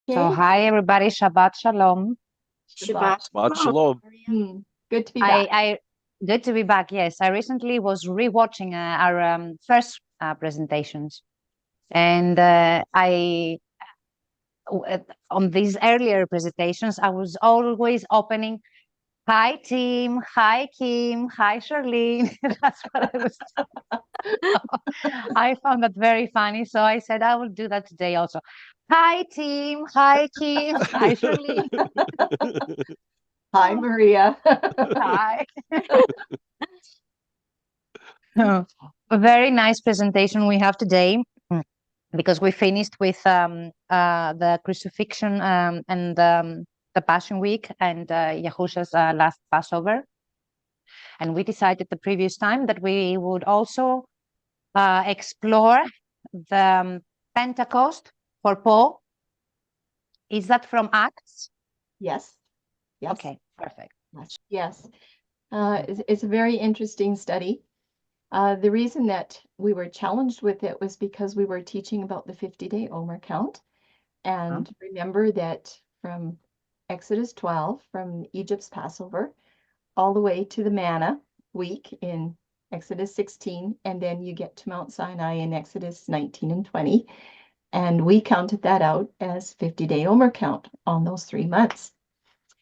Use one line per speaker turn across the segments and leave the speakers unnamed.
So
Okay.
hi everybody, Shabbat Shalom.
Shabbat.
Shabbat Shalom.
Good to be back.
I good to be back. Yes, I recently was rewatching our first presentations, and on these earlier presentations, I was always opening, "Hi team, hi Kim, hi Charlene." That's what I was. I found that very funny, so I said I will do that today also. Hi team, hi Kim, hi Charlene,
Hi, Maria.
hi. A very nice presentation we have today, because we finished with the crucifixion and the Passion Week and Yahusha's last Passover. And we decided the previous time that we would also explore the Pentecost for Paul. Is that from Acts?
Yes. Yes.
Okay, perfect.
Yes. It's a very interesting study. The reason that we were challenged with it was because we were teaching about the 50-day Omer count. And remember that from Exodus 12, from Egypt's Passover, all the way to the manna week in Exodus 16, and then you get to Mount Sinai in Exodus 19 and 20. And we counted that out as 50-day Omer count on those 3 months.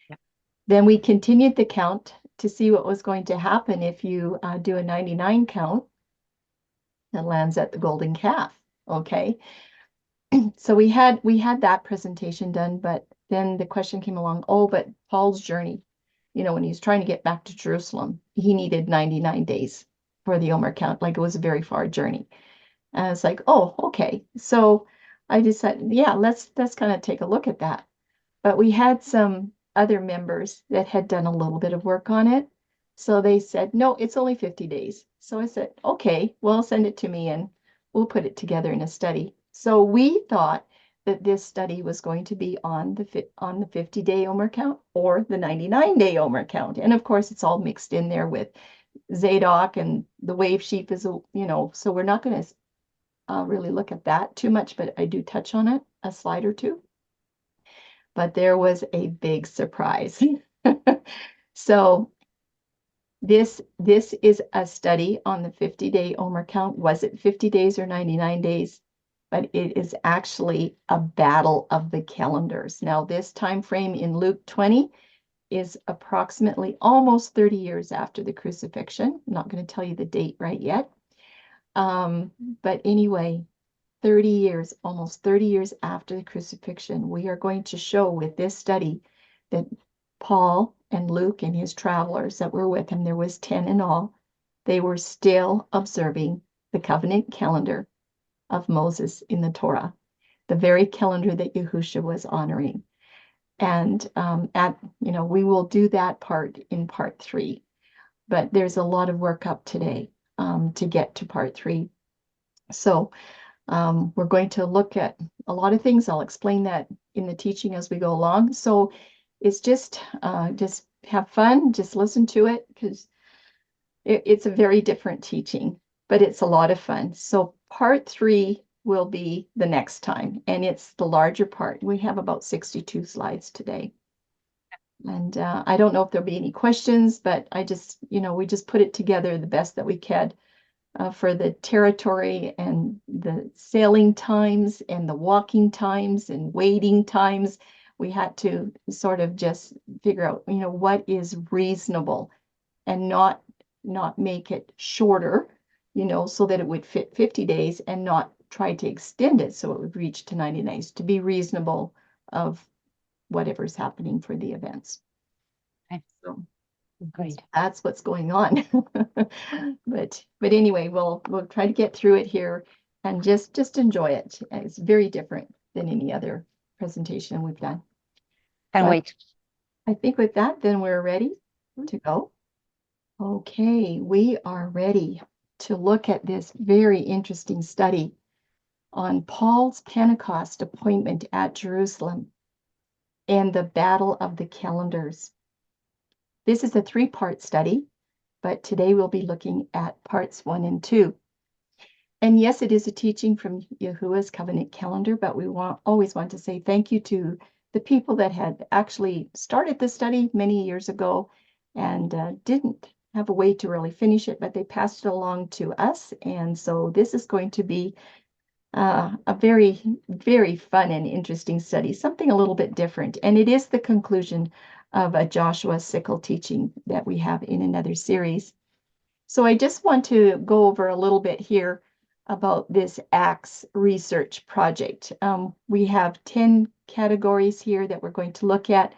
Yep.
Then we continued the count to see what was going to happen if you do a 99 count and lands at the golden calf. Okay. So we had that presentation done, but then the question came along, oh, but Paul's journey, when he was trying to get back to Jerusalem, he needed 99 days for the Omer count. Like, it was a very far journey. And I was like, oh, okay. So I decided, yeah, let's kind of take a look at that. But we had some other members that had done a little bit of work on it. So they said, no, it's only 50 days. So I said, okay, well, send it to me and we'll put it together in a study. So we thought that this study was going to be on the 50-day Omer count or the 99-day Omer count. And of course, it's all mixed in there with Zadok, and the wave sheep is, so we're not going to really look at that too much, but I do touch on it a slide or two. But there was a big surprise. So this is a study on the 50-day Omer count. Was it 50 days or 99 days? But it is actually a battle of the calendars. Now, this time frame in Luke 20 is approximately almost 30 years after the crucifixion. I'm not going to tell you the date right yet. But anyway, 30 years, almost 30 years after the crucifixion, we are going to show with this study that Paul and Luke and his travelers that were with him, there was 10 in all, they were still observing the covenant calendar of Moses in the Torah, the very calendar that Yahusha was honoring. And we will do that part in part 3, but there's a lot of work up today to get to part 3. So we're going to look at a lot of things. I'll explain that in the teaching as we go along. So it's just have fun, just listen to it, because it's a very different teaching, but it's a lot of fun. So part 3 will be the next time, and it's the larger part. We have about 62 slides today. And I don't know if there'll be any questions, but I just, we just put it together the best that we could. For the territory and the sailing times and the walking times and waiting times, we had to sort of just figure out, what is reasonable and not make it shorter, so that it would fit 50 days and not try to extend it so it would reach to 90 days, to be reasonable of whatever's happening for the events.
Okay.
So
Great.
that's what's going on. But anyway, we'll try to get through it here and just enjoy it. It's very different than any other presentation we've done.
Can't wait.
I think with that, then we're ready to go. Okay, we are ready to look at this very interesting study on Paul's Pentecost appointment at Jerusalem and the battle of the calendars. This is a 3-part study, but today we'll be looking at parts 1 and 2. And yes, it is a teaching from Yahuwah's covenant calendar, but we always want to say thank you to the people that had actually started the study many years ago and didn't have a way to really finish it, but they passed it along to us. And so this is going to be a very, very fun and interesting study, something a little bit different. And it is the conclusion of a Joshua sickle teaching that we have in another series. So I just want to go over a little bit here about this ACTS research project. We have 10 categories here that we're going to look at.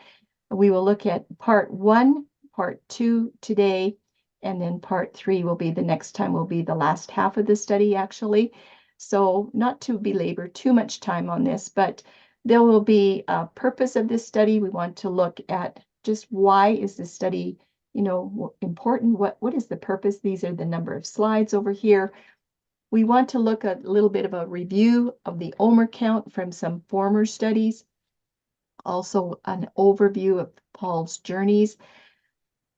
We will look at part 1, part 2 today, and then part 3 will be the next time, will be the last half of the study actually. So not to belabor too much time on this, but there will be a purpose of this study. We want to look at just why is this study important? What is the purpose? These are the number of slides over here. We want to look at a little bit of a review of the Omer count from some former studies. Also an overview of Paul's journeys.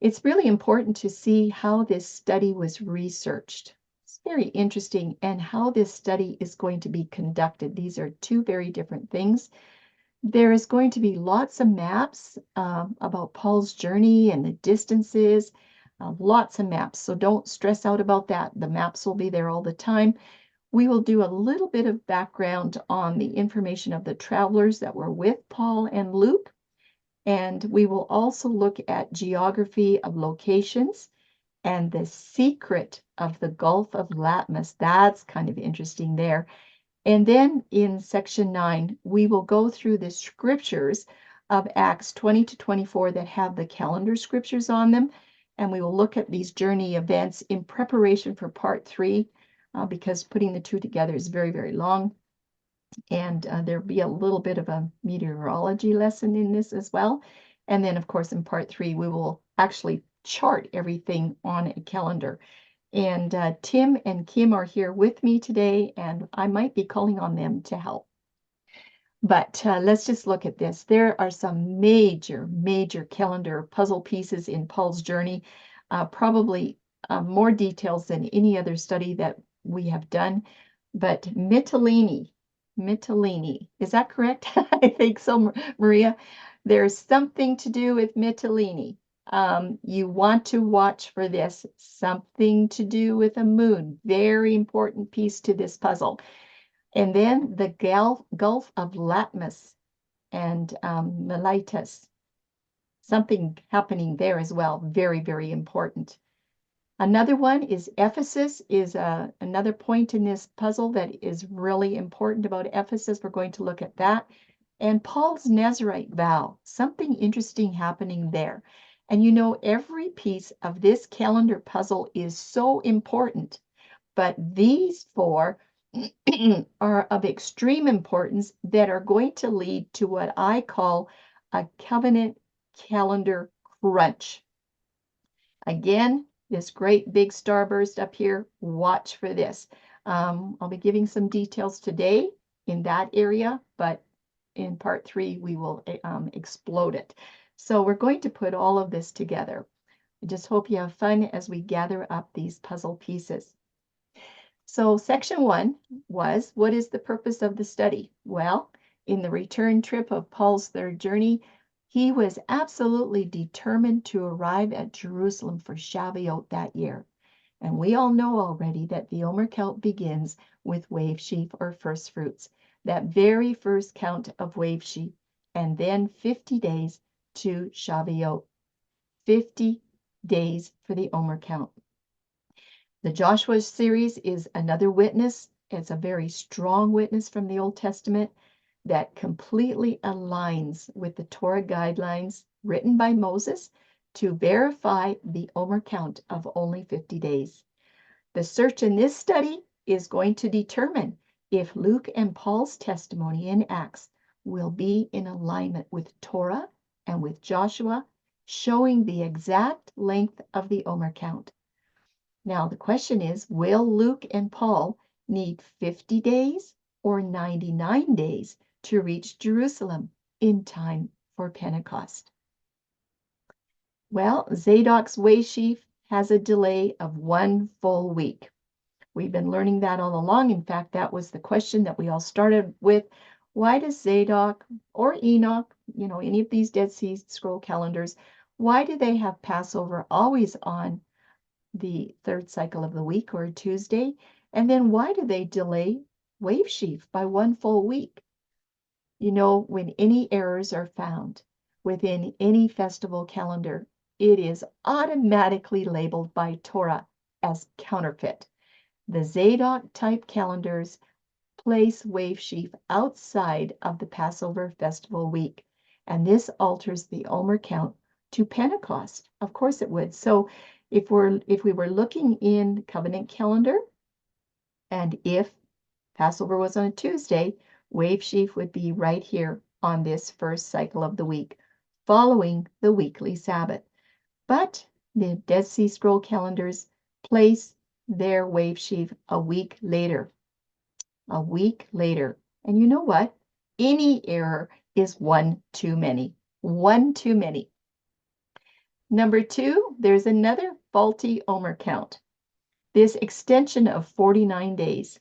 It's really important to see how this study was researched. It's very interesting, and how this study is going to be conducted. These are two very different things. There is going to be lots of maps about Paul's journey and the distances, lots of maps. So don't stress out about that. The maps will be there all the time. We will do a little bit of background on the information of the travelers that were with Paul and Luke. And we will also look at geography of locations and the secret of the Gulf of Latmus. That's kind of interesting there. And then in section 9, we will go through the scriptures of Acts 20 to 24 that have the calendar scriptures on them. And we will look at these journey events in preparation for part 3, because putting the two together is very, very long. And there'll be a little bit of a meteorology lesson in this as well. And then, of course, in part 3, we will actually chart everything on a calendar. And Tim and Kim are here with me today, and I might be calling on them to help. But let's just look at this. There are some major, major calendar puzzle pieces in Paul's journey, probably more details than any other study that we have done. But Mytilene, is that correct? I think so, Maria. There's something to do with Mytilene. You want to watch for this. Something to do with a moon. Very important piece to this puzzle. And then the Gulf of Latmus and Miletus. Something happening there as well. Very, very important. Another one is Ephesus, is another point in this puzzle that is really important about Ephesus. We're going to look at that. And Paul's Nazirite vow, something interesting happening there. And you know, every piece of this calendar puzzle is so important, but these 4 are of extreme importance that are going to lead to what I call a covenant calendar crunch. Again, this great big starburst up here, watch for this. I'll be giving some details today in that area, but in part 3, we will explode it. So we're going to put all of this together. I just hope you have fun as we gather up these puzzle pieces. So section 1 was, what is the purpose of the study? Well, in the return trip of Paul's third journey, he was absolutely determined to arrive at Jerusalem for Shavuot that year. And we all know already that the Omer count begins with wave sheaf or first fruits, that very first count of wave sheaf, and then 50 days to Shavuot. 50 days for the Omer count. The Joshua series is another witness. It's a very strong witness from the Old Testament that completely aligns with the Torah guidelines written by Moses to verify the Omer count of only 50 days. The search in this study is going to determine if Luke and Paul's testimony in Acts will be in alignment with Torah and with Joshua, showing the exact length of the Omer count. Now, the question is, will Luke and Paul need 50 days or 99 days to reach Jerusalem in time for Pentecost? Well, Zadok's wave sheaf has a delay of 1 full week. We've been learning that all along. In fact, that was the question that we all started with. Why does Zadok or Enoch, any of these Dead Sea Scroll calendars, why do they have Passover always on the third cycle of the week or Tuesday? And then why do they delay Wave Sheaf by one full week? When any errors are found within any festival calendar, it is automatically labeled by Torah as counterfeit. The Zadok type calendars place Wave Sheaf outside of the Passover festival week, and this alters the Omer count to Pentecost. Of course it would. So if we were looking in covenant calendar, and if Passover was on a Tuesday, Wave Sheaf would be right here on this first cycle of the week, following the weekly Sabbath. But the Dead Sea Scroll calendars place their Wave Sheaf a week later. A week later. And you know what? Any error is one too many. One too many. Number 2, there's another faulty Omer count. This extension of 49 days.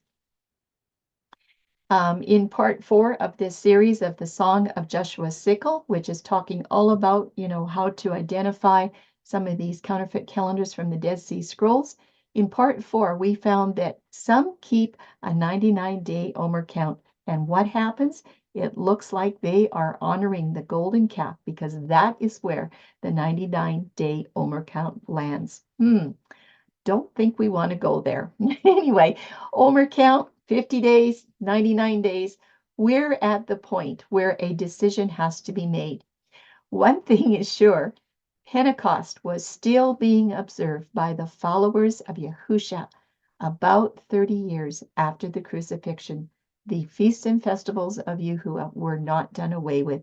In part 4 of this series of the Song of Joshua's Sickle, which is talking all about, how to identify some of these counterfeit calendars from the Dead Sea Scrolls. In part 4, we found that some keep a 99-day Omer count. And what happens? It looks like they are honoring the golden calf, because that is where the 99-day Omer count lands. Don't think we want to go there. Anyway, Omer count, 50 days, 99 days. We're at the point where a decision has to be made. One thing is sure, Pentecost was still being observed by the followers of Yahusha about 30 years after the crucifixion. The feasts and festivals of Yahuwah were not done away with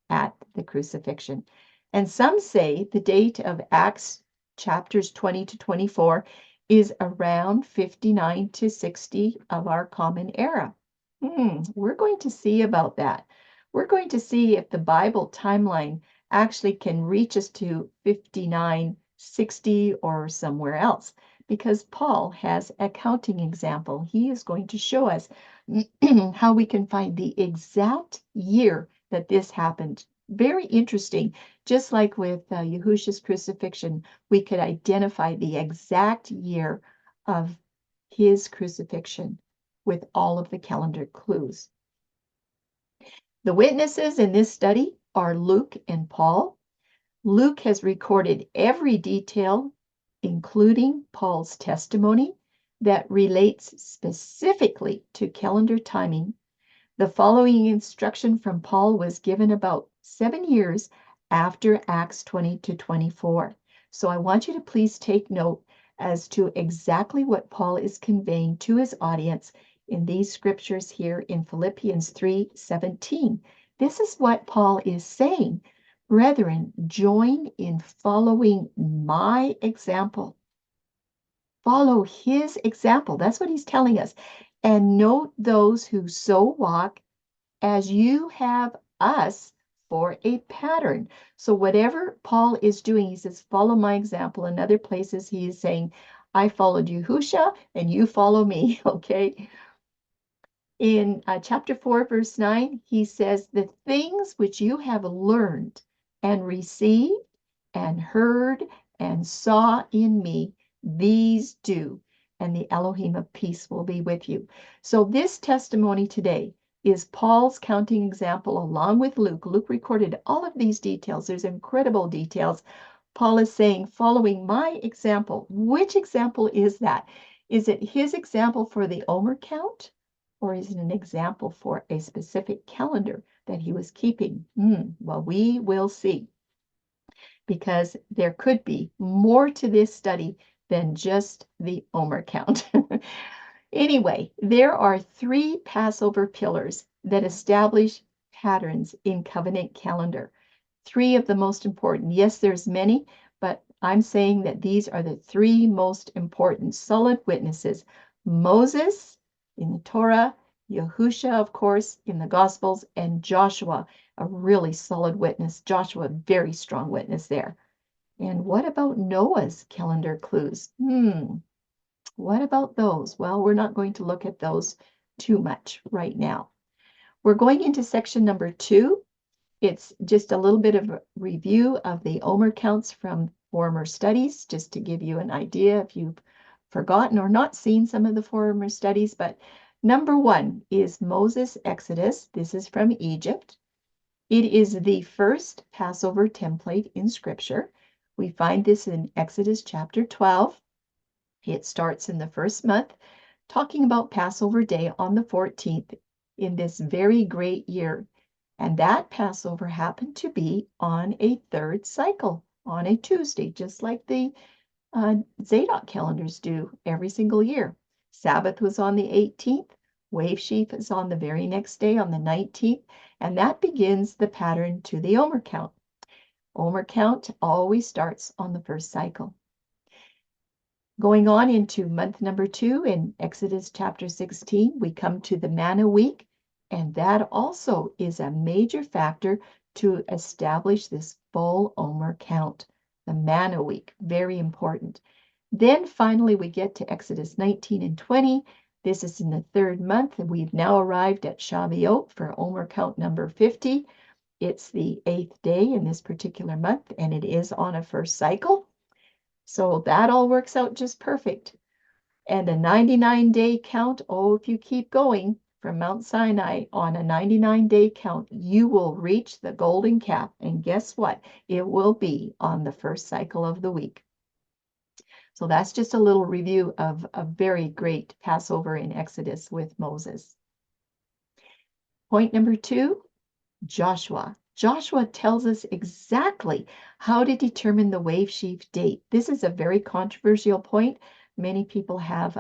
at the crucifixion. And some say the date of Acts chapters 20 to 24 is around 59 to 60 of our common era. We're going to see about that. We're going to see if the Bible timeline actually can reach us to 59, 60, or somewhere else, because Paul has a counting example. He is going to show us how we can find the exact year that this happened. Very interesting. Just like with Yahusha's crucifixion, we could identify the exact year of his crucifixion with all of the calendar clues. The witnesses in this study are Luke and Paul. Luke has recorded every detail, including Paul's testimony, that relates specifically to calendar timing. The following instruction from Paul was given about 7 years after Acts 20 to 24. So I want you to please take note as to exactly what Paul is conveying to his audience in these scriptures here in Philippians 3:17. This is what Paul is saying. Brethren, join in following my example. Follow his example. That's what he's telling us. And note those who so walk as you have us for a pattern. So whatever Paul is doing, he says, follow my example. In other places, he is saying, I followed Yahusha and you follow me, okay? In chapter 4, verse 9, he says, the things which you have learned and received and heard and saw in me, these do, and the Elohim of peace will be with you. So this testimony today is Paul's counting example along with Luke. Luke recorded all of these details. There's incredible details. Paul is saying, following my example. Which example is that? Is it his example for the Omer count? Or is it an example for a specific calendar that he was keeping? Well, we will see. Because there could be more to this study than just the Omer count. Anyway, there are 3 Passover pillars that establish patterns in covenant calendar. 3 of the most important. Yes, there's many, but I'm saying that these are the 3 most important solid witnesses. Moses in the Torah, Yahusha, of course, in the Gospels, and Joshua, a really solid witness. Joshua, very strong witness there. And what about Noah's calendar clues? What about those? Well, we're not going to look at those too much right now. We're going into section number 2. It's just a little bit of a review of the Omer counts from former studies, just to give you an idea if you've forgotten or not seen some of the former studies. But number 1 is Moses' Exodus. This is from Egypt. It is the first Passover template in Scripture. We find this in Exodus chapter 12. It starts in the first month, talking about Passover Day on the 14th in this very great year. And that Passover happened to be on a third cycle, on a Tuesday, just like the Zadok calendars do every single year. Sabbath was on the 18th. Wave sheaf is on the very next day, on the 19th. And that begins the pattern to the Omer count. Omer count always starts on the first cycle. Going on into month number 2 in Exodus chapter 16, we come to the manna week, and that also is a major factor to establish this full Omer count. The manna week, very important. Then finally we get to Exodus 19 and 20. This is in the 3rd month, and we've now arrived at Shavuot for Omer count number 50. It's the 8th day in this particular month, and it is on a first cycle. So that all works out just perfect. And a 99-day count, oh, if you keep going from Mount Sinai on a 99-day count, you will reach the golden calf. And guess what? It will be on the first cycle of the week. So that's just a little review of a very great Passover in Exodus with Moses. Point number 2, Joshua. Joshua tells us exactly how to determine the wave sheaf date. This is a very controversial point. Many people have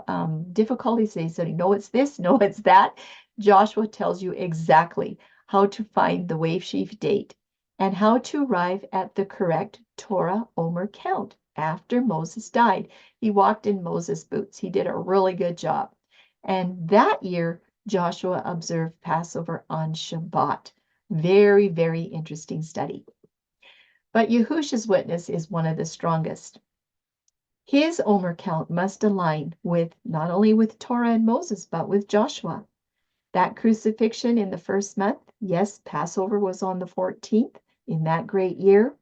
difficulties. They say, no, it's this, no, it's that. Joshua tells you exactly how to find the wave sheaf date and how to arrive at the correct Torah Omer count after Moses died. He walked in Moses' boots. He did a really good job. And that year, Joshua observed Passover on Shabbat. Very, very interesting study. But Yehusha's witness is one of the strongest. His Omer count must align with not only with Torah and Moses, but with Joshua. That crucifixion in the first month, yes, Passover was on the 14th in that great year,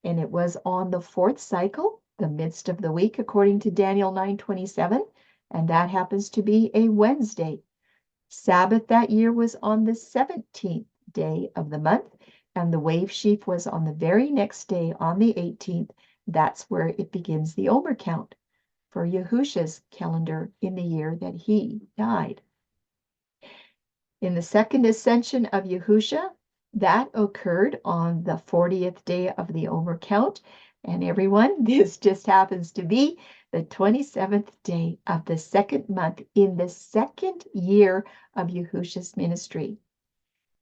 and it was on the 4th cycle, the midst of the week, according to Daniel 9:27, and that happens to be a Wednesday. Sabbath that year was on the 17th day of the month, and the wave sheaf was on the very next day on the 18th. That's where it begins the Omer count for Yehusha's calendar in the year that he died. In the second ascension of Yehusha, that occurred on the 40th day of the Omer count. And everyone, this just happens to be the 27th day of the 2nd month in the 2nd year of Yehusha's ministry.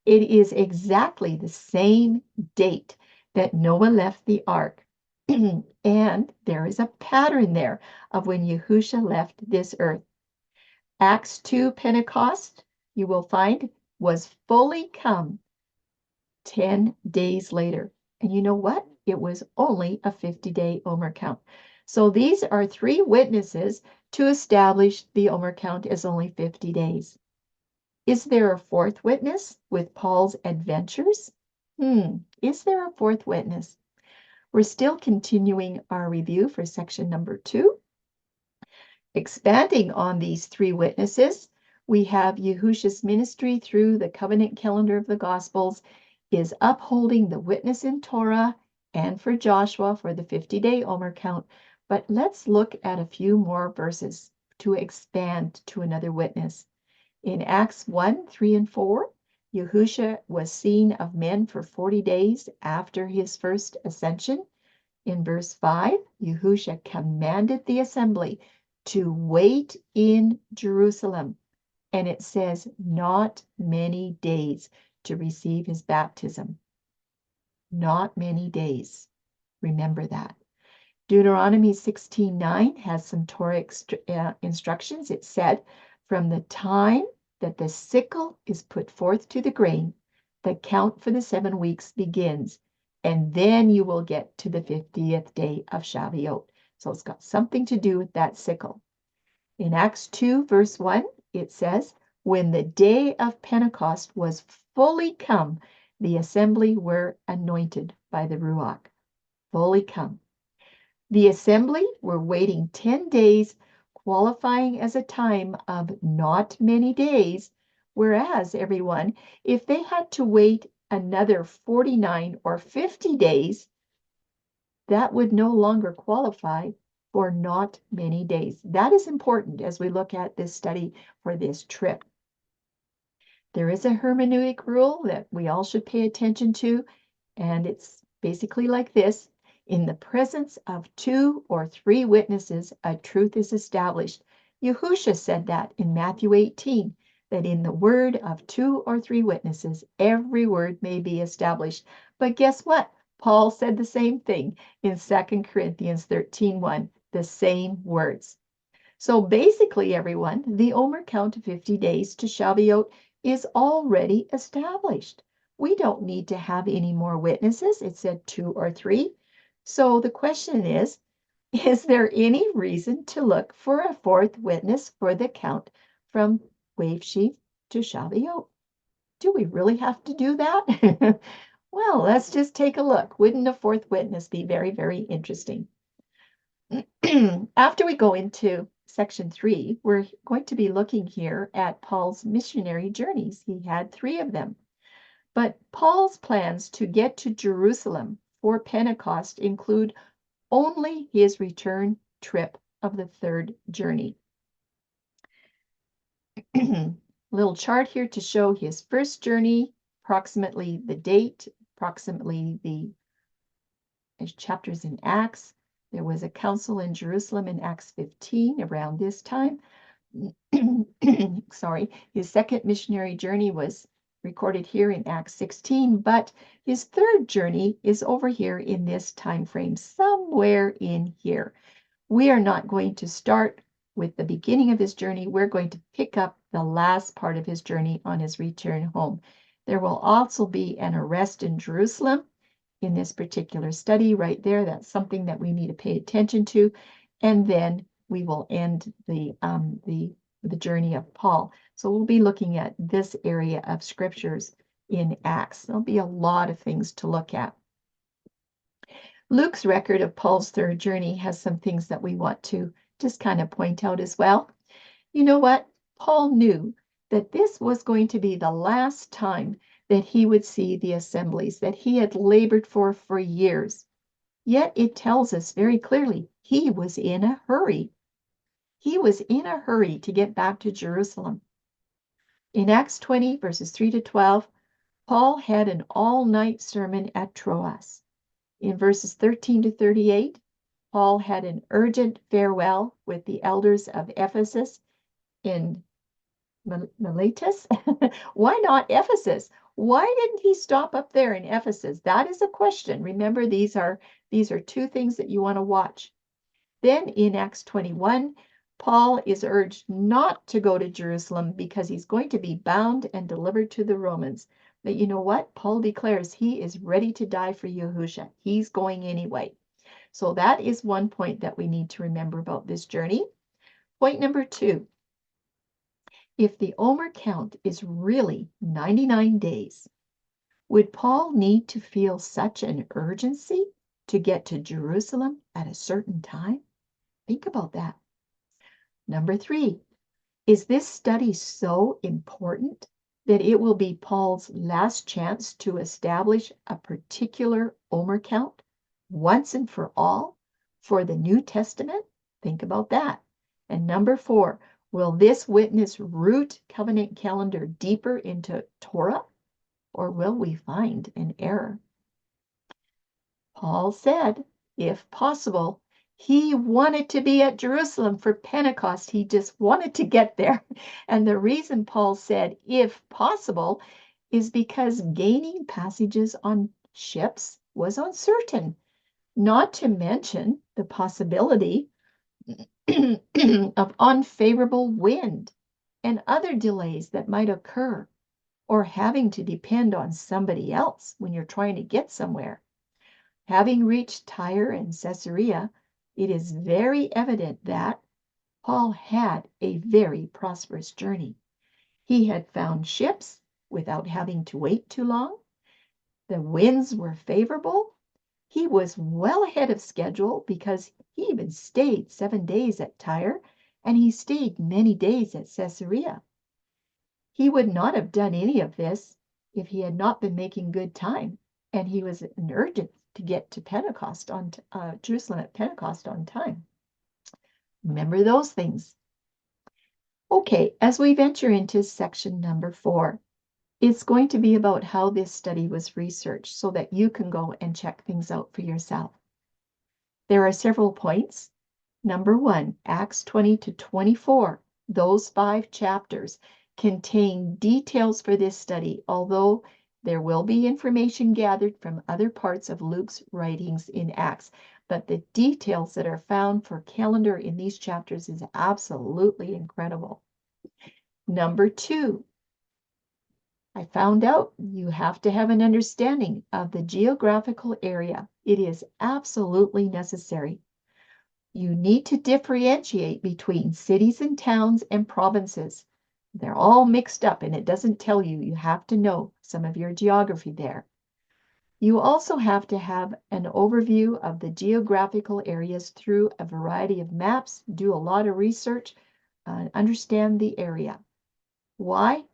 It is exactly the same date that Noah left the ark. And there is a pattern there of when Yehusha left this earth. Acts 2 Pentecost, you will find, was fully come 10 days later. And you know what? It was only a 50-day Omer count. So these are 3 witnesses to establish the Omer count as only 50 days. Is there a 4th witness with Paul's adventures? Is there a 4th witness? We're still continuing our review for section number 2. Expanding on these 3 witnesses, we have Yehusha's ministry through the covenant calendar of the Gospels is upholding the witness in Torah and for Joshua for the 50-day Omer count. But let's look at a few more verses to expand to another witness. In Acts 1, 3, and 4, Yehusha was seen of men for 40 days after his first ascension. In verse 5, Yehusha commanded the assembly to wait in Jerusalem. And it says, not many days to receive his baptism. Not many days. Remember that. Deuteronomy 16:9 has some Torah instructions. It said, from the time that the sickle is put forth to the grain, the count for the 7 weeks begins, and then you will get to the 50th day of Shavuot. So it's got something to do with that sickle. In Acts 2, verse 1, it says, when the day of Pentecost was fully come, the assembly were anointed by the Ruach. Fully come. The assembly were waiting 10 days, qualifying as a time of not many days, whereas, everyone, if they had to wait another 49 or 50 days, that would no longer qualify for not many days. That is important as we look at this study for this trip. There is a hermeneutic rule that we all should pay attention to, and it's basically like this. In the presence of 2 or 3 witnesses, a truth is established. Yahushua said that in Matthew 18, that in the word of 2 or 3 witnesses, every word may be established. But guess what? Paul said the same thing in 2 Corinthians 13:1, the same words. So basically, everyone, the Omer count of 50 days to Shavuot is already established. We don't need to have any more witnesses. It said 2 or 3. So the question is there any reason to look for a 4th witness for the count from Wave Sheaf to Shavuot? Do we really have to do that? Well, let's just take a look. Wouldn't a 4th witness be very, very interesting? After we go into section 3, we're going to be looking here at Paul's missionary journeys. He had 3 of them. But Paul's plans to get to Jerusalem for Pentecost include only his return trip of the 3rd journey. Little chart here to show his first journey, approximately the date, approximately the chapters in Acts. There was a council in Jerusalem in Acts 15 around this time. Sorry, his second missionary journey was recorded here in Acts 16, but his 3rd journey is over here in this time frame, somewhere in here. We are not going to start with the beginning of his journey. We're going to pick up the last part of his journey on his return home. There will also be an arrest in Jerusalem in this particular study right there. That's something that we need to pay attention to. And then we will end the journey of Paul. So we'll be looking at this area of scriptures in Acts. There'll be a lot of things to look at. Luke's record of Paul's 3rd journey has some things that we want to just kind of point out as well. You know what? Paul knew that this was going to be the last time that he would see the assemblies that he had labored for years. Yet it tells us very clearly he was in a hurry. He was in a hurry to get back to Jerusalem. In Acts 20, verses 3 to 12, Paul had an all-night sermon at Troas. In verses 13 to 38, Paul had an urgent farewell with the elders of Ephesus in Miletus. Why not Ephesus? Why didn't he stop up there in Ephesus? That is a question. Remember, these are 2 things that you want to watch. Then in Acts 21, Paul is urged not to go to Jerusalem because he's going to be bound and delivered to the Romans. But you know what? Paul declares he is ready to die for Yahushua. He's going anyway. So that is one point that we need to remember about this journey. Point number 2. If the Omer count is really 99 days, would Paul need to feel such an urgency to get to Jerusalem at a certain time? Think about that. Number 3, is this study so important that it will be Paul's last chance to establish a particular Omer count once and for all for the New Testament? Think about that. And number 4, will this witness root covenant calendar deeper into Torah, or will we find an error? Paul said, if possible, he wanted to be at Jerusalem for Pentecost. He just wanted to get there. And the reason Paul said, if possible, is because gaining passages on ships was uncertain, not to mention the possibility of unfavorable wind and other delays that might occur, or having to depend on somebody else when you're trying to get somewhere. Having reached Tyre and Caesarea, it is very evident that Paul had a very prosperous journey. He had found ships without having to wait too long. The winds were favorable. He was well ahead of schedule because he even stayed 7 days at Tyre, and he stayed many days at Caesarea. He would not have done any of this if he had not been making good time, and he was in urgent to get to Pentecost on Jerusalem at Pentecost on time. Remember those things. Okay, as we venture into section number 4, it's going to be about how this study was researched so that you can go and check things out for yourself. There are several points. Number 1, Acts 20 to 24. Those 5 chapters contain details for this study, although there will be information gathered from other parts of Luke's writings in Acts. But the details that are found for calendar in these chapters is absolutely incredible. Number 2, I found out you have to have an understanding of the geographical area. It is absolutely necessary. You need to differentiate between cities and towns and provinces. They're all mixed up and it doesn't tell you. You have to know some of your geography there. You also have to have an overview of the geographical areas through a variety of maps, do a lot of research, understand the area. Why?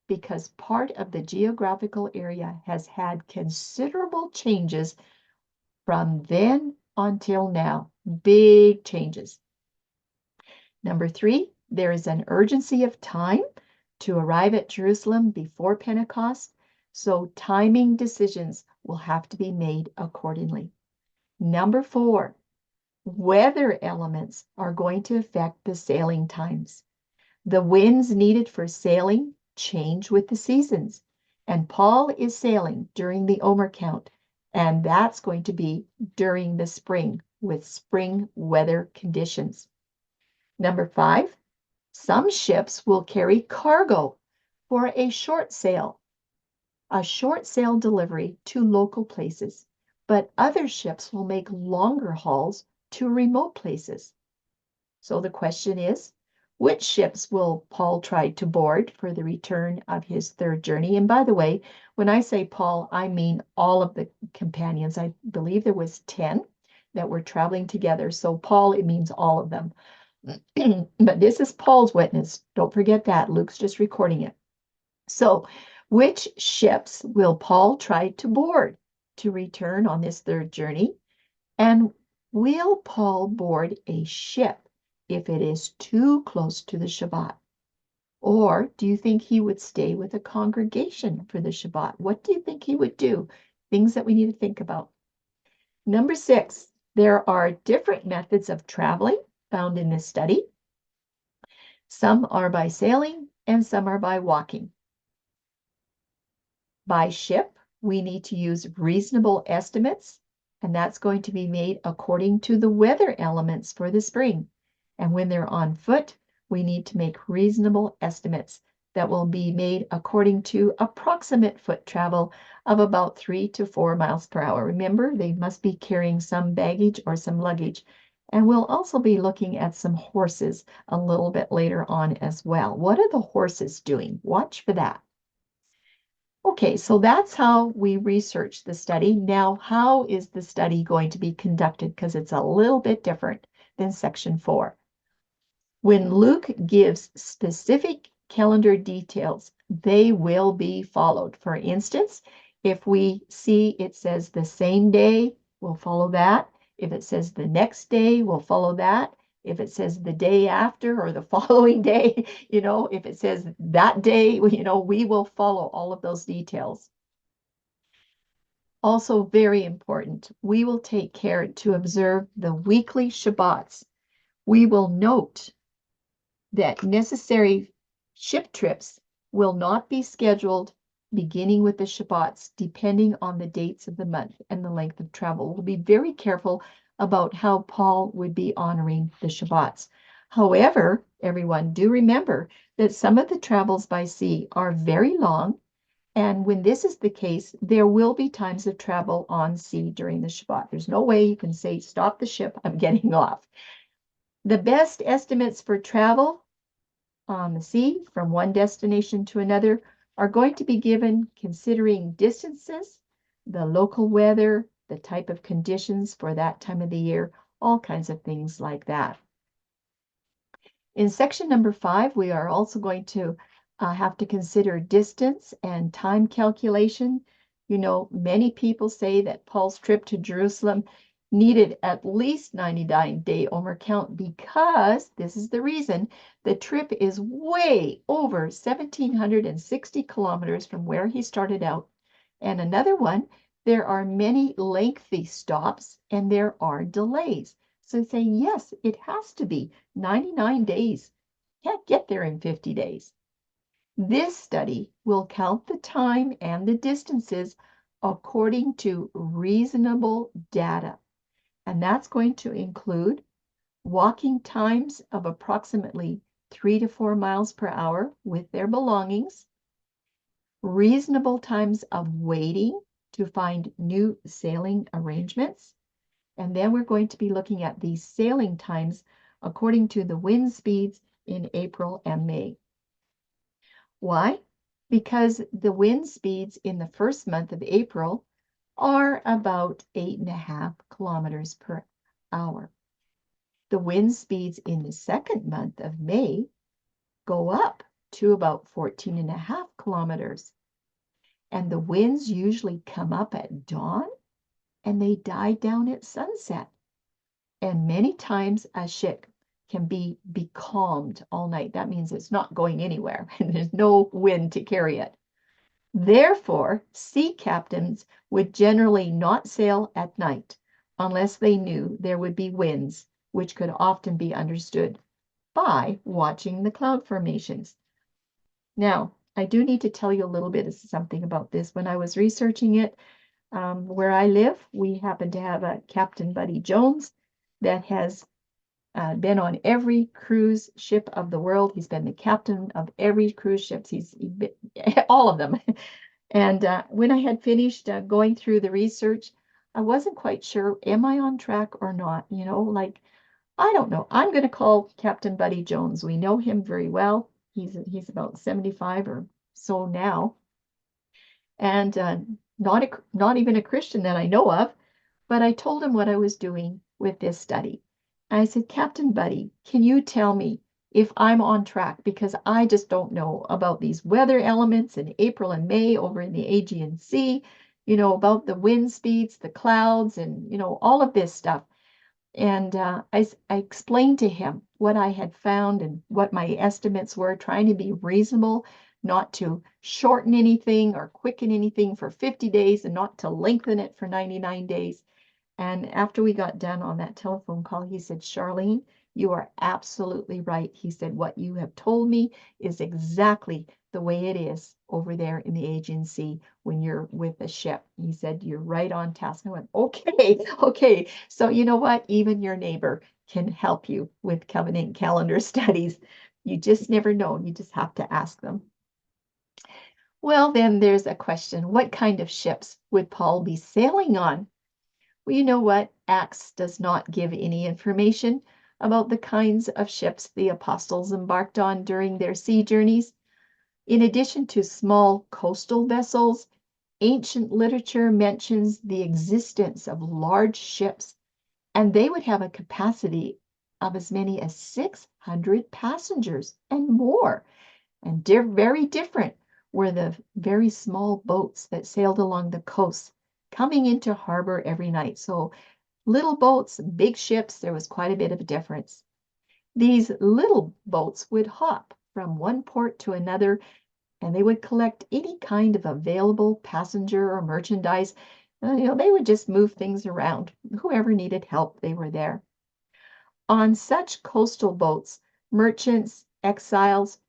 Because part of the geographical area has had considerable changes from then until now. Big changes. Number 3, there is an urgency of time to arrive at Jerusalem before Pentecost, so timing decisions will have to be made accordingly. Number 4, weather elements are going to affect the sailing times. The winds needed for sailing change with the seasons, and Paul is sailing during the Omer count, and that's going to be during the spring with spring weather conditions. Number 5, some ships will carry cargo for a short sail delivery to local places, but other ships will make longer hauls to remote places. So the question is, which ships will Paul try to board for the return of his third journey? And by the way, when I say Paul, I mean all of the companions. I believe there was 10 that were traveling together. So Paul, it means all of them. But this is Paul's witness. Don't forget that. Luke's just recording it. So which ships will Paul try to board to return on this third journey? And will Paul board a ship if it is too close to the Shabbat? Or do you think he would stay with a congregation for the Shabbat? What do you think he would do? Things that we need to think about. Number 6, there are different methods of traveling found in this study. Some are by sailing and some are by walking. By ship, we need to use reasonable estimates, and that's going to be made according to the weather elements for the spring. And when they're on foot, we need to make reasonable estimates that will be made according to approximate foot travel of about 3 to 4 miles per hour. Remember, they must be carrying some baggage or some luggage. And we'll also be looking at some horses a little bit later on as well. What are the horses doing? Watch for that. Okay, so that's how we research the study. Now, how is the study going to be conducted? Because it's a little bit different than section 4. When Luke gives specific calendar details, they will be followed. For instance, if we see it says the same day, we'll follow that. If it says the next day, we'll follow that. If it says the day after or the following day, if it says that day, we will follow all of those details. Also very important, we will take care to observe the weekly Shabbats. We will note that necessary ship trips will not be scheduled beginning with the Shabbats, depending on the dates of the month and the length of travel. We'll be very careful about how Paul would be honoring the Shabbats. However, everyone, do remember that some of the travels by sea are very long, and when this is the case, there will be times of travel on sea during the Shabbat. There's no way you can say, stop the ship, I'm getting off. The best estimates for travel on the sea from one destination to another are going to be given considering distances, the local weather, the type of conditions for that time of the year, all kinds of things like that. In section number 5, we are also going to have to consider distance and time calculation. You know, many people say that Paul's trip to Jerusalem needed at least 99-day Omer count because, this is the reason, the trip is way over 1,760 kilometers from where he started out. And another one, there are many lengthy stops and there are delays. So say, yes, it has to be 99 days. Can't get there in 50 days. This study will count the time and the distances according to reasonable data. And that's going to include walking times of approximately 3 to 4 miles per hour with their belongings, reasonable times of waiting to find new sailing arrangements, and then we're going to be looking at these sailing times according to the wind speeds in April and May. Why? Because the wind speeds in the first month of April are about 8.5 kilometers per hour. The wind speeds in the second month of May go up to about 14.5 kilometers. And the winds usually come up at dawn and they die down at sunset. And many times a ship can be becalmed all night. That means it's not going anywhere and there's no wind to carry it. Therefore, sea captains would generally not sail at night unless they knew there would be winds, which could often be understood by watching the cloud formations. Now, I do need to tell you a little bit of something about this. When I was researching it, where I live, we happen to have a Captain Buddy Jones that has been on every cruise ship of the world. He's been the captain of every cruise ship. He's been, all of them. And when I had finished going through the research, I wasn't quite sure, am I on track or not? You know, like, I don't know. I'm going to call Captain Buddy Jones. We know him very well. He's about 75 or so now. And not even a Christian that I know of, but I told him what I was doing with this study. And I said, Captain Buddy, can you tell me if I'm on track? Because I just don't know about these weather elements in April and May over in the Aegean Sea, you know, about the wind speeds, the clouds, and, you know, all of this stuff. And I explained to him what I had found and what my estimates were, trying to be reasonable, not to shorten anything or quicken anything for 50 days and not to lengthen it for 99 days. And after we got done on that telephone call, he said, Charlene, you are absolutely right. He said, what you have told me is exactly the way it is over there in the Aegean Sea when you're with a ship. He said, you're right on task. I went, okay. So you know what? Even your neighbor can help you with covenant calendar studies. You just never know. You just have to ask them. Well, then there's a question. What kind of ships would Paul be sailing on? Well, you know what? Acts does not give any information about the kinds of ships the apostles embarked on during their sea journeys. In addition to small coastal vessels, ancient literature mentions the existence of large ships, and they would have a capacity of as many as 600 passengers and more. And very different were the very small boats that sailed along the coast, coming into harbor every night. So little boats, big ships, there was quite a bit of a difference. These little boats would hop from one port to another, and they would collect any kind of available passenger or merchandise. You know, they would just move things around. Whoever needed help, they were there. On such coastal boats, merchants, exiles,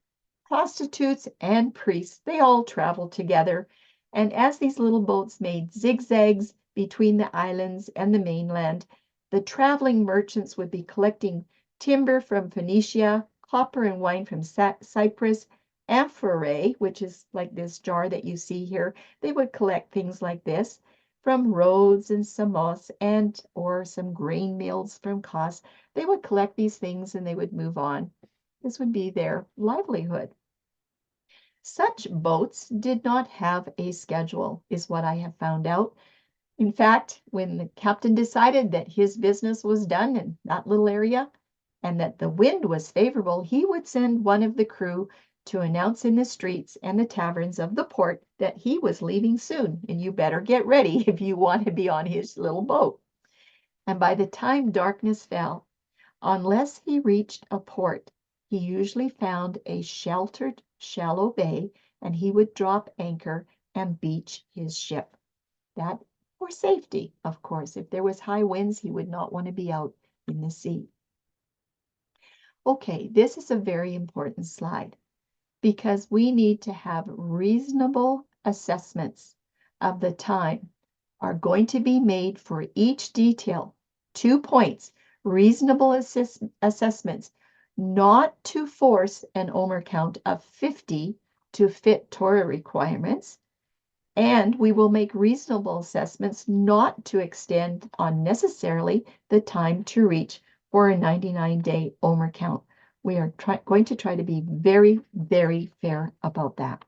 prostitutes, and priests, they all traveled together. And as these little boats made zigzags between the islands and the mainland, the traveling merchants would be collecting timber from Phoenicia, copper and wine from Cyprus, amphorae, which is like this jar that you see here. They would collect things like this from Rhodes and Samos and or some grain mills from Kos. They would collect these things and they would move on. This would be their livelihood. Such boats did not have a schedule, is what I have found out. In fact, when the captain decided that his business was done in that little area and that the wind was favorable, he would send one of the crew to announce in the streets and the taverns of the port that he was leaving soon, and you better get ready if you want to be on his little boat. And by the time darkness fell, unless he reached a port, he usually found a sheltered, shallow bay, and he would drop anchor and beach his ship. That for safety, of course. If there was high winds, he would not want to be out in the sea. Okay, this is a very important slide because we need to have reasonable assessments of the time are going to be made for each detail. 2 points, reasonable assessments, not to force an Omer count of 50 to fit Torah requirements, and we will make reasonable assessments not to extend unnecessarily the time to reach for a 99-day Omer count. We are going to try to be very, very fair about that.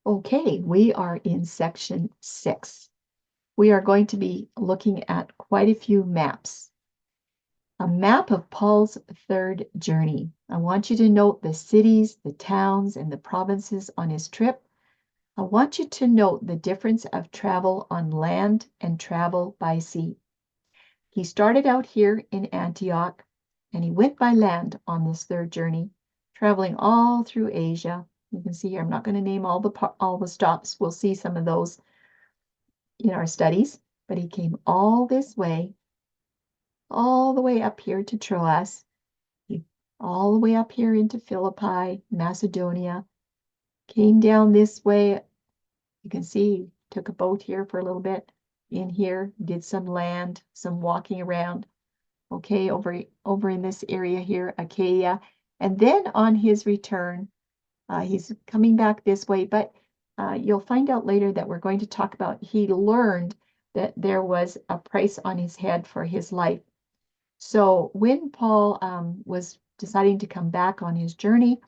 Okay, we are in section 6. We are going to be looking at quite a few maps. A map of Paul's third journey. I want you to note the cities, the towns, and the provinces on his trip. I want you to note the difference of travel on land and travel by sea. He started out here in Antioch, and he went by land on this third journey, traveling all through Asia. You can see here, I'm not going to name all the stops. We'll see some of those in our studies, but he came all this way, all the way up here to Troas, all the way up here into Philippi, Macedonia, came down this way. You can see, took a boat here for a little bit, in here, did some land, some walking around, okay, over in this area here, Achaia. And then on his return, he's coming back this way, but you'll find out later that we're going to talk about he learned that there was a price on his head for his life. So when Paul was deciding to come back on his journey,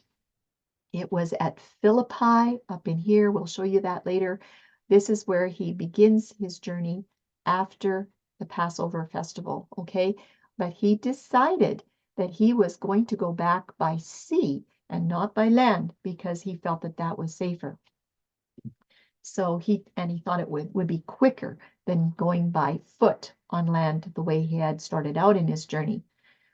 it was at Philippi up in here. We'll show you that later. This is where he begins his journey after the Passover festival, okay? But he decided that he was going to go back by sea and not by land because he felt that that was safer. So he thought it would be quicker than going by foot on land the way he had started out in his journey.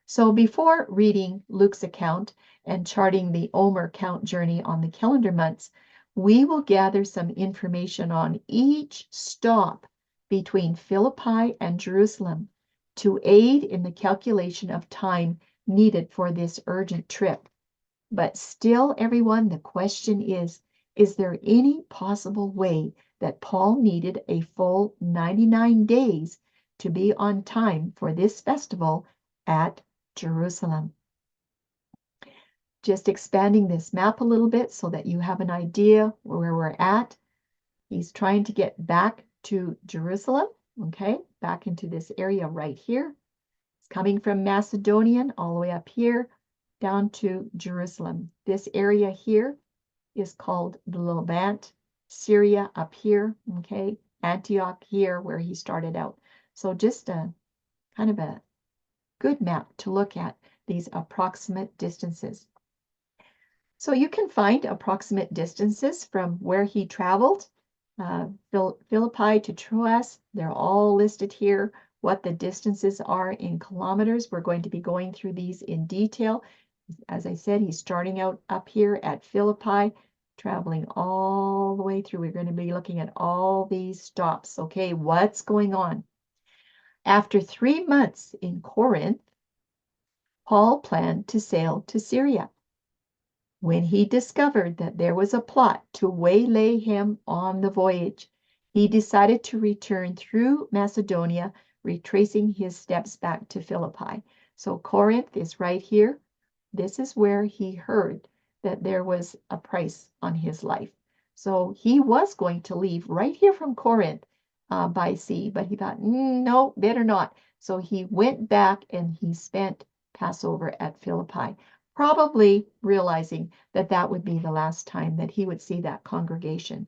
So before reading Luke's account and charting the Omer count journey on the calendar months, we will gather some information on each stop between Philippi and Jerusalem to aid in the calculation of time needed for this urgent trip. But still, everyone, the question is there any possible way that Paul needed a full 99 days to be on time for this festival at Jerusalem? Just expanding this map a little bit so that you have an idea where we're at. He's trying to get back to Jerusalem, okay, back into this area right here. It's coming from Macedonian all the way up here down to Jerusalem. This area here is called the Levant, Syria up here, okay, Antioch here where he started out. So just a kind of a good map to look at these approximate distances. So you can find approximate distances from where he traveled, Philippi to Troas. They're all listed here, what the distances are in kilometers. We're going to be going through these in detail. As I said, he's starting out up here at Philippi, traveling all the way through. We're going to be looking at all these stops. Okay, what's going on? After 3 months in Corinth, Paul planned to sail to Syria. When he discovered that there was a plot to waylay him on the voyage, he decided to return through Macedonia, retracing his steps back to Philippi. So Corinth is right here. This is where he heard that there was a price on his life. So he was going to leave right here from Corinth by sea, but he thought, no, better not. So he went back and he spent Passover at Philippi, probably realizing that that would be the last time that he would see that congregation.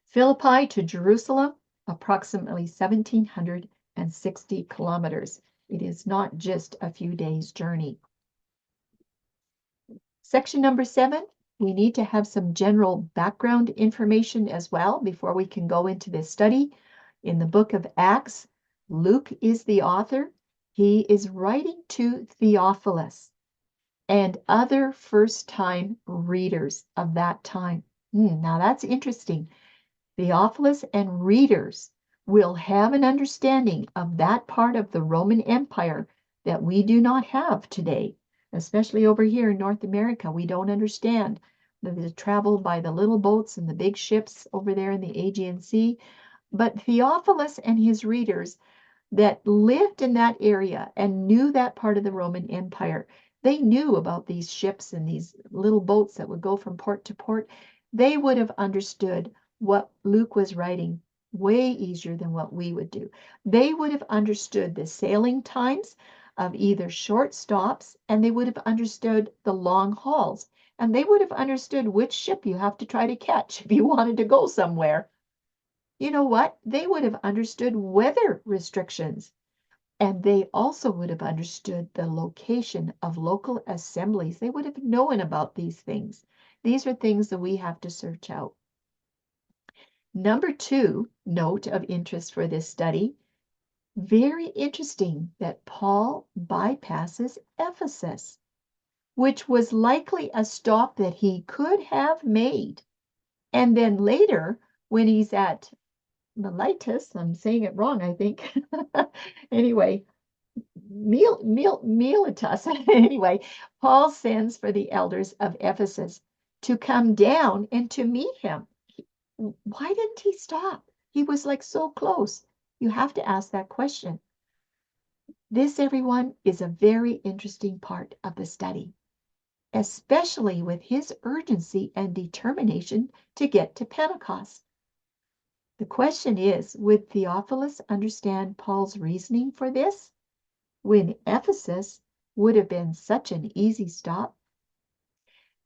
Philippi to Jerusalem, approximately 1,760 kilometers. It is not just a few days' journey. Section number 7, we need to have some general background information as well before we can go into this study. In the book of Acts, Luke is the author. He is writing to Theophilus and other first-time readers of that time. Now that's interesting. Theophilus and readers will have an understanding of that part of the Roman Empire that we do not have today, especially over here in North America. We don't understand the travel by the little boats and the big ships over there in the Aegean Sea. But Theophilus and his readers that lived in that area and knew that part of the Roman Empire, they knew about these ships and these little boats that would go from port to port. They would have understood what Luke was writing way easier than what we would do. They would have understood the sailing times of either short stops, and they would have understood the long hauls, and they would have understood which ship you have to try to catch if you wanted to go somewhere. You know what? They would have understood weather restrictions, and they also would have understood the location of local assemblies. They would have known about these things. These are things that we have to search out. Number 2, note of interest for this study. Very interesting that Paul bypasses Ephesus, which was likely a stop that he could have made. And then later, when he's at Miletus, I'm saying it wrong, I think. Anyway, Miletus. Anyway, Paul sends for the elders of Ephesus to come down and to meet him. Why didn't he stop? He was like so close. You have to ask that question. This, everyone, is a very interesting part of the study, especially with his urgency and determination to get to Pentecost. The question is, would Theophilus understand Paul's reasoning for this when Ephesus would have been such an easy stop?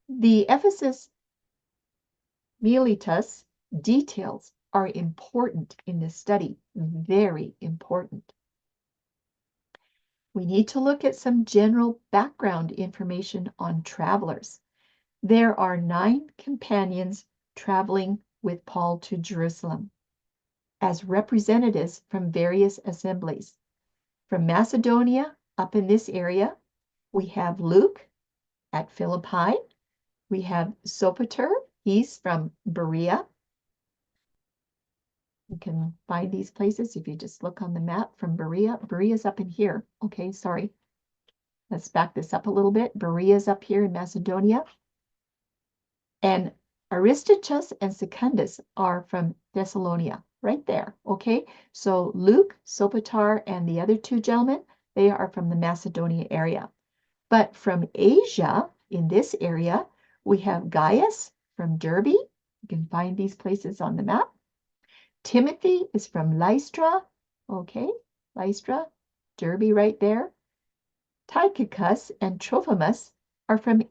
The Ephesus Miletus details are important in this study, very important. We need to look at some general background information on travelers. There are 9 companions traveling with Paul to Jerusalem as representatives from various assemblies. From Macedonia, up in this area, we have Luke at Philippi. We have Sopater, he's from Berea. You can find these places if you just look on the map from Berea. Berea's up in here. Okay, sorry. Let's back this up a little bit. Berea's up here in Macedonia. And Aristarchus and Secundus are from Thessalonica, right there, okay? So Luke, Sopater, and the other 2 gentlemen, they are from the Macedonia area. But from Asia, in this area, we have Gaius from Derbe. You can find these places on the map. Timothy is from Lystra, okay? Lystra, Derbe right there. Tychicus and Trophimus are from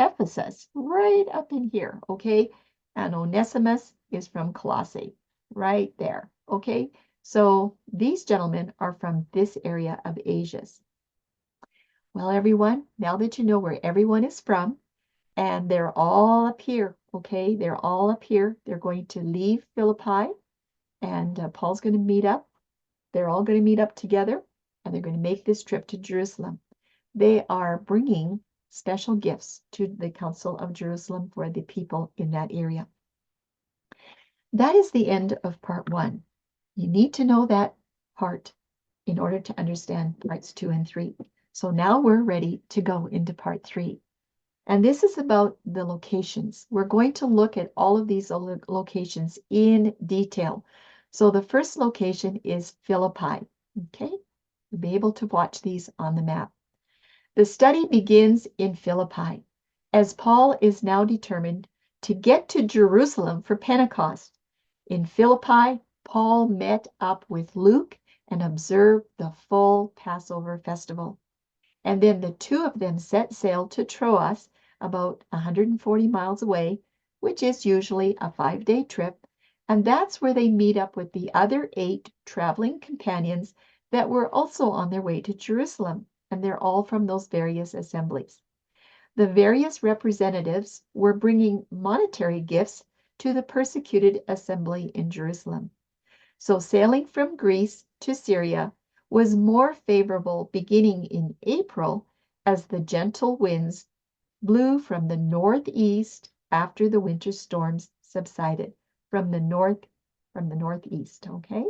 Ephesus, right up in here, okay? And Onesimus is from Colossae, right there, okay? So these gentlemen are from this area of Asia. Well, everyone, now that you know where everyone is from, and they're all up here, okay? They're all up here. They're going to leave Philippi, and Paul's going to meet up. They're all going to meet up together, and they're going to make this trip to Jerusalem. They are bringing special gifts to the Council of Jerusalem for the people in that area. That is the end of part 1. You need to know that part in order to understand parts 2 and 3. So now we're ready to go into part 3. And this is about the locations. We're going to look at all of these locations in detail. So the first location is Philippi, okay? You'll be able to watch these on the map. The study begins in Philippi, as Paul is now determined to get to Jerusalem for Pentecost. In Philippi, Paul met up with Luke and observed the full Passover festival. And then the two of them set sail to Troas, about 140 miles away, which is usually a 5-day trip. And that's where they meet up with the other 8 traveling companions that were also on their way to Jerusalem. And they're all from those various assemblies. The various representatives were bringing monetary gifts to the persecuted assembly in Jerusalem. So sailing from Greece to Syria was more favorable beginning in April as the gentle winds blew from the northeast after the winter storms subsided. From the northeast, okay?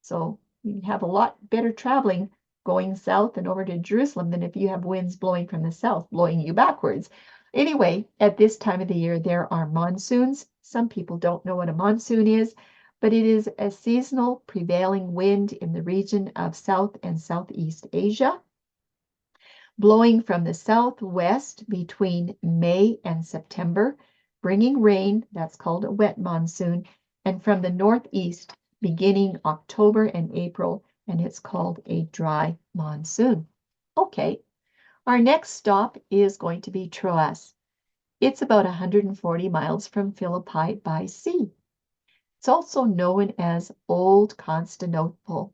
So you have a lot better traveling going south and over to Jerusalem than if you have winds blowing from the south, blowing you backwards. Anyway, at this time of the year, there are monsoons. Some people don't know what a monsoon is, but it is a seasonal prevailing wind in the region of South and Southeast Asia, blowing from the southwest between May and September, bringing rain, that's called a wet monsoon, and from the northeast beginning October and April, and it's called a dry monsoon. Okay, our next stop is going to be Troas. It's about 140 miles from Philippi by sea. It's also known as Old Constantinople.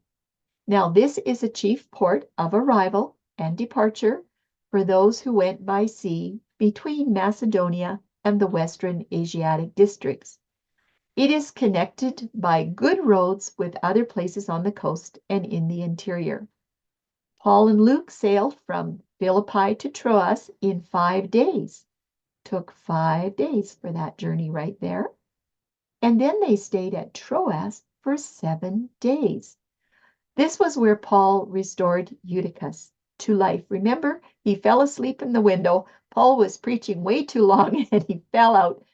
Now, this is a chief port of arrival and departure for those who went by sea between Macedonia and the Western Asiatic districts. It is connected by good roads with other places on the coast and in the interior. Paul and Luke sailed from Philippi to Troas in 5 days. Took 5 days for that journey right there. And then they stayed at Troas for 7 days. This was where Paul restored Eutychus to life. Remember, he fell asleep in the window. Paul was preaching way too long and he fell out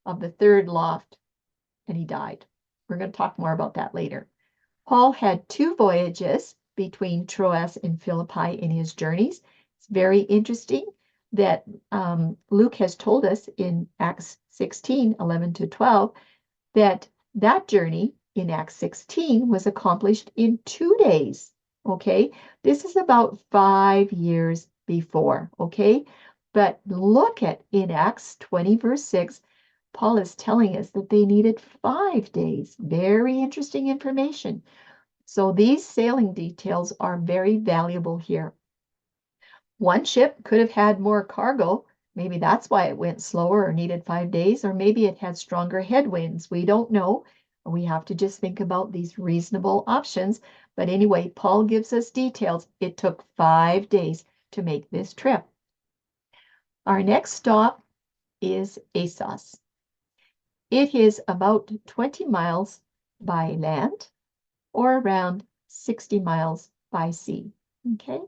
of the 3rd loft and he died. We're going to talk more about that later. Paul had 2 voyages between Troas and Philippi in his journeys. It's very interesting that Luke has told us in Acts 16, 11 to 12, that journey in Acts 16 was accomplished in 2 days, okay? This is about 5 years before, okay? But look at in Acts 20, verse 6, Paul is telling us that they needed 5 days. Very interesting information. So these sailing details are very valuable here. One ship could have had more cargo. Maybe that's why it went slower or needed 5 days, or maybe it had stronger headwinds. We don't know. We have to just think about these reasonable options. But anyway, Paul gives us details. It took 5 days to make this trip. Our next stop is Assos. It is about 20 miles by land or around 60 miles by sea. Okay?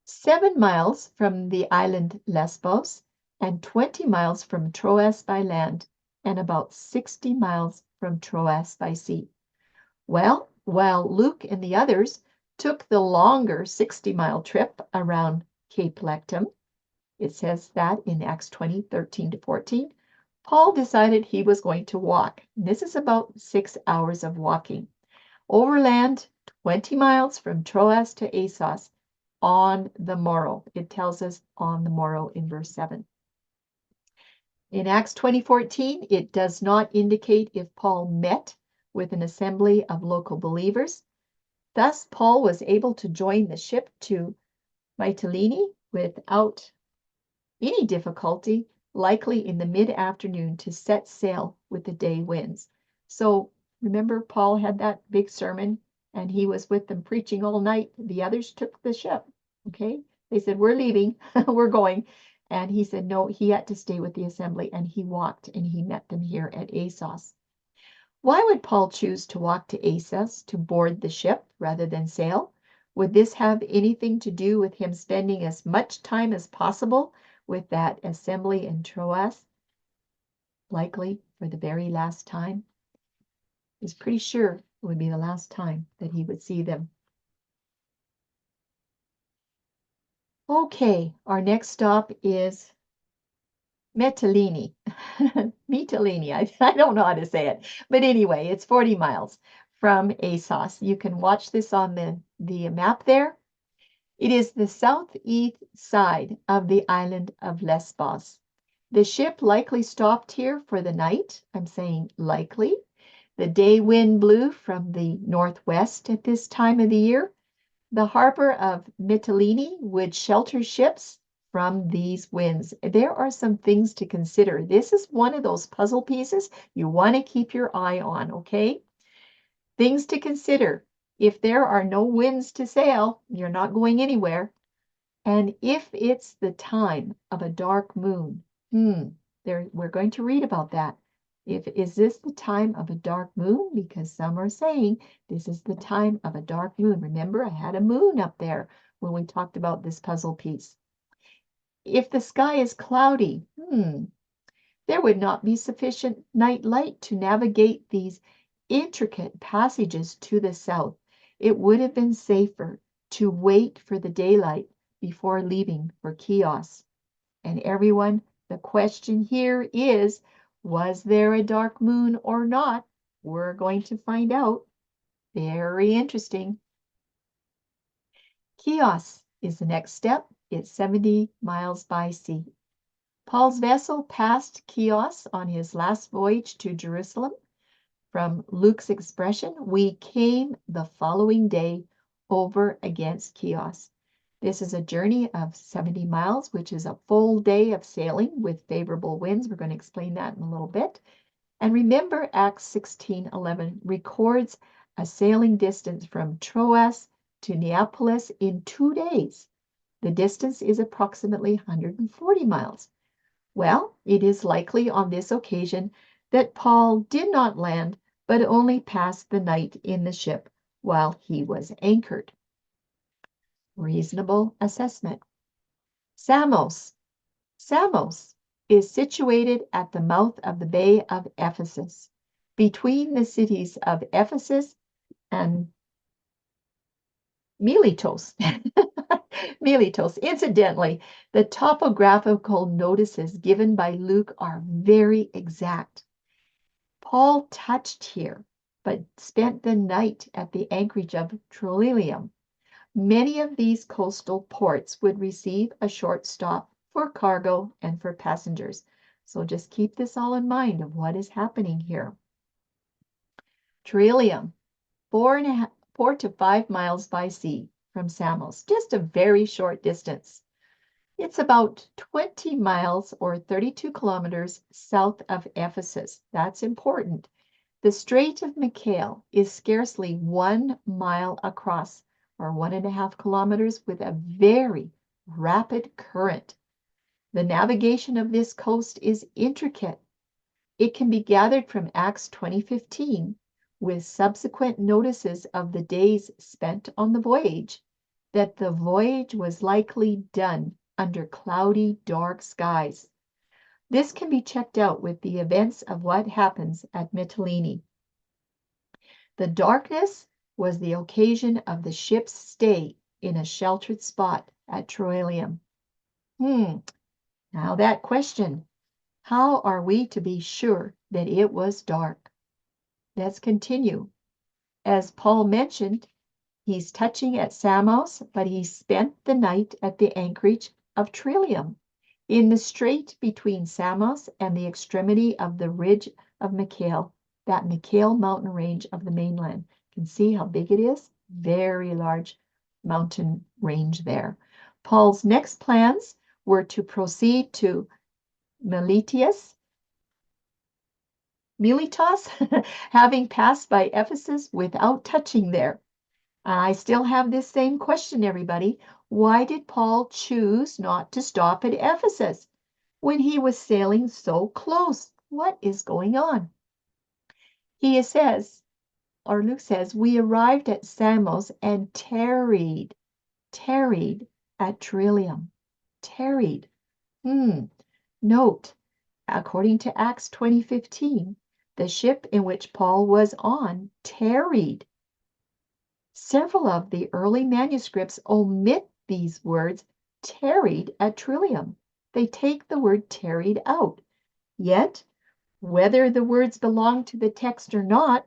7 miles from the island Lesbos and 20 miles from Troas by land and about 60 miles from Troas by sea. Well, while Luke and the others took the longer 60-mile trip around Cape Lectum, it says that in Acts 20, 13 to 14, Paul decided he was going to walk. This is about 6 hours of walking. Overland, 20 miles from Troas to Assos on the morrow. It tells us on the morrow in verse 7. In Acts 20:14, it does not indicate if Paul met with an assembly of local believers. Thus, Paul was able to join the ship to Mytilene without any difficulty, likely in the mid-afternoon to set sail with the day winds. So remember, Paul had that big sermon and he was with them preaching all night. The others took the ship, okay? They said, we're leaving, we're going. And he said, no, he had to stay with the assembly, and he walked and he met them here at Assos. Why would Paul choose to walk to Assos to board the ship rather than sail? Would this have anything to do with him spending as much time as possible with that assembly in Troas? Likely for the very last time. He's pretty sure it would be the last time that he would see them. Okay, our next stop is Mytilene. Mytilene. I don't know how to say it. But anyway, it's 40 miles from Assos. You can watch this on the map there. It is the southeast side of the island of Lesbos. The ship likely stopped here for the night. I'm saying likely. The day wind blew from the northwest at this time of the year. The harbor of Mytilene would shelter ships from these winds. There are some things to consider. This is one of those puzzle pieces you want to keep your eye on, okay? Things to consider. If there are no winds to sail, you're not going anywhere. And if it's the time of a dark moon, we're going to read about that. Is this the time of a dark moon? Because some are saying this is the time of a dark moon. Remember, I had a moon up there when we talked about this puzzle piece. If the sky is cloudy, there would not be sufficient night light to navigate these intricate passages to the south. It would have been safer to wait for the daylight before leaving for Chios. And everyone, the question here is, was there a dark moon or not? We're going to find out. Very interesting. Chios is the next step. It's 70 miles by sea. Paul's vessel passed Chios on his last voyage to Jerusalem. From Luke's expression, we came the following day over against Chios. This is a journey of 70 miles, which is a full day of sailing with favorable winds. We're going to explain that in a little bit. And remember, Acts 16:11 records a sailing distance from Troas to Neapolis in 2 days. The distance is approximately 140 miles. Well, it is likely on this occasion that Paul did not land, but only passed the night in the ship while he was anchored. Reasonable assessment. Samos. Samos is situated at the mouth of the Bay of Ephesus, between the cities of Ephesus and Miletos. Miletos. Incidentally, the topographical notices given by Luke are very exact. Paul touched here, but spent the night at the anchorage of Trogyllium. Many of these coastal ports would receive a short stop for cargo and for passengers. So just keep this all in mind of what is happening here. Trogyllium, 4 to 5 miles by sea from Samos, just a very short distance. It's about 20 miles or 32 kilometers south of Ephesus. That's important. The Strait of Mykale is scarcely 1 mile across, or 1.5 kilometers, with a very rapid current. The navigation of this coast is intricate. It can be gathered from Acts 20:15, with subsequent notices of the days spent on the voyage, that the voyage was likely done under cloudy, dark skies. This can be checked out with the events of what happens at Mytilene. The darkness was the occasion of the ship's stay in a sheltered spot at Trogyllium. Now that question, how are we to be sure that it was dark? Let's continue. As Paul mentioned, he's touching at Samos, but he spent the night at the anchorage of Trogyllium, in the strait between Samos and the extremity of the ridge of Mykale, that Mykale mountain range of the mainland. You can see how big it is. Very large mountain range there. Paul's next plans were to proceed to Miletus, having passed by Ephesus without touching there. I still have this same question, everybody. Why did Paul choose not to stop at Ephesus when he was sailing so close? What is going on? Luke says, we arrived at Samos and tarried at Trogyllium. Tarried. Note, according to Acts 20:15, the ship in which Paul was on tarried. Several of the early manuscripts omit these words, tarried at Trogyllium. they take the word tarried out. Yet, whether the words belong to the text or not,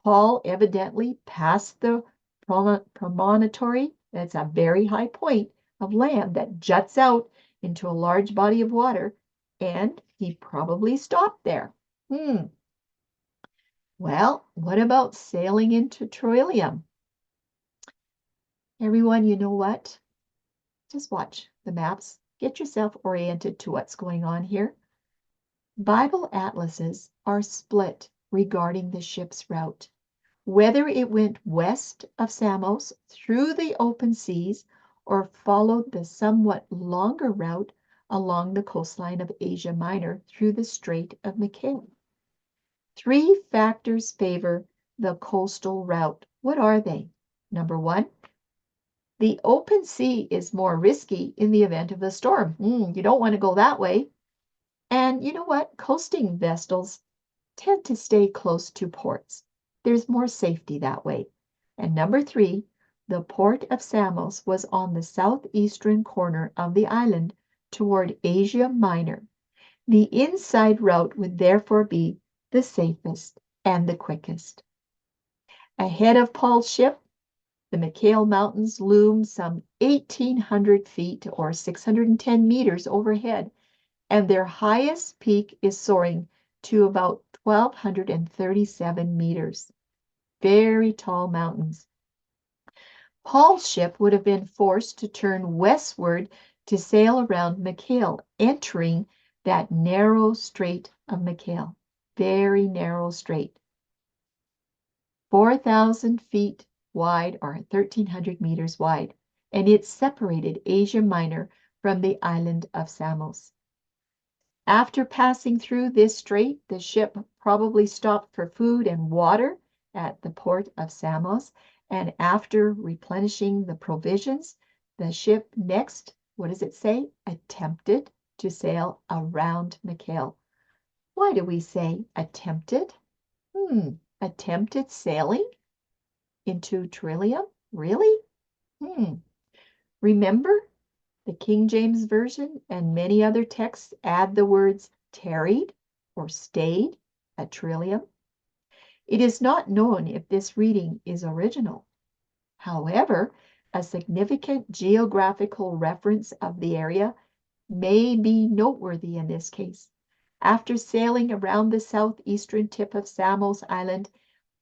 Paul evidently passed the promontory, that's a very high point of land that juts out into a large body of water, and he probably stopped there. Well, what about sailing into Trillium? Everyone, you know what? Just watch the maps. Get yourself oriented to what's going on here. Bible atlases are split regarding the ship's route, whether it went west of Samos through the open seas or followed the somewhat longer route along the coastline of Asia Minor through the Strait of Micaiah. 3 factors favor the coastal route. What are they? Number 1, the open sea is more risky in the event of a storm. You don't want to go that way. And you know what? Coasting vessels tend to stay close to ports. There's more safety that way. And number 3, the port of Samos was on the southeastern corner of the island toward Asia Minor. The inside route would therefore be the safest and the quickest. Ahead of Paul's ship, the Micaiah Mountains loom some 1,800 feet or 610 meters overhead, and their highest peak is soaring to about 1,237 meters. Very tall mountains. Paul's ship would have been forced to turn westward to sail around Micaiah, entering that narrow strait of Micaiah. Very narrow strait. 4,000 feet wide or 1,300 meters wide, and it separated Asia Minor from the island of Samos. After passing through this strait, the ship probably stopped for food and water at the port of Samos, and after replenishing the provisions, the ship next, what does it say? Attempted to sail around Micaiah. Why do we say attempted? Attempted sailing into Trillium? Really? Remember, the King James Version and many other texts add the words tarried or stayed at Trillium. It is not known if this reading is original. However, a significant geographical reference of the area may be noteworthy in this case. After sailing around the southeastern tip of Samos Island,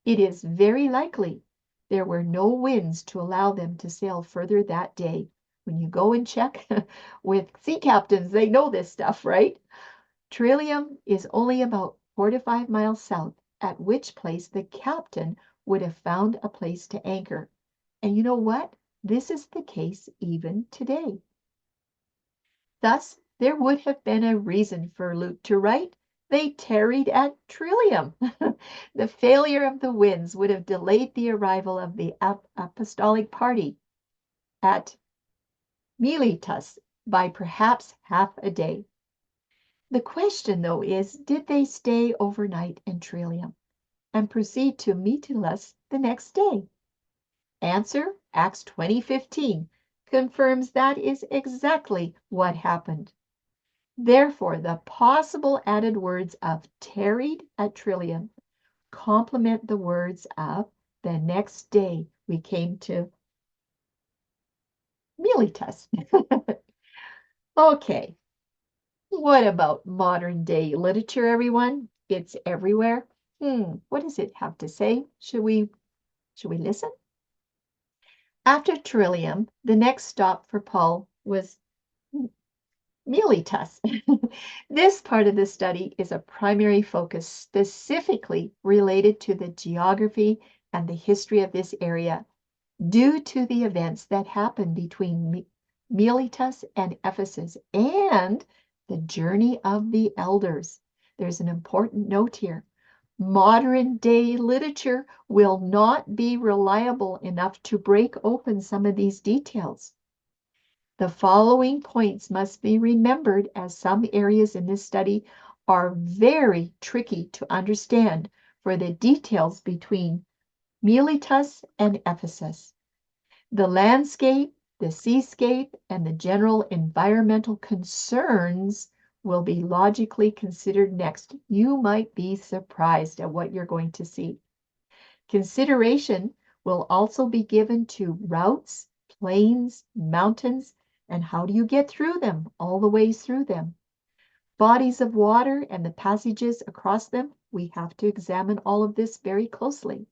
it is very likely there were no winds to allow them to sail further that day. When you go and check with sea captains, they know this stuff, right? Trillium is only about 4 to 5 miles south, at which place the captain would have found a place to anchor. And you know what? This is the case even today. Thus, there would have been a reason for Luke to write, they tarried at Trillium. The failure of the winds would have delayed the arrival of the apostolic party at Miletus by perhaps half a day. The question, though, is, did they stay overnight in Trillium and proceed to Miletus the next day? Answer, Acts 20:15 confirms that is exactly what happened. Therefore, the possible added words of tarried at Trillium complement the words of the next day we came to Miletus. Okay, what about modern day literature, everyone? It's everywhere. What does it have to say? Should we listen? After Trillium, the next stop for Paul was Miletus. This part of the study is a primary focus specifically related to the geography and the history of this area due to the events that happened between Miletus and Ephesus and the journey of the elders. There's an important note here. Modern day literature will not be reliable enough to break open some of these details. The following points must be remembered as some areas in this study are very tricky to understand for the details between Miletus and Ephesus. The landscape, the seascape, and the general environmental concerns will be logically considered next. You might be surprised at what you're going to see. Consideration will also be given to routes, plains, mountains, and how do you get through them, all the ways through them. Bodies of water and the passages across them, we have to examine all of this very closely.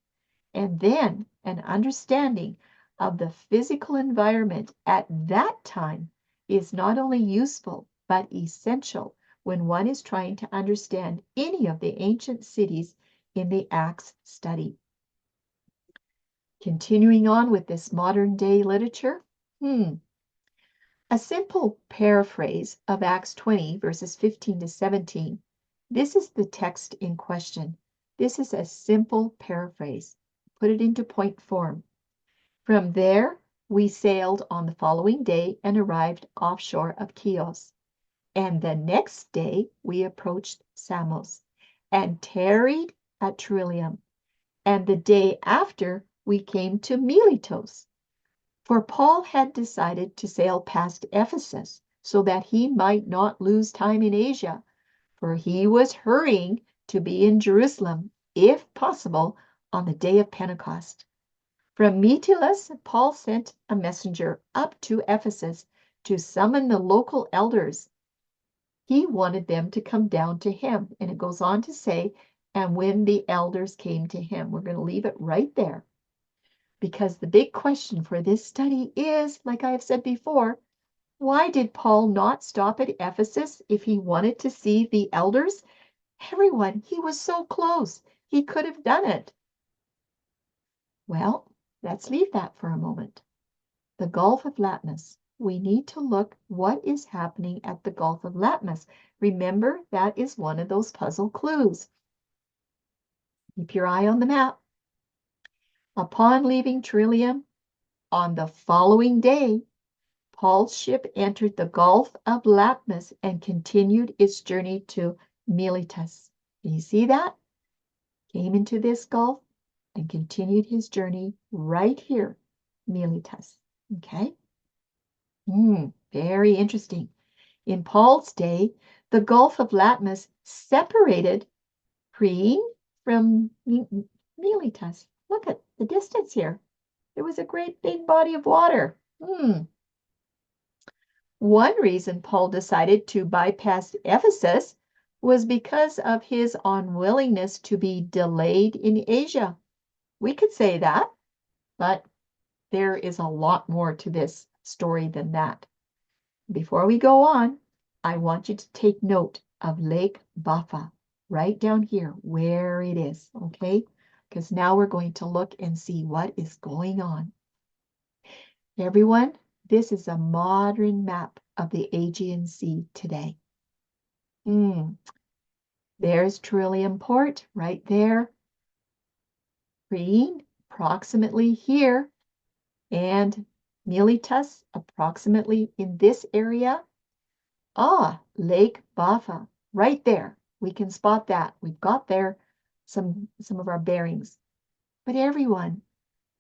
And then an understanding of the physical environment at that time is not only useful, but essential when one is trying to understand any of the ancient cities in the Acts study. Continuing on with this modern day literature, a simple paraphrase of Acts 20, verses 15 to 17. This is the text in question. This is a simple paraphrase. Put it into point form. From there, we sailed on the following day and arrived offshore of Chios. And the next day, we approached Samos and tarried at Trillium. And the day after, we came to Miletos. For Paul had decided to sail past Ephesus so that he might not lose time in Asia, for he was hurrying to be in Jerusalem, if possible, on the day of Pentecost. From Miletus, Paul sent a messenger up to Ephesus to summon the local elders. He wanted them to come down to him. And it goes on to say, and when the elders came to him, we're going to leave it right there. Because the big question for this study is, like I have said before, why did Paul not stop at Ephesus if he wanted to see the elders? Everyone, he was so close. He could have done it. Well, let's leave that for a moment. The Gulf of Latmus. We need to look what is happening at the Gulf of Latmus. Remember, that is one of those puzzle clues. Keep your eye on the map. Upon leaving Trillium, on the following day, Paul's ship entered the Gulf of Latmus and continued its journey to Miletus. Can you see that? Came into this gulf and continued his journey right here, Miletus. Okay? Very interesting. In Paul's day, the Gulf of Latmus separated Priene from Miletus. Look at the distance here. There was a great big body of water. One reason Paul decided to bypass Ephesus was because of his unwillingness to be delayed in Asia. We could say that, but there is a lot more to this story than that. Before we go on, I want you to take note of Lake Bafa, right down here, where it is, okay? Because now we're going to look and see what is going on. Everyone, this is a modern map of the Aegean Sea today. There's Trillium Port right there. Priene, approximately here. And Miletus, approximately in this area. Lake Bafa, right there. We can spot that. We've got there some of our bearings. But everyone,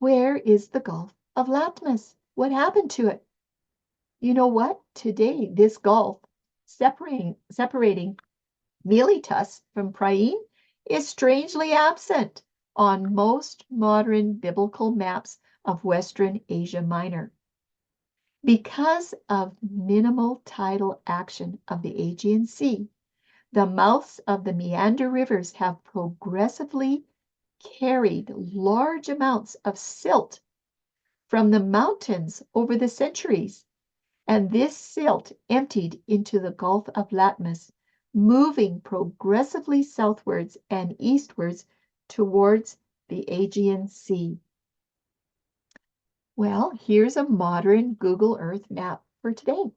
where is the Gulf of Latmus? What happened to it? You know what? Today, this gulf separating Miletus from Priene is strangely absent on most modern biblical maps of Western Asia Minor. Because of minimal tidal action of the Aegean Sea, the mouths of the meander rivers have progressively carried large amounts of silt from the mountains over the centuries, and this silt emptied into the Gulf of Latmus, moving progressively southwards and eastwards towards the Aegean Sea. Well, here's a modern Google Earth map for today.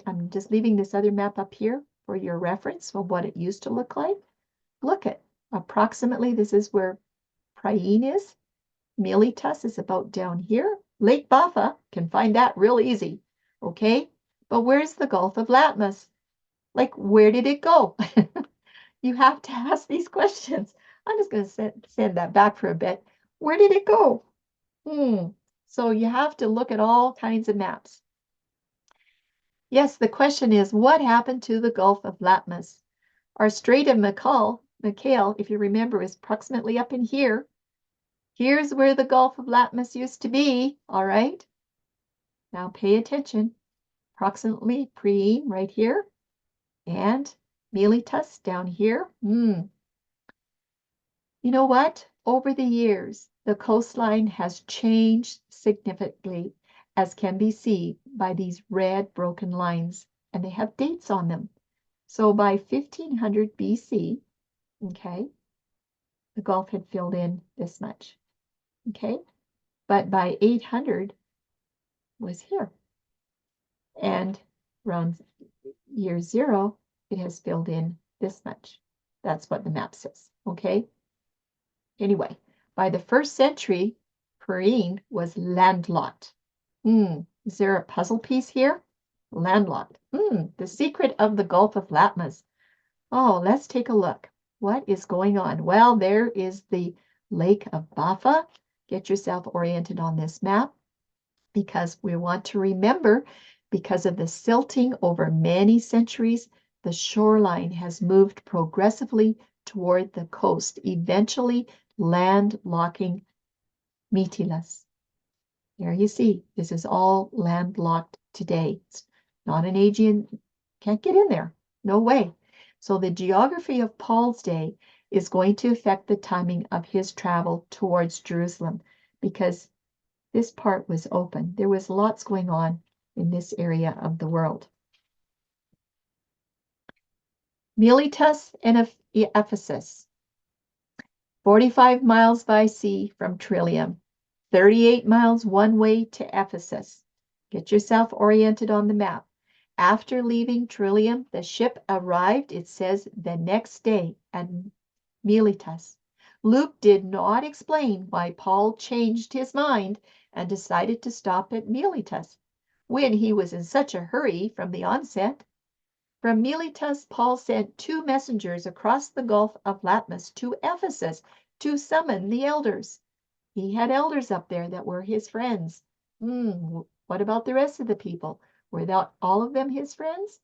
I'm just leaving this other map up here for your reference of what it used to look like. Look at approximately, this is where Priene is. Miletus is about down here. Lake Bafa, can find that real easy, okay? But where's the Gulf of Latmus? Like, where did it go? You have to ask these questions. I'm just going to send that back for a bit. Where did it go? So you have to look at all kinds of maps. Yes, the question is, what happened to the Gulf of Latmus? Our Strait of Mackall, if you remember, is approximately up in here. Here's where the Gulf of Latmus used to be, all right? Now pay attention. Approximately Priene right here, and Miletus down here. You know what? Over the years, the coastline has changed significantly, as can be seen by these red broken lines, and they have dates on them. So by 1500 BC, okay, the Gulf had filled in this much, okay? But by 800 was here. And around year 0, it has filled in this much. That's what the map says, okay? Anyway, by the 1st century, Priene was landlocked. Is there a puzzle piece here? Landlocked. The secret of the Gulf of Latmus. Oh, let's take a look. What is going on? Well, there is the Lake of Bafa. Get yourself oriented on this map, because we want to remember, because of the silting over many centuries, the shoreline has moved progressively toward the coast, eventually landlocking Mytilus. There you see, this is all landlocked today. It's not an Aegean, can't get in there, no way. So the geography of Paul's day is going to affect the timing of his travel towards Jerusalem, because this part was open. There was lots going on in this area of the world. Miletus and Ephesus, 45 miles by sea from Trillium, 38 miles one way to Ephesus. Get yourself oriented on the map. After leaving Trillium, the ship arrived, it says, the next day at Miletus. Luke did not explain why Paul changed his mind and decided to stop at Miletus when he was in such a hurry from the onset. From Miletus, Paul sent 2 messengers across the Gulf of Latmus to Ephesus to summon the elders. He had elders up there that were his friends. What about the rest of the people? Were not all of them his friends?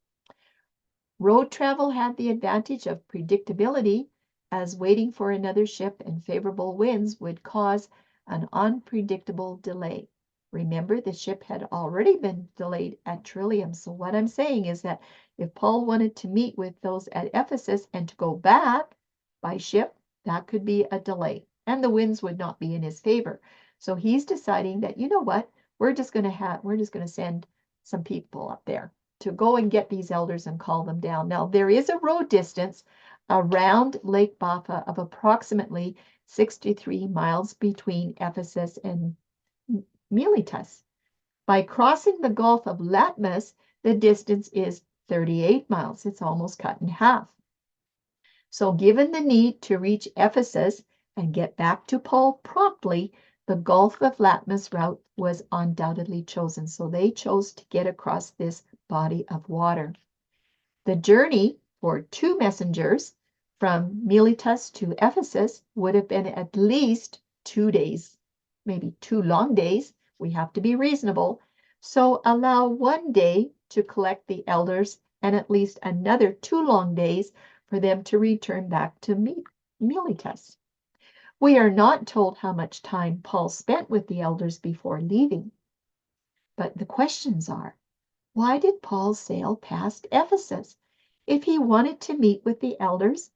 Road travel had the advantage of predictability, as waiting for another ship and favorable winds would cause an unpredictable delay. Remember, the ship had already been delayed at Trillium. So what I'm saying is that if Paul wanted to meet with those at Ephesus and to go back by ship, that could be a delay, and the winds would not be in his favor. So he's deciding that, you know what, we're just going to send some people up there to go and get these elders and call them down. Now, there is a road distance around Lake Bafa of approximately 63 miles between Ephesus and Miletus. By crossing the Gulf of Latmus, the distance is 38 miles. It's almost cut in half. So given the need to reach Ephesus and get back to Paul promptly, the Gulf of Latmus route was undoubtedly chosen. So they chose to get across this body of water. The journey for 2 messengers from Miletus to Ephesus would have been at least 2 days, maybe 2 long days. We have to be reasonable. So allow 1 day to collect the elders and at least another 2 long days for them to return back to Miletus. We are not told how much time Paul spent with the elders before leaving. But the questions are, why did Paul sail past Ephesus if he wanted to meet with the elders,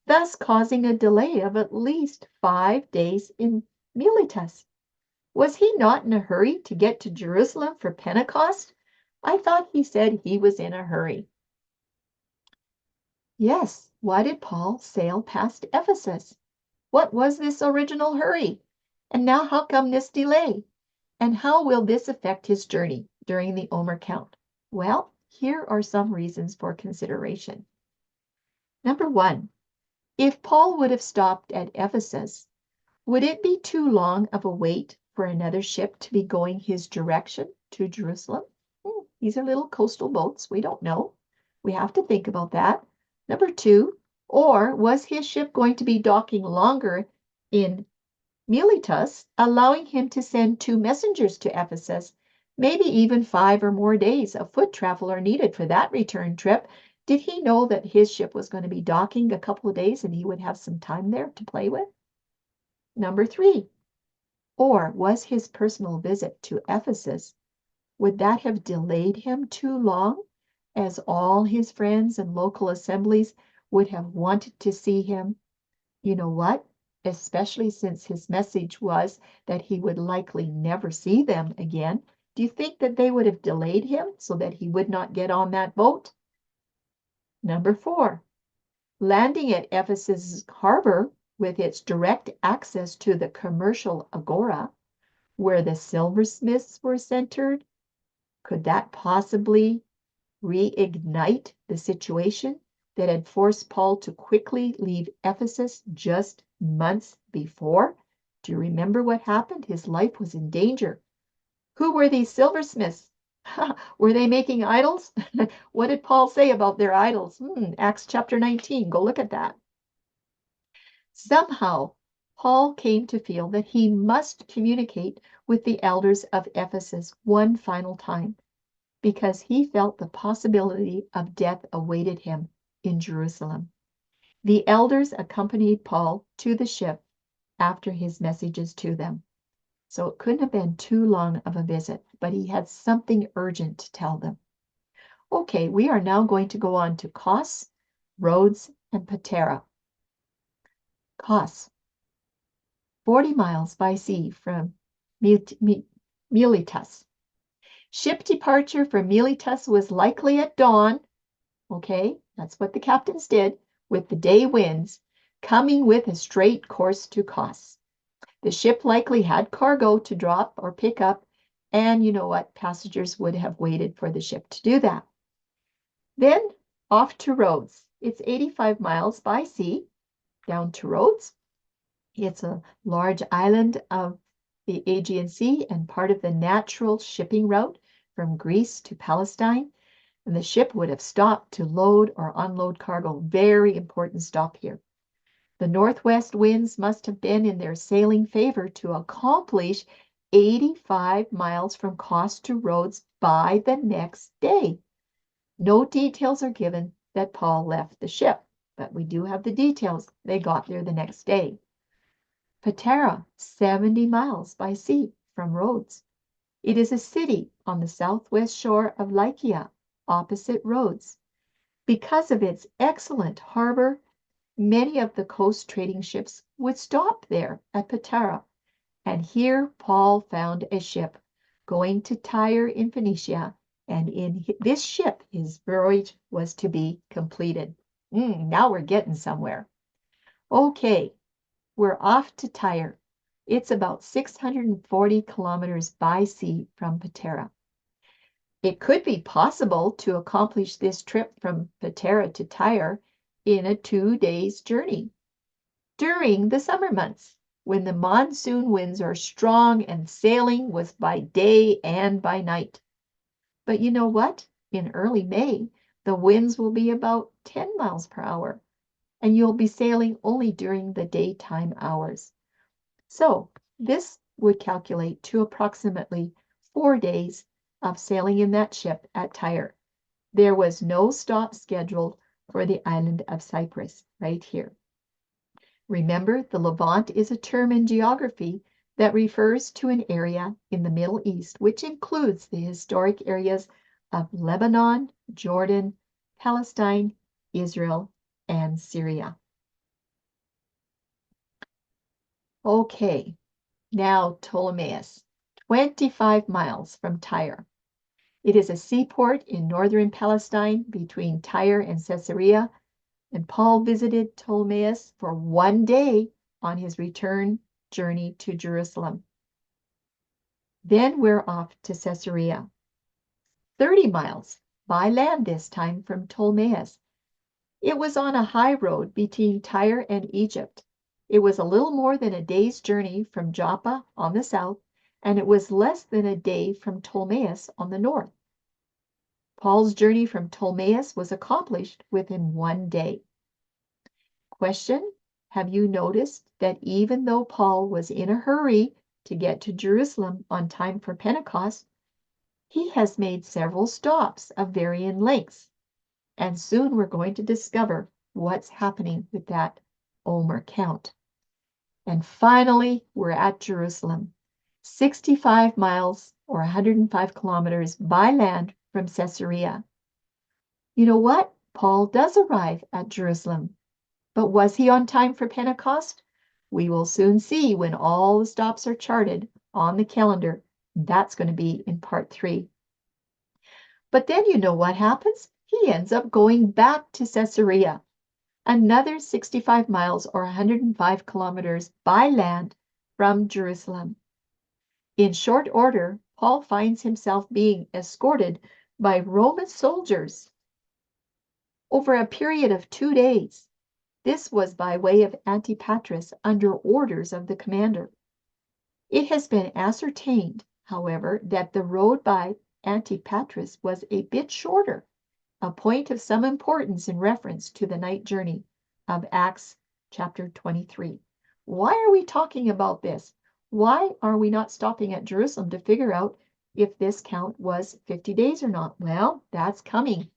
thus causing a delay of at least 5 days in Miletus? Was he not in a hurry to get to Jerusalem for Pentecost? I thought he said he was in a hurry. Yes, why did Paul sail past Ephesus? What was this original hurry? And now how come this delay? And how will this affect his journey during the Omer count? Well, here are some reasons for consideration. Number 1, if Paul would have stopped at Ephesus, would it be too long of a wait for another ship to be going his direction to Jerusalem? These are little coastal boats. We don't know. We have to think about that. Number 2, or was his ship going to be docking longer in Miletus, allowing him to send 2 messengers to Ephesus. Maybe even 5 or more days of foot travel are needed for that return trip. Did he know that his ship was going to be docking a couple of days and he would have some time there to play with? Number 3, or was his personal visit to Ephesus, would that have delayed him too long, as all his friends and local assemblies would have wanted to see him? You know what? Especially since his message was that he would likely never see them again. Do you think that they would have delayed him so that he would not get on that boat? Number 4, landing at Ephesus harbor with its direct access to the commercial agora, where the silversmiths were centered, could that possibly reignite the situation that had forced Paul to quickly leave Ephesus just months before? Do you remember what happened? His life was in danger. Who were these silversmiths? Were they making idols? What did Paul say about their idols? Acts chapter 19. Go look at that. Somehow, Paul came to feel that he must communicate with the elders of Ephesus one final time, because he felt the possibility of death awaited him in Jerusalem. The elders accompanied Paul to the ship after his messages to them. So it couldn't have been too long of a visit, but he had something urgent to tell them. Okay, we are now going to go on to Kos, Rhodes, and Patara. Kos, 40 miles by sea from Miletus. Ship departure from Miletus was likely at dawn. Okay, that's what the captains did, with the day winds, coming with a straight course to Kos. The ship likely had cargo to drop or pick up, and you know what? Passengers would have waited for the ship to do that. Then off to Rhodes. It's 85 miles by sea down to Rhodes. It's a large island of the Aegean Sea and part of the natural shipping route from Greece to Palestine. And the ship would have stopped to load or unload cargo. Very important stop here. The northwest winds must have been in their sailing favor to accomplish 85 miles from Kos to Rhodes by the next day. No details are given that Paul left the ship, but we do have the details. They got there the next day. Patara, 70 miles by sea from Rhodes. It is a city on the southwest shore of Lycia, opposite Rhodes. Because of its excellent harbor, many of the coast trading ships would stop there at Patara. And here Paul found a ship going to Tyre in Phoenicia, and in this ship his voyage was to be completed. Now we're getting somewhere. Okay, we're off to Tyre. It's about 640 kilometers by sea from Patara. It could be possible to accomplish this trip from Patara to Tyre in a 2 days journey during the summer months, when the monsoon winds are strong and sailing was by day and by night. But you know what? In early May, the winds will be about 10 miles per hour, and you'll be sailing only during the daytime hours. So this would calculate to approximately 4 days of sailing in that ship at Tyre. There was no stop scheduled for the island of Cyprus right here. Remember, the Levant is a term in geography that refers to an area in the Middle East, which includes the historic areas of Lebanon, Jordan, Palestine, Israel, and Syria. Okay, now Ptolemais, 25 miles from Tyre. It is a seaport in northern Palestine between Tyre and Caesarea, and Paul visited Ptolemais for 1 day on his return journey to Jerusalem. Then we're off to Caesarea, 30 miles by land this time from Ptolemais. It was on a high road between Tyre and Egypt. It was a little more than a day's journey from Joppa on the south, and it was less than a day from Ptolemais on the north. Paul's journey from Ptolemais was accomplished within 1 day. Question: have you noticed that even though Paul was in a hurry to get to Jerusalem on time for Pentecost, he has made several stops of varying lengths. And soon we're going to discover what's happening with that Omer count. And finally, we're at Jerusalem, 65 miles or 105 kilometers by land from Caesarea. You know what? Paul does arrive at Jerusalem. But was he on time for Pentecost? We will soon see when all the stops are charted on the calendar. That's going to be in part 3. But then you know what happens? He ends up going back to Caesarea, another 65 miles or 105 kilometers by land from Jerusalem. In short order, Paul finds himself being escorted by Roman soldiers over a period of 2 days. This was by way of Antipatris under orders of the commander. It has been ascertained, however, that the road by Antipatris was a bit shorter, a point of some importance in reference to the night journey of Acts chapter 23. Why are we talking about this? Why are we not stopping at Jerusalem to figure out if this count was 50 days or not? Well, that's coming.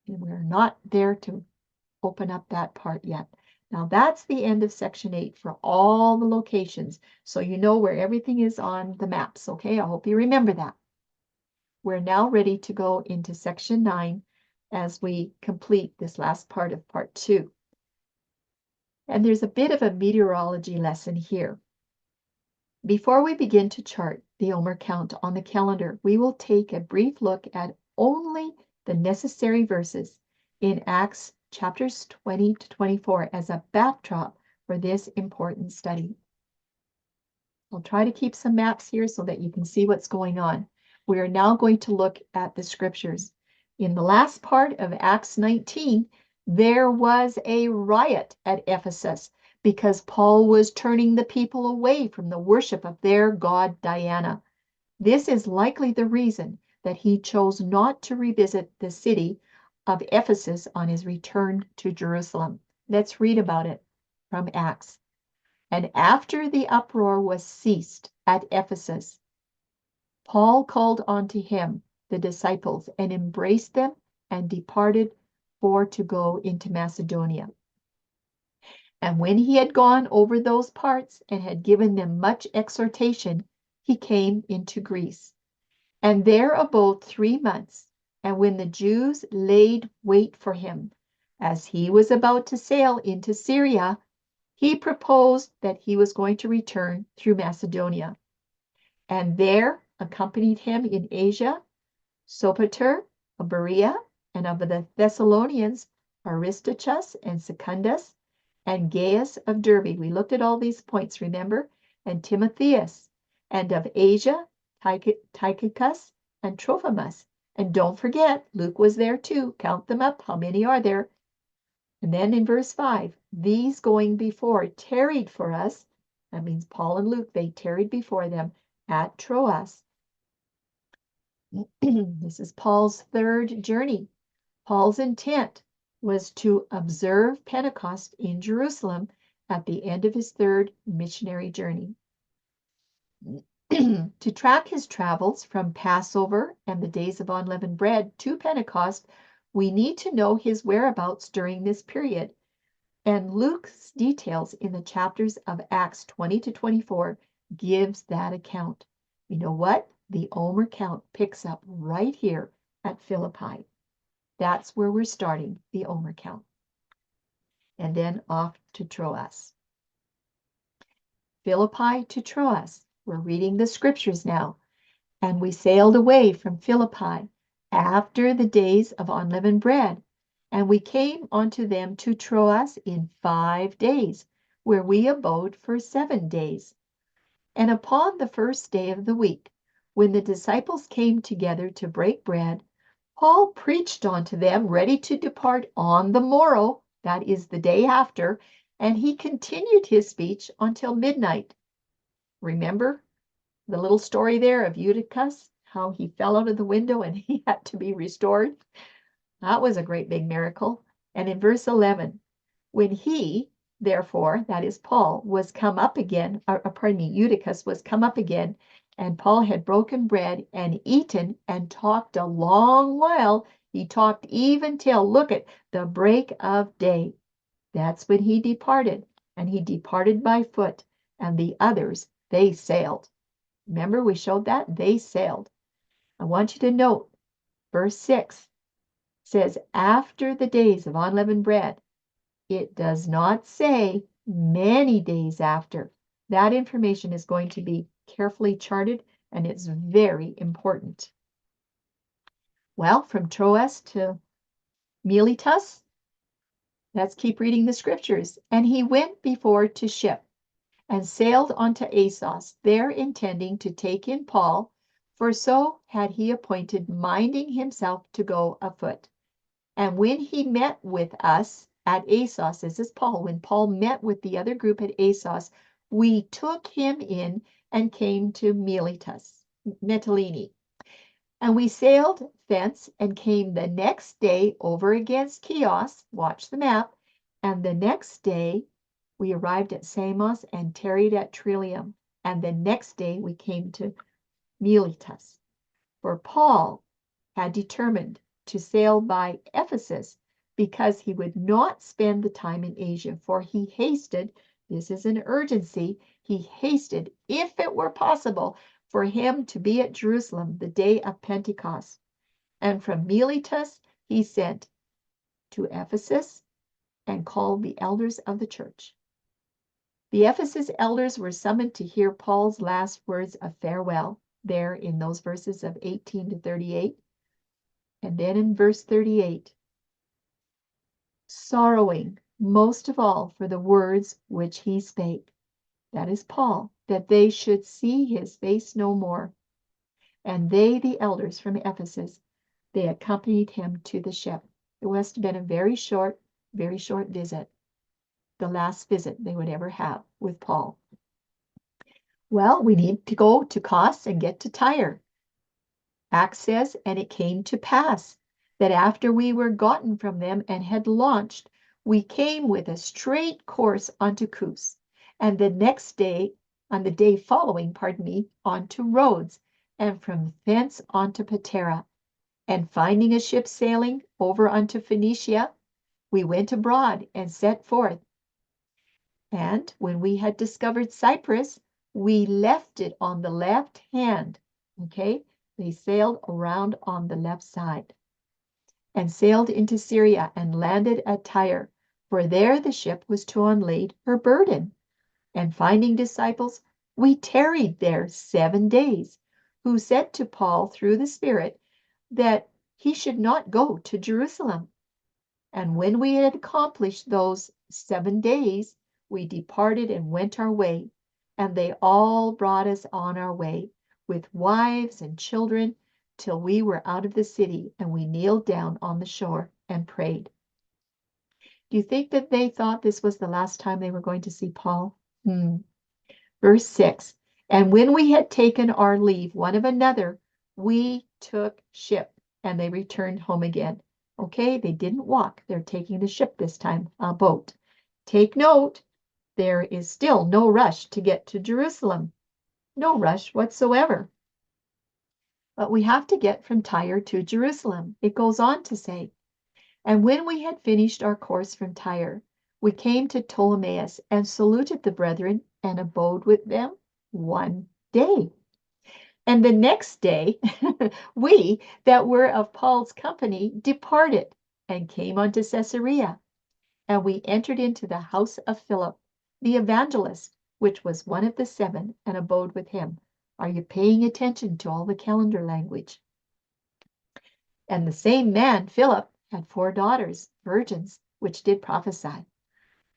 And we're not there to open up that part yet. Now that's the end of section 8 for all the locations. So you know where everything is on the maps, okay? I hope you remember that. We're now ready to go into section 9 as we complete this last part of part 2. And there's a bit of a meteorology lesson here. Before we begin to chart the Omer count on the calendar, we will take a brief look at only the necessary verses in Acts chapters 20 to 24 as a backdrop for this important study. I'll try to keep some maps here so that you can see what's going on. We are now going to look at the scriptures. In the last part of Acts 19, there was a riot at Ephesus because Paul was turning the people away from the worship of their god Diana. This is likely the reason that he chose not to revisit the city of Ephesus on his return to Jerusalem. Let's read about it from Acts. And after the uproar was ceased at Ephesus, Paul called unto him the disciples and embraced them and departed for to go into Macedonia. And when he had gone over those parts and had given them much exhortation, he came into Greece, and there abode 3 months. And when the Jews laid wait for him, as he was about to sail into Syria, he proposed that he was going to return through Macedonia. And there accompanied him in Asia Sopater of Berea, and of the Thessalonians Aristarchus and Secundus, and Gaius of Derbe. We looked at all these points, remember? And Timotheus, and of Asia Tychicus and Trophimus. And don't forget, Luke was there too. Count them up. How many are there? And then in verse 5, these going before tarried for us. That means Paul and Luke, they tarried before them at Troas. This is Paul's 3rd journey. Paul's intent was to observe Pentecost in Jerusalem at the end of his 3rd missionary journey. To track his travels from Passover and the days of unleavened bread to Pentecost, we need to know his whereabouts during this period. And Luke's details in the chapters of Acts 20 to 24 gives that account. You know what? The Omer count picks up right here at Philippi. That's where we're starting the Omer count. And then off to Troas. Philippi to Troas. We're reading the scriptures now. And we sailed away from Philippi after the days of unleavened bread. And we came unto them to Troas in 5 days, where we abode for 7 days. And upon the 1st day of the week, when the disciples came together to break bread, Paul preached unto them, ready to depart on the morrow, that is the day after, and he continued his speech until midnight. Remember the little story there of Eutychus, how he fell out of the window and he had to be restored? That was a great big miracle. And in verse 11, when he, therefore, that is Paul, was come up again, Eutychus was come up again, and Paul had broken bread and eaten and talked a long while. He talked even till, look at the break of day. That's when he departed, and he departed by foot, and the others, they sailed. Remember, we showed that? They sailed. I want you to note, verse 6 says, after the days of unleavened bread. It does not say many days after. That information is going to be carefully charted, and it's very important. Well, from Troas to Miletus, let's keep reading the scriptures. And he went before to ship and sailed unto Assos, there intending to take in Paul, for so had he appointed, minding himself to go afoot. And when he met with us at Assos, this is Paul, when Paul met with the other group at Assos, we took him in and came to Miletus, Mytilene. And we sailed thence and came the next day over against Chios, watch the map, and the next day we arrived at Samos and tarried at Trillium, and the next day we came to Miletus. For Paul had determined to sail by Ephesus because he would not spend the time in Asia, for he hasted, this is an urgency, he hasted, if it were possible, for him to be at Jerusalem the day of Pentecost. And from Miletus he sent to Ephesus and called the elders of the church. The Ephesus elders were summoned to hear Paul's last words of farewell, there in those verses of 18 to 38. And then in verse 38, sorrowing most of all for the words which he spake, that is Paul, that they should see his face no more. And they, the elders from Ephesus, they accompanied him to the ship. It must have been a very short visit, the last visit they would ever have with Paul. Well, we need to go to Kos and get to Tyre. Acts says, and it came to pass that after we were gotten from them and had launched, we came with a straight course unto Kos, and the next day, on the day following, onto Rhodes, and from thence onto Patara. And finding a ship sailing over unto Phoenicia, we went abroad and set forth. And when we had discovered Cyprus, we left it on the left hand, okay? They sailed around on the left side and sailed into Syria and landed at Tyre, for there the ship was to unlade her burden. And finding disciples, we tarried there 7 days, who said to Paul through the Spirit that he should not go to Jerusalem. And when we had accomplished those 7 days, we departed and went our way, and they all brought us on our way, with wives and children, till we were out of the city, and we kneeled down on the shore and prayed. Do you think that they thought this was the last time they were going to see Paul? Verse 6, and when we had taken our leave one of another, we took ship, and they returned home again. Okay, they didn't walk. They're taking the ship this time, a boat. Take note, there is still no rush to get to Jerusalem. No rush whatsoever. But we have to get from Tyre to Jerusalem. It goes on to say, and when we had finished our course from Tyre, we came to Ptolemais and saluted the brethren and abode with them 1 day. And the next day, we that were of Paul's company departed and came unto Caesarea. And we entered into the house of Philip, the evangelist, which was one of the 7, and abode with him. Are you paying attention to all the calendar language? And the same man, Philip, had 4 daughters, virgins, which did prophesy.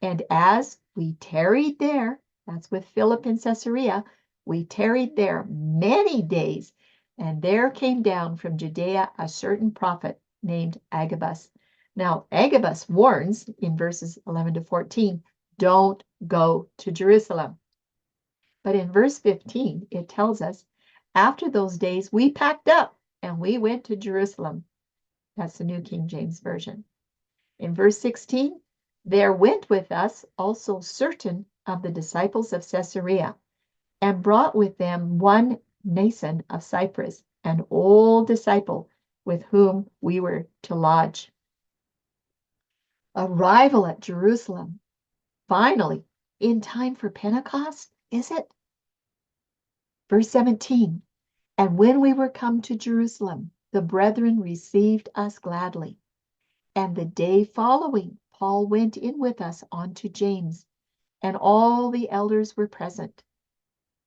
And as we tarried there, that's with Philip in Caesarea, we tarried there many days, and there came down from Judea a certain prophet named Agabus. Now, Agabus warns in verses 11 to 14, don't go to Jerusalem. But in verse 15, it tells us, after those days, we packed up and we went to Jerusalem. That's the New King James Version. In verse 16, There went with us also certain of the disciples of Caesarea, and brought with them one Mnason of Cyprus, an old disciple, with whom we were to lodge. Arrival at Jerusalem. Finally, in time for Pentecost, is it? Verse 17, and when we were come to Jerusalem, the brethren received us gladly. And the day following, Paul went in with us unto James, and all the elders were present.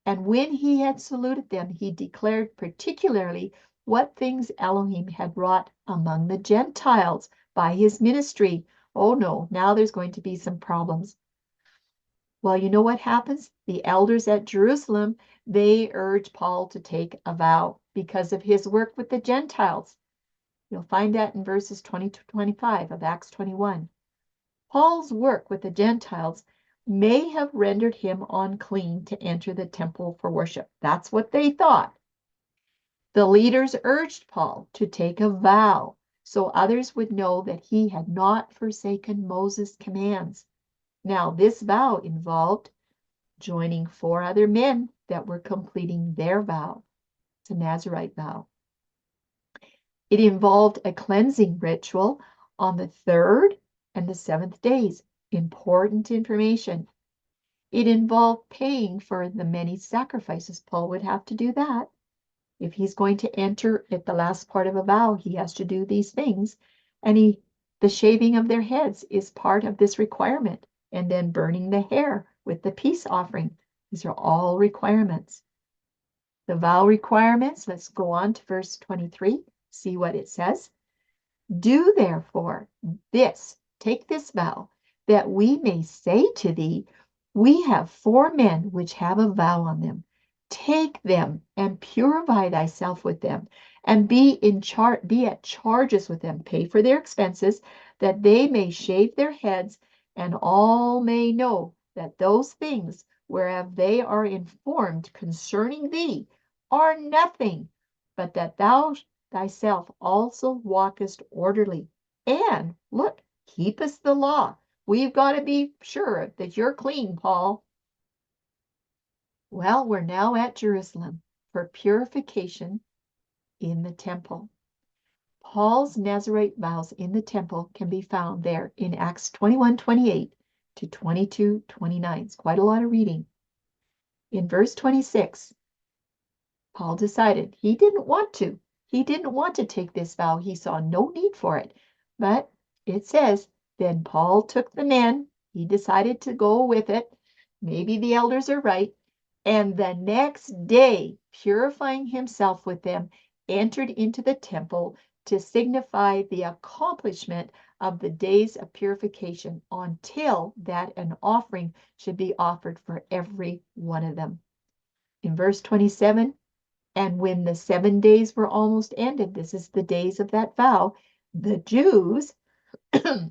And when he had saluted them, he declared particularly what things Elohim had wrought among the Gentiles by his ministry. Oh no, now there's going to be some problems. Well, you know what happens? The elders at Jerusalem, they urge Paul to take a vow because of his work with the Gentiles. You'll find that in verses 20 to 25 of Acts 21. Paul's work with the Gentiles may have rendered him unclean to enter the temple for worship. That's what they thought. The leaders urged Paul to take a vow so others would know that he had not forsaken Moses' commands. Now, this vow involved joining 4 other men that were completing their vow. It's a Nazirite vow. It involved a cleansing ritual on the 3rd and the 7th days. Important information. It involved paying for the many sacrifices. Paul would have to do that. If he's going to enter at the last part of a vow, he has to do these things. And the shaving of their heads is part of this requirement. And then burning the hair with the peace offering. These are all requirements. The vow requirements, let's go on to verse 23, see what it says. Do therefore this, take this vow, that we may say to thee, we have 4 men which have a vow on them. Take them and purify thyself with them, and be at charges with them. Pay for their expenses, that they may shave their heads, and all may know that those things whereof they are informed concerning thee are nothing, but that thou thyself also walkest orderly, and look, keepest the law. We've got to be sure that you're clean, Paul. Well, we're now at Jerusalem for purification in the temple. Paul's Nazirite vows in the temple can be found there in Acts 21:28 to 22:29. It's quite a lot of reading. In verse 26, Paul decided he didn't want to. He didn't want to take this vow. He saw no need for it. But it says, then Paul took the men. He decided to go with it. Maybe the elders are right. And the next day, purifying himself with them, entered into the temple to signify the accomplishment of the days of purification, until that an offering should be offered for every one of them. In verse 27, and when the 7 days were almost ended, this is the days of that vow, the Jews, the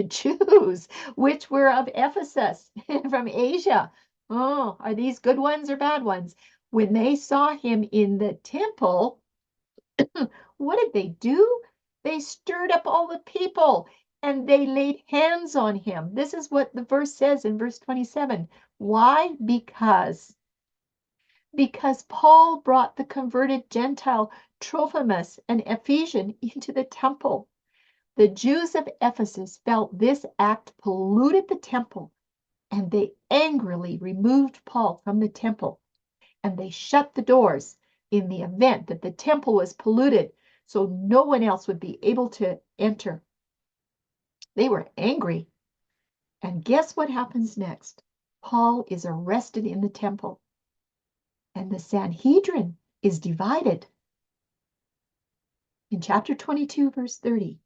Jews, which were of Ephesus, from Asia. Oh, are these good ones or bad ones? When they saw him in the temple, what did they do? They stirred up all the people and they laid hands on him. This is what the verse says in verse 27. Why? Because Paul brought the converted Gentile Trophimus, an Ephesian, into the temple. The Jews of Ephesus felt this act polluted the temple, and they angrily removed Paul from the temple, and they shut the doors in the event that the temple was polluted, so no one else would be able to enter. They were angry. And guess what happens next? Paul is arrested in the temple, and the Sanhedrin is divided. In chapter 22, verse 30,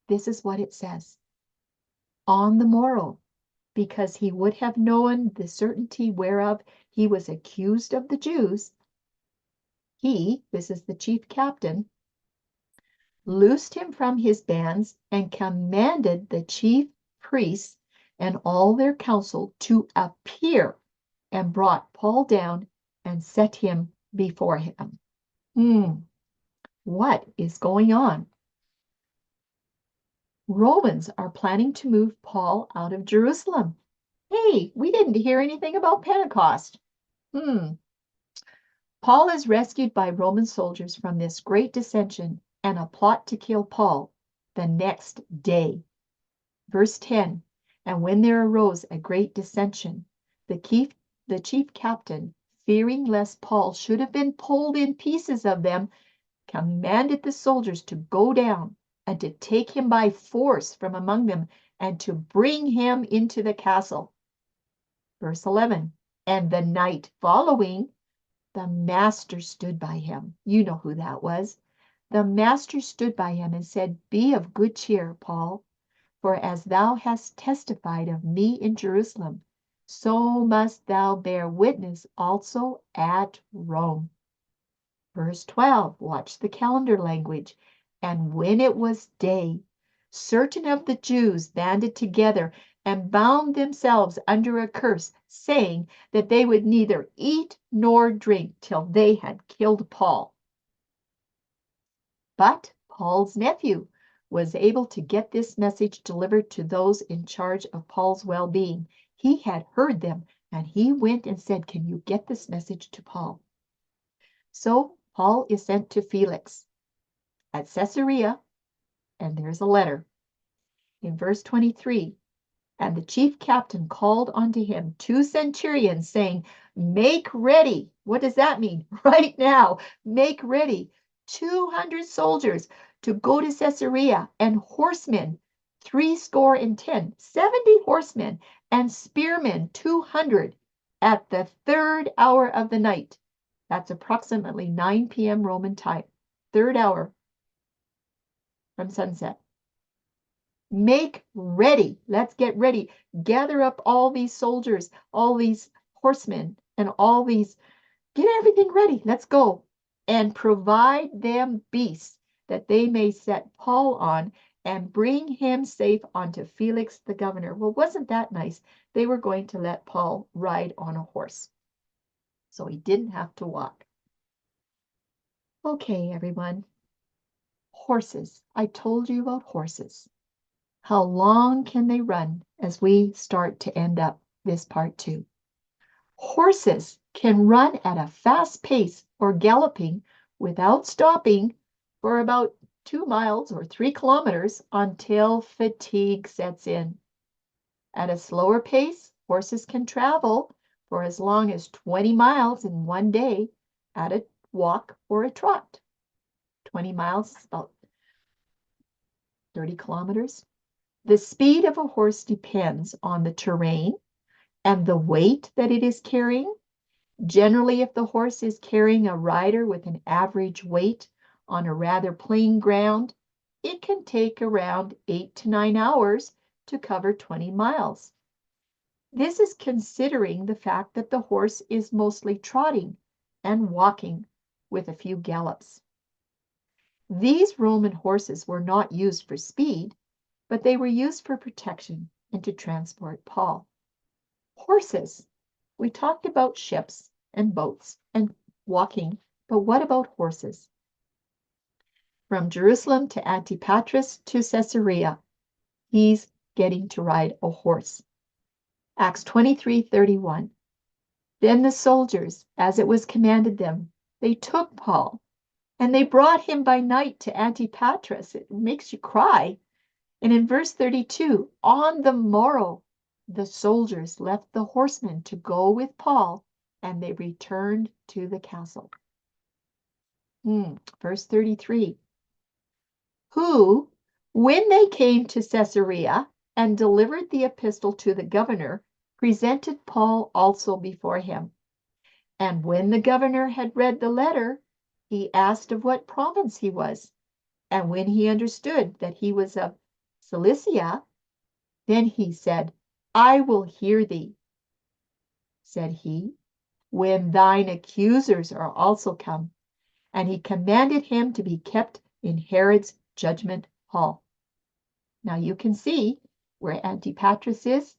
this is what it says. On the morrow, because he would have known the certainty whereof he was accused of the Jews, he, this is the chief captain, loosed him from his bands and commanded the chief priests and all their council to appear, and brought Paul down and set him before him. What is going on? Romans are planning to move Paul out of Jerusalem. Hey, we didn't hear anything about Pentecost. Paul is rescued by Roman soldiers from this great dissension and a plot to kill Paul the next day. Verse 10, and when there arose a great dissension, the chief captain, fearing lest Paul should have been pulled in pieces of them, commanded the soldiers to go down and to take him by force from among them and to bring him into the castle. Verse 11, and the night following, the master stood by him. You know who that was. The master stood by him and said, be of good cheer, Paul, for as thou hast testified of me in Jerusalem, so must thou bear witness also at Rome. Verse 12, watch the calendar language. And when it was day, certain of the Jews banded together and bound themselves under a curse, saying that they would neither eat nor drink till they had killed Paul. But Paul's nephew was able to get this message delivered to those in charge of Paul's well-being. He had heard them, and he went and said, can you get this message to Paul? So Paul is sent to Felix at Caesarea, and there's a letter. In verse 23, and the chief captain called unto him 2 centurions, saying, make ready. What does that mean? Right now, make ready 200 soldiers to go to Caesarea, and horsemen 70, 70 horsemen, and spearmen 200 at the 3rd hour of the night. That's approximately 9 p.m. Roman time, 3rd hour from sunset. Make ready. Let's get ready. Gather up all these soldiers, all these horsemen, and all these. Get everything ready. Let's go. And provide them beasts that they may set Paul on and bring him safe unto Felix the governor. Well, wasn't that nice? They were going to let Paul ride on a horse, so he didn't have to walk. Okay, everyone. Horses. I told you about horses. How long can they run as we start to end up this part 2? Horses can run at a fast pace or galloping without stopping for about 2 miles or 3 kilometers until fatigue sets in. At a slower pace, horses can travel for as long as 20 miles in one day at a walk or a trot. 20 miles is about 30 kilometers. The speed of a horse depends on the terrain and the weight that it is carrying. Generally, if the horse is carrying a rider with an average weight on a rather plain ground, it can take around 8 to 9 hours to cover 20 miles. This is considering the fact that the horse is mostly trotting and walking with a few gallops. These Roman horses were not used for speed, but they were used for protection and to transport Paul. Horses. We talked about ships and boats and walking, but what about horses? From Jerusalem to Antipatris to Caesarea, he's getting to ride a horse. Acts 23:31. Then the soldiers, as it was commanded them, they took Paul, and they brought him by night to Antipatris. It makes you cry. And in verse 32, on the morrow, the soldiers left the horsemen to go with Paul, and they returned to the castle. Verse 33, who, when they came to Caesarea and delivered the epistle to the governor, presented Paul also before him. And when the governor had read the letter, he asked of what province he was. And when he understood that he was of Cilicia, then he said, I will hear thee, said he, when thine accusers are also come. And he commanded him to be kept in Herod's judgment hall. Now you can see where Antipatris is.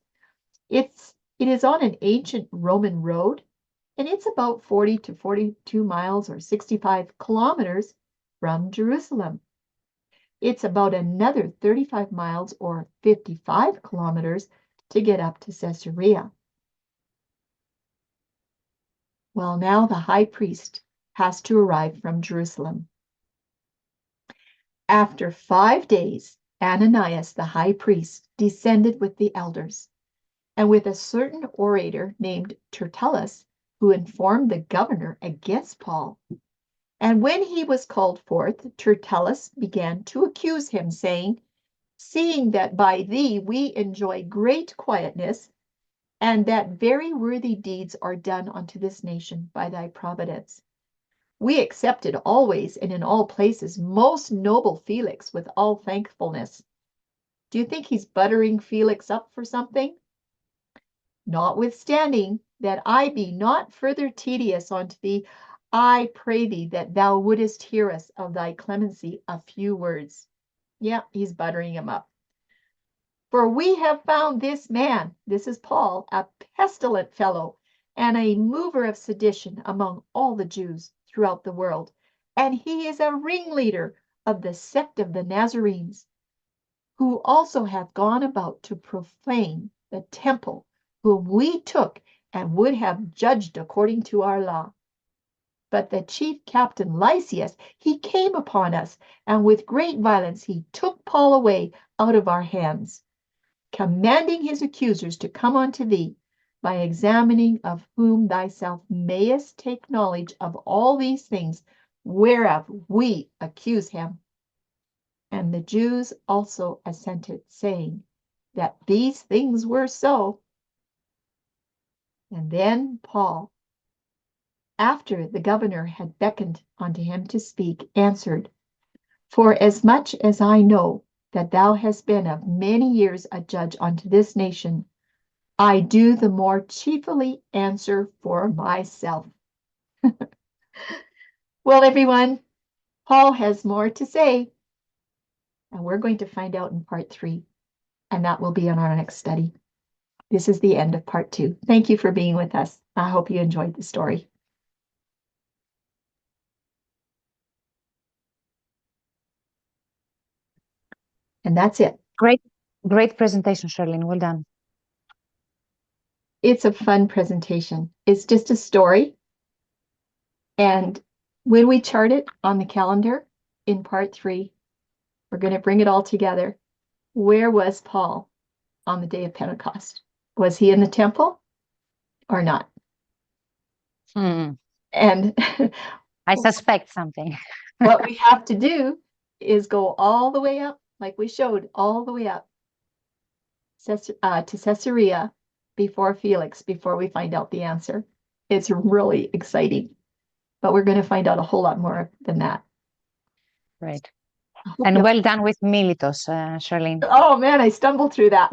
It is on an ancient Roman road, and it's about 40 to 42 miles or 65 kilometers from Jerusalem. It's about another 35 miles or 55 kilometers to get up to Caesarea. Well, now the high priest has to arrive from Jerusalem. After 5 days, Ananias, the high priest, descended with the elders, and with a certain orator named Tertullus, who informed the governor against Paul. And when he was called forth, Tertullus began to accuse him, saying, "Seeing that by thee we enjoy great quietness, and that very worthy deeds are done unto this nation by thy providence, we accepted always and in all places most noble Felix with all thankfulness." Do you think he's buttering Felix up for something? "Notwithstanding, that I be not further tedious unto thee, I pray thee that thou wouldest hear us of thy clemency a few words." Yeah, he's buttering him up. "For we have found this man," this is Paul, "a pestilent fellow, and a mover of sedition among all the Jews throughout the world. And he is a ringleader of the sect of the Nazarenes, who also hath gone about to profane the temple, whom we took and would have judged according to our law. But the chief captain Lysias, he came upon us, and with great violence he took Paul away out of our hands, commanding his accusers to come unto thee, by examining of whom thyself mayest take knowledge of all these things whereof we accuse him." And the Jews also assented, saying that these things were so. And then Paul, after the governor had beckoned unto him to speak, answered, "For as much as I know that thou hast been of many years a judge unto this nation, I do the more chiefly answer for myself." Well, everyone, Paul has more to say, and we're going to find out in part 3, and that will be in our next study. This is the end of part 2. Thank you for being with us. I hope you enjoyed the story. And that's it.
Great presentation, Charlene. Well done.
It's a fun presentation. It's just a story. And when we chart it on the calendar in part 3, we're going to bring it all together. Where was Paul on the day of Pentecost? Was he in the temple or not? And
I suspect something.
what we have to do is go all the way up, like we showed, all the way up to Caesarea before Felix, before we find out the answer. It's really exciting, but we're going to find out a whole lot more than that.
Right. And well done with Miletos, Charlene.
Oh man, I stumbled through that.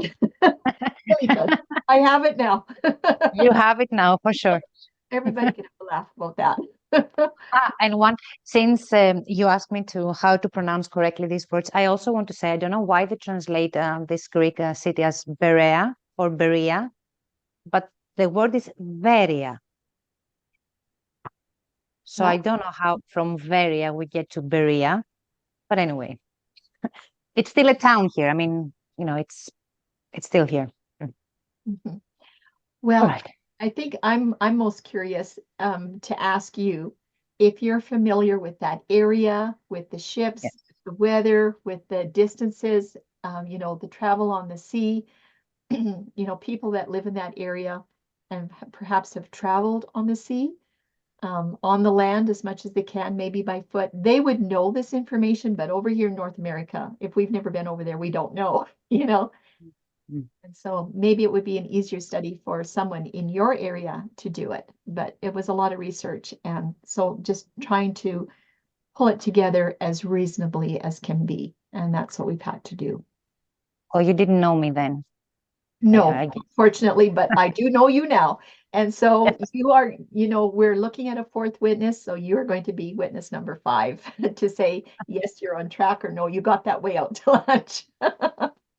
I have it now.
You have it now for sure.
Everybody can have a laugh about that.
And since you asked me how to pronounce correctly these words, I also want to say, I don't know why they translate this Greek city as Berea or Berea, but the word is Veria. So I don't know how from Veria we get to Berea, but anyway, it's still a town here. I mean, it's still here.
Mm-hmm. Well, right. I think I'm most curious to ask you if you're familiar with that area, with the ships, yes, the weather, with the distances, the travel on the sea, people that live in that area and perhaps have traveled on the sea, on the land as much as they can, maybe by foot. They would know this information, but over here in North America, if we've never been over there, we don't know, And so maybe it would be an easier study for someone in your area to do it, but it was a lot of research. And so just trying to pull it together as reasonably as can be. And that's what we've had to do.
Oh, you didn't know me then?
No, unfortunately, but I do know you now. And so you are, we're looking at a fourth witness. So you're going to be witness number 5 to say, yes, you're on track, or no, you got that way out to lunch.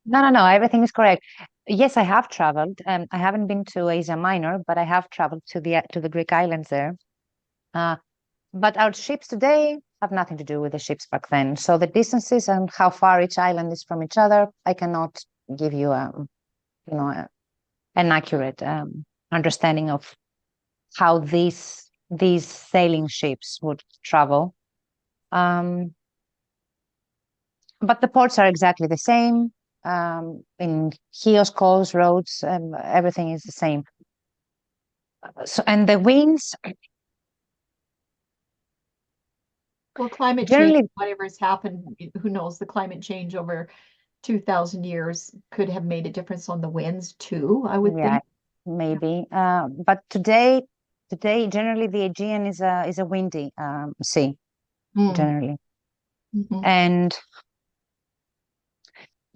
No, everything is correct. Yes, I have traveled. I haven't been to Asia Minor, but I have traveled to the Greek islands there. But our ships today, have nothing to do with the ships back then. So the distances and how far each island is from each other, I cannot give you an accurate understanding of how these sailing ships would travel. But the ports are exactly the same. In Chios, Kos, Rhodes, everything is the same. So, and the winds,
Well, climate
generally,
change, whatever's happened, who knows, the climate change over 2,000 years could have made a difference on the winds too, I would
yeah,
think.
maybe. But today, generally the Aegean is a windy sea,
Mm,
generally.
mhm,
And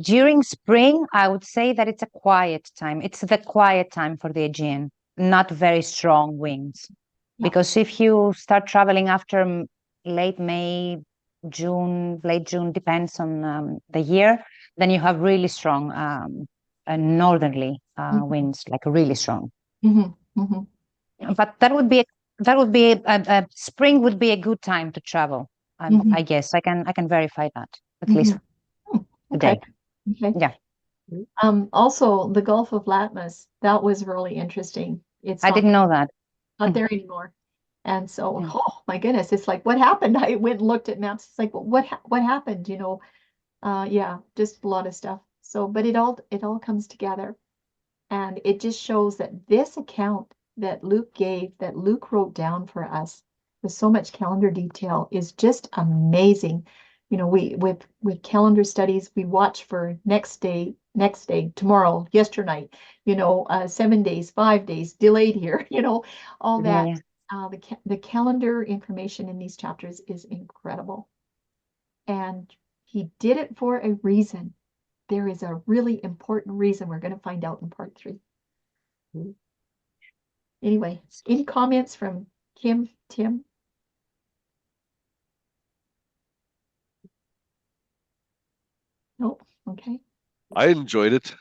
during spring, I would say that it's a quiet time. It's the quiet time for the Aegean, not very strong winds.
Yeah.
Because if you start traveling after late May, late June, depends on the year, then you have really strong northerly
Mhm,
winds, like really strong.
mhm, mhm,
But spring would be a good time to travel.
mhm,
I guess I can verify that at least
mhm. Hmm, okay.
today.
Okay.
Yeah,
Also the Gulf of Latmus, that was really interesting. It's
I didn't know that.
not there anymore. And so,
Yeah.
oh my goodness, it's like, what happened? I went and looked at maps. It's like, well, what happened? Yeah, just a lot of stuff. So, but it all comes together. And it just shows that this account that Luke gave, that Luke wrote down for us with so much calendar detail is just amazing. We with calendar studies, we watch for next day, tomorrow, yesternight, 7 days, 5 days, delayed here, all
Yeah,
that.
yeah.
The calendar information in these chapters is incredible. And he did it for a reason. There is a really important reason we're going to find out in part 3. Anyway, any comments from Kim, Tim? Nope. Okay.
I enjoyed it.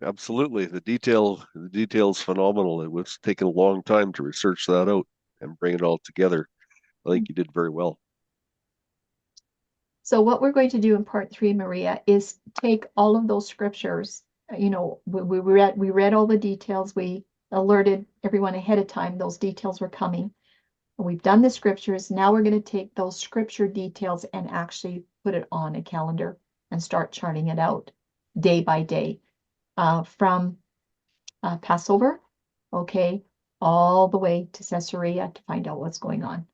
Absolutely. The detail's phenomenal. It was taking a long time to research that out and bring it all together. I think you did very well.
So what we're going to do in part 3, Maria, is take all of those scriptures. We read all the details. We alerted everyone ahead of time those details were coming. We've done the scriptures. Now we're going to take those scripture details and actually put it on a calendar and start charting it out day by day, from Passover, okay, all the way to Caesarea to find out what's going on.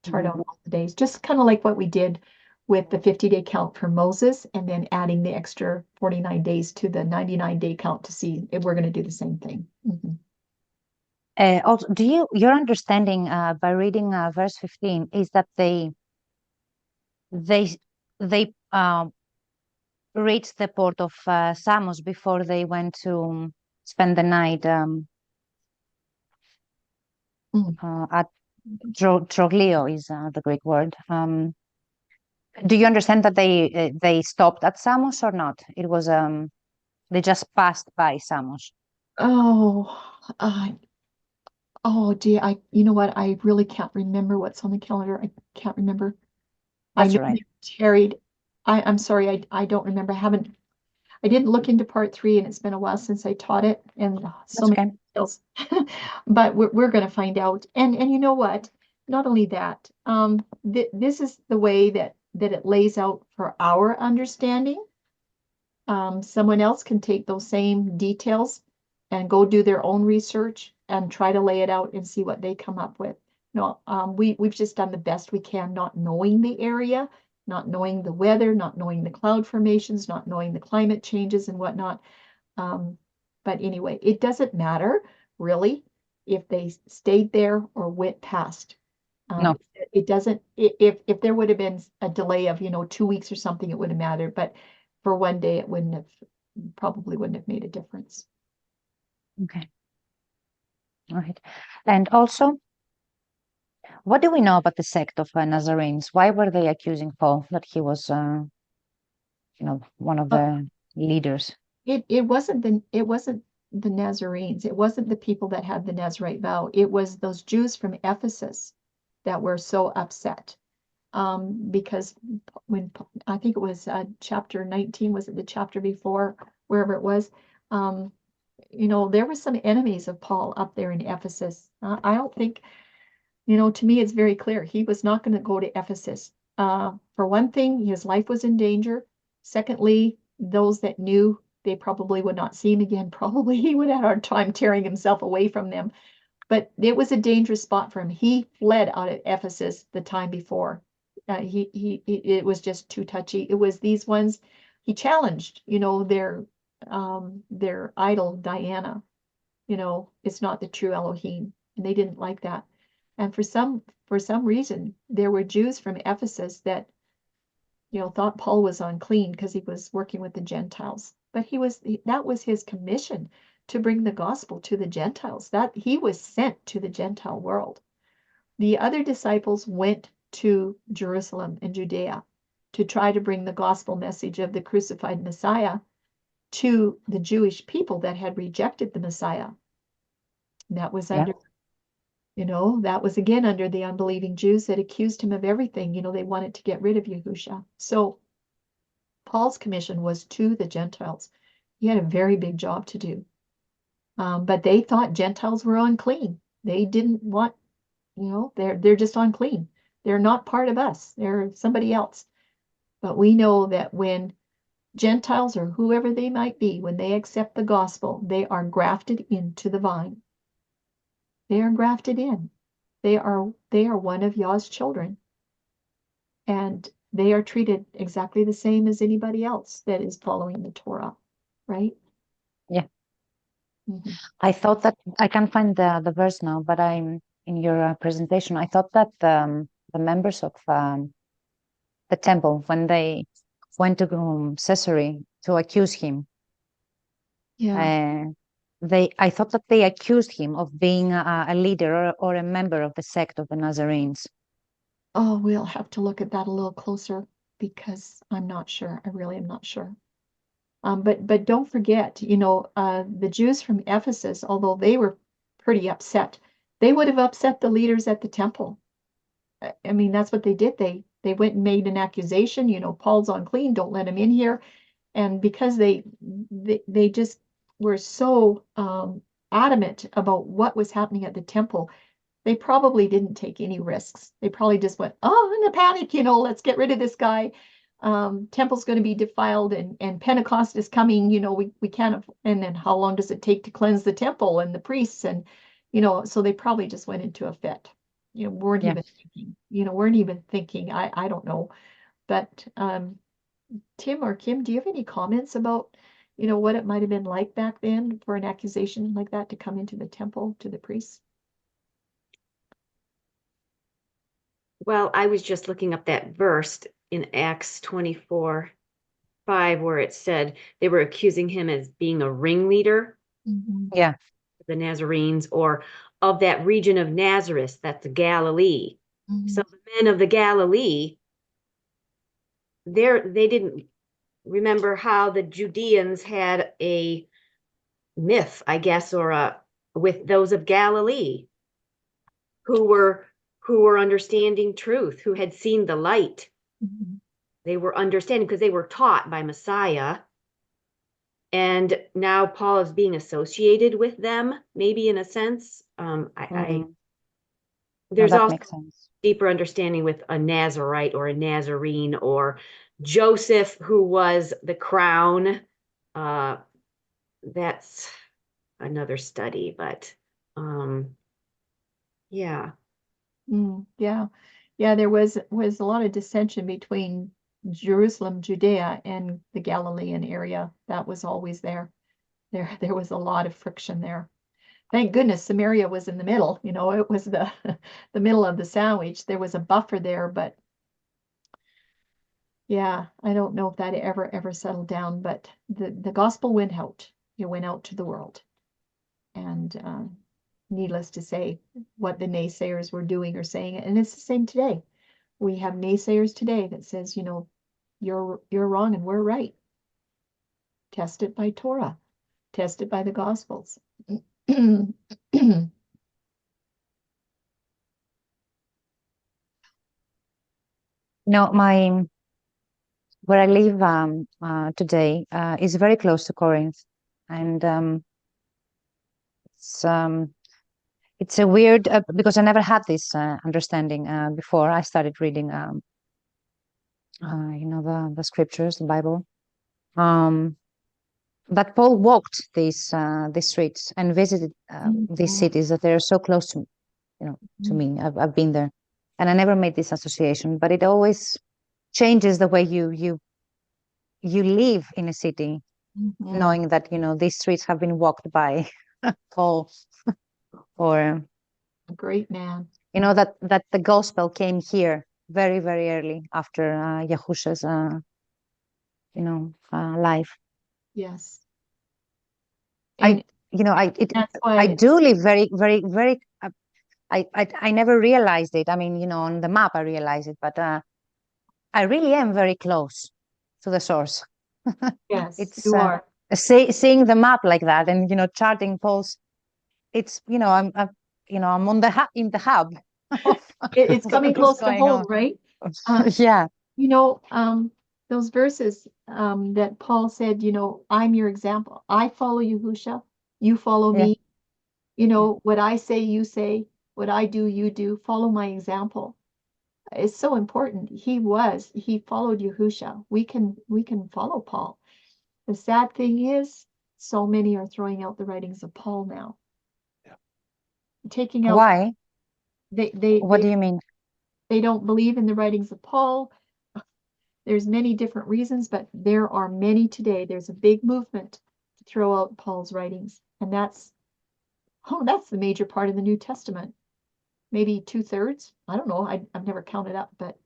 Chart out all the days, just kind of like what we did with the 50-day count for Moses, and then adding the extra 49 days to the 99-day count to see if we're going to do the same thing.
Also, your understanding by reading verse 15 is that they reached the port of Samos before they went to spend the night at Troglio is the Greek word. Do you understand that they stopped at Samos or not? It was they just passed by Samos.
Oh dear, you know what? I really can't remember what's on the calendar. I can't remember. I
That's
know
right.
they tarried. I'm sorry, I don't remember. I didn't look into part 3, and it's been a while since I taught it, and so
That's
many
okay.
details. But we're going to find out. And you know what? Not only that, this is the way that it lays out for our understanding. Someone else can take those same details and go do their own research and try to lay it out and see what they come up with. No, we've just done the best we can, not knowing the area, not knowing the weather, not knowing the cloud formations, not knowing the climate changes and whatnot. But anyway, it doesn't matter really if they stayed there or went past.
No.
It doesn't, if there would have been a delay of, 2 weeks or something, it would have mattered. But for one day, it probably wouldn't have made a difference.
Okay. All right. And also, what do we know about the sect of Nazarenes? Why were they accusing Paul that he was, one of the leaders?
It wasn't the Nazarenes. It wasn't the people that had the Nazarite vow. It was those Jews from Ephesus that were so upset. because when I think it was chapter 19, was it the chapter before, wherever it was, there was some enemies of Paul up there in Ephesus. I don't think, to me, it's very clear he was not going to go to Ephesus. For one thing, his life was in danger. Secondly, those that knew, they probably would not see him again. Probably he would have a hard time tearing himself away from them. But it was a dangerous spot for him. He fled out of Ephesus the time before. It was just too touchy. It was these ones he challenged, their idol Diana. It's not the true Elohim, and they didn't like that. And for some reason, there were Jews from Ephesus that thought Paul was unclean because he was working with the Gentiles. But that was his commission, to bring the gospel to the Gentiles, that he was sent to the Gentile world. The other disciples went to Jerusalem and Judea to try to bring the gospel message of the crucified Messiah to the Jewish people that had rejected the Messiah. That was under, that was again under the unbelieving Jews that accused him of everything. They wanted to get rid of Yahusha. So Paul's commission was to the Gentiles. He had a very big job to do. But they thought Gentiles were unclean. They didn't want, they're just unclean. They're not part of us. They're somebody else. But we know that when Gentiles, or whoever they might be, when they accept the gospel, they are grafted into the vine. They are grafted in. They are one of Yah's children. And they are treated exactly the same as anybody else that is following the Torah, right?
Yeah.
Mm-hmm.
I thought that I can't find the verse now, but I'm in your presentation. I thought that the members of the temple, when they went to Caesarea to accuse him,
Yeah.
I thought that they accused him of being a leader or a member of the sect of the Nazarenes.
Oh, we'll have to look at that a little closer, because I'm not sure. I really am not sure. But don't forget, the Jews from Ephesus, although they were pretty upset, they would have upset the leaders at the temple. I mean, that's what they did. They went and made an accusation, Paul's unclean, don't let him in here. And because they just were so adamant about what was happening at the temple, they probably didn't take any risks. They probably just went, oh, in a panic, let's get rid of this guy. Temple's going to be defiled, and Pentecost is coming, we can't, and then how long does it take to cleanse the temple and the priests? And, so they probably just went into a fit. Weren't even thinking, I don't know. But Tim or Kim, do you have any comments about, what it might have been like back then for an accusation like that to come into the temple to the priests?
Well, I was just looking up that verse in Acts 24:5, where it said they were accusing him as being a ringleader.
Mm-hmm.
Yeah.
The Nazarenes, or of that region of Nazareth, that's Galilee.
Mm-hmm.
So the men of the Galilee, they didn't remember how the Judeans had a myth, I guess, or with those of Galilee who were understanding truth, who had seen the light.
Mm-hmm.
They were understanding because they were taught by Messiah. And now Paul is being associated with them, maybe in a sense. There's
that
also
makes sense.
deeper understanding with a Nazarite or a Nazarene, or Joseph, who was the crown. That's another study, but yeah.
Yeah. There was a lot of dissension between Jerusalem, Judea, and the Galilean area. That was always there. There was a lot of friction there. Thank goodness Samaria was in the middle. It was the middle of the sandwich. There was a buffer there, but yeah, I don't know if that ever settled down. But the gospel went out. It went out to the world, and needless to say, what the naysayers were doing or saying, and it's the same today. We have naysayers today that says, you're wrong and we're right. Test it by Torah. Test it by the Gospels.
where I live today is very close to Corinth, and it's a weird because I never had this understanding before I started reading the scriptures, the Bible. But Paul walked these streets and visited these
Mhm.
cities that they're so close to to me. I've been there, and I never made this association. But it always changes the way you live in a city,
Mhm.
knowing that these streets have been walked by Paul, or
A great man.
that the gospel came here very, very early after Yahusha's life.
Yes.
I
And that's
I
why
do live very, very, very. I never realized it. I mean, on the map I realized it, but I really am very close to the source.
yes,
It's
you are.
seeing the map like that, and charting Paul's. It's I'm on in the hub of
It's coming
what is
close to
going on.
home, right? Uh,
Yeah,
You know, those verses that Paul said, I'm your example. I follow Yahusha, you follow
yeah,
me. What I say, you say, what I do, you do. Follow my example. It's so important. He followed Yahusha. We can follow Paul. The sad thing is, so many are throwing out the writings of Paul now.
Yeah.
Taking out,
why?
they they
What do
they
you mean?
they don't believe in the writings of Paul. There's many different reasons, but there are many today. There's a big movement to throw out Paul's writings, and that's the major part of the New Testament. Maybe 2/3. I don't know. I've never counted up, but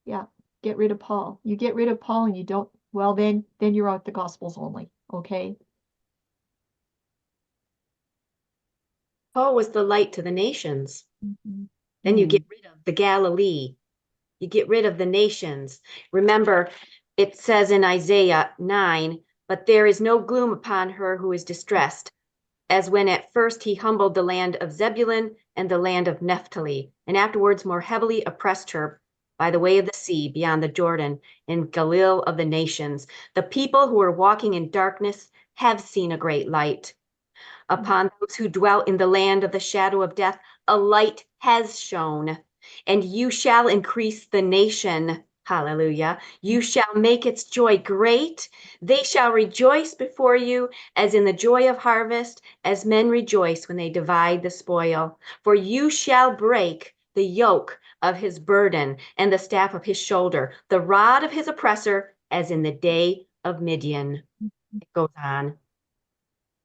yeah, get rid of Paul. You get rid of Paul and you don't, well, then you're out the Gospels only. Okay.
Paul was the light to the nations.
Mhm.
Then you get rid of the Galilee. You get rid of the nations. Remember, it says in Isaiah 9, but there is no gloom upon her who is distressed, as when at first he humbled the land of Zebulun and the land of Naphtali, and afterwards more heavily oppressed her by the way of the sea beyond the Jordan in Galilee of the nations. The people who are walking in darkness have seen a great light. Upon those who dwell in the land of the shadow of death, a light has shone. And you shall increase the nation. Hallelujah. You shall make its joy great. They shall rejoice before you as in the joy of harvest, as men rejoice when they divide the spoil. For you shall break the yoke of his burden and the staff of his shoulder, the rod of his oppressor, as in the day of Midian. It goes on.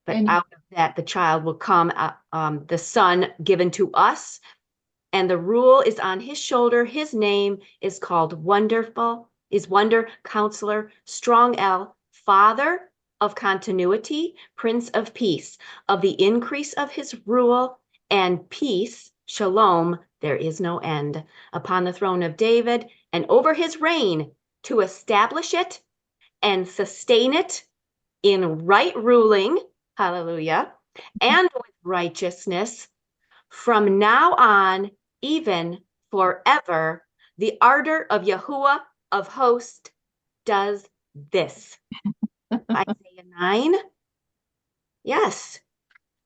But
And
out of that, the child will come, the son given to us, and the rule is on his shoulder. His name is called Wonder Counselor, Strong El, Father of Continuity, Prince of Peace. Of the increase of his rule and peace, Shalom, there is no end, upon the throne of David and over his reign, to establish it and sustain it in right ruling, hallelujah, and with righteousness from now on, even forever. The ardor of Yahuwah of hosts does this. Isaiah 9. Yes.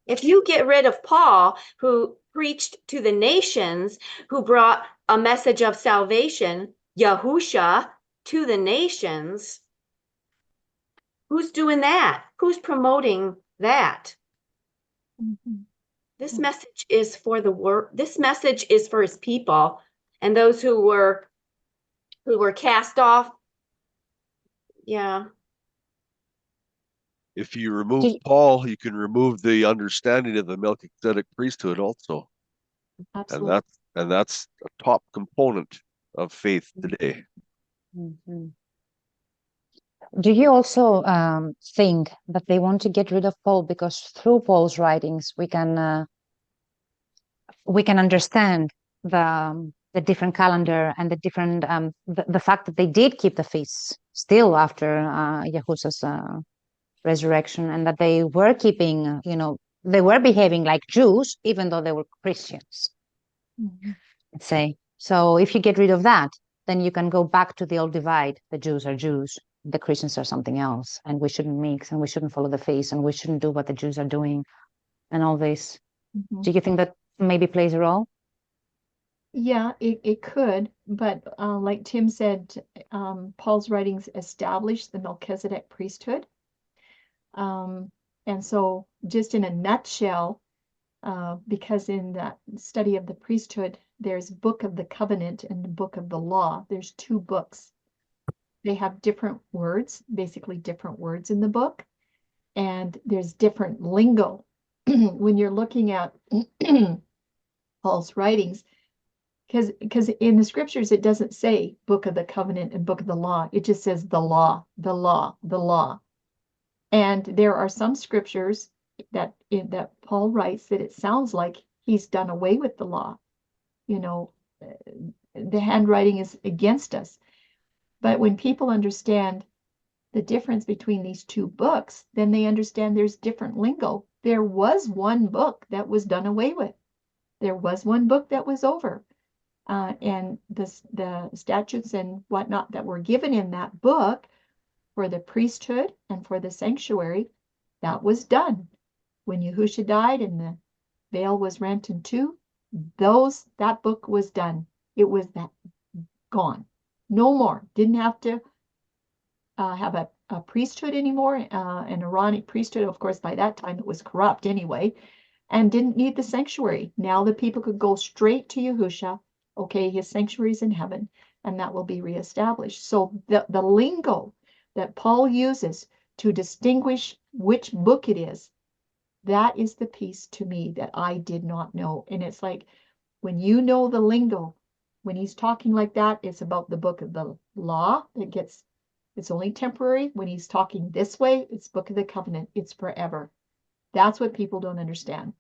If you get rid of Paul, who preached to the nations, who brought a message of salvation, Yahusha, to the nations, who's doing that? Who's promoting that?
Mhm.
This message is for the world. This message is for his people and those who were cast off. Yeah.
If you remove
Do-
Paul, you can remove the understanding of the Melchizedek priesthood also, and
Absolutely.
that's a top component of faith today.
Mhm. Do you also think that they want to get rid of Paul because through Paul's writings we can understand the different calendar and the different the fact that they did keep the feasts still after Yahusha's resurrection, and that they were keeping they were behaving like Jews even though they were Christians,
Mhm.
let's say. So if you get rid of that, then you can go back to the old divide. The Jews are Jews, the Christians are something else, and we shouldn't mix, and we shouldn't follow the feast, and we shouldn't do what the Jews are doing, and all this.
Mhm.
Do you think that maybe plays a role?
Yeah, it could, but like Tim said, Paul's writings establish the Melchizedek priesthood. And so just in a nutshell, because in that study of the priesthood, there's Book of the Covenant and the Book of the Law. There's two books. They have different words, basically different words in the book, and there's different lingo. When you're looking at Paul's writings, because in the scriptures it doesn't say Book of the Covenant and Book of the Law. It just says the law, the law, the law. And there are some scriptures that Paul writes that it sounds like he's done away with the law. You know, the handwriting is against us. But when people understand the difference between these two books, then they understand there's different lingo. There was one book that was done away with. There was one book that was over. And the statutes and whatnot that were given in that book for the priesthood and for the sanctuary, that was done. When Yahusha died and the veil was rent in two, that book was done. It was that gone. No more. Didn't have to have a priesthood anymore, an Aaronic priesthood. Of course, by that time it was corrupt anyway, and didn't need the sanctuary. Now the people could go straight to Yahusha. Okay, his sanctuary is in heaven, and that will be reestablished. So the lingo that Paul uses to distinguish which book it is, that is the piece to me that I did not know. And it's like, when you know the lingo, when he's talking like that, it's about the book of the law. It's only temporary. When he's talking this way, it's Book of the Covenant. It's forever. That's what people don't understand.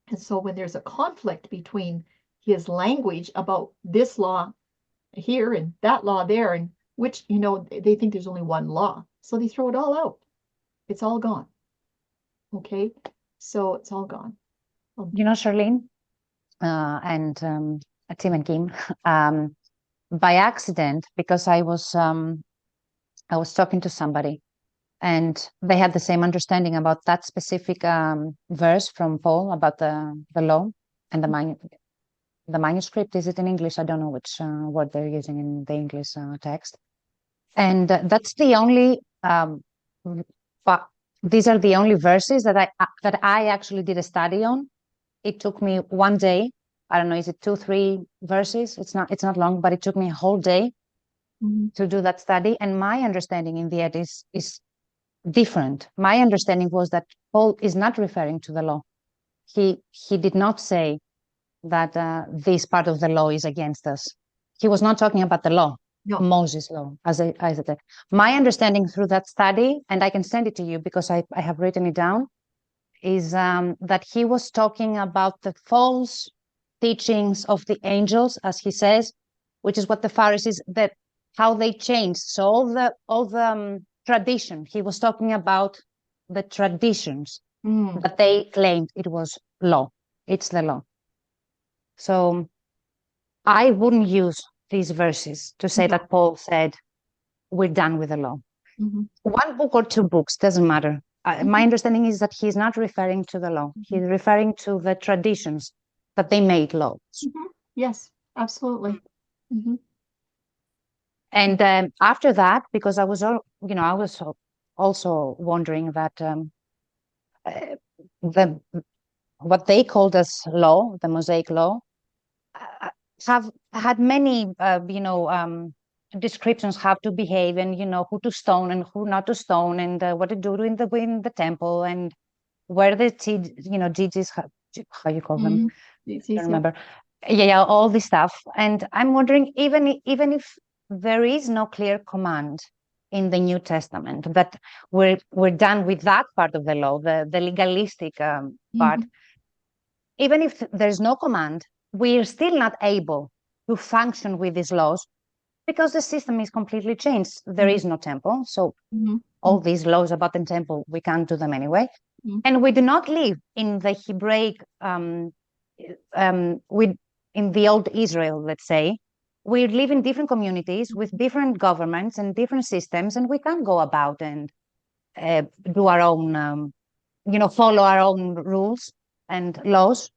And so when there's a conflict between his language about this law here and that law there, and which, they think there's only one law. So they throw it all out. It's all gone. Okay? So it's all gone.
Charlene, and Tim and Kim, by accident, because I was talking to somebody, and they had the same understanding about that specific verse from Paul about the law and the manuscript. Is it in English? I don't know which word they're using in the English text. And that's the only, but these are the only verses that I actually did a study on. It took me one day. I don't know, is it 2-3 verses? It's not long, but it took me a whole day to do that study. And my understanding in the end is different. My understanding was that Paul is not referring to the law. He did not say that this part of the law is against us. He was not talking about the law. No. Moses' law, as I said. My understanding through that study, and I can send it to you because I have written it down, is that he was talking about the false teachings of the angels, as he says, which is what the Pharisees, that how they changed. So all the tradition, he was talking about the traditions that they claimed it was law. It's the law. So I wouldn't use these verses to say that Paul said, we're done with the law. One book or two books, doesn't matter. My understanding is that he's not referring to the law. He's referring to the traditions that they made laws.
Yes, absolutely.
And after that, because I was also wondering that what they called as law, the Mosaic law, have had many, descriptions how to behave, and who to stone and who not to stone, and what to do in the temple, and where the judges, how you call them? I don't remember. Yeah, all this stuff. And I'm wondering, even if there is no clear command in the New Testament that we're done with that part of the law, the legalistic part. Even if there's no command, we're still not able to function with these laws because the system is completely changed. There is no temple. So all these laws about the temple, we can't do them anyway. And we do not live in the Hebraic, in the old Israel, let's say, we live in different communities with different governments and different systems, and we can't go about and do our own, follow our own rules and laws.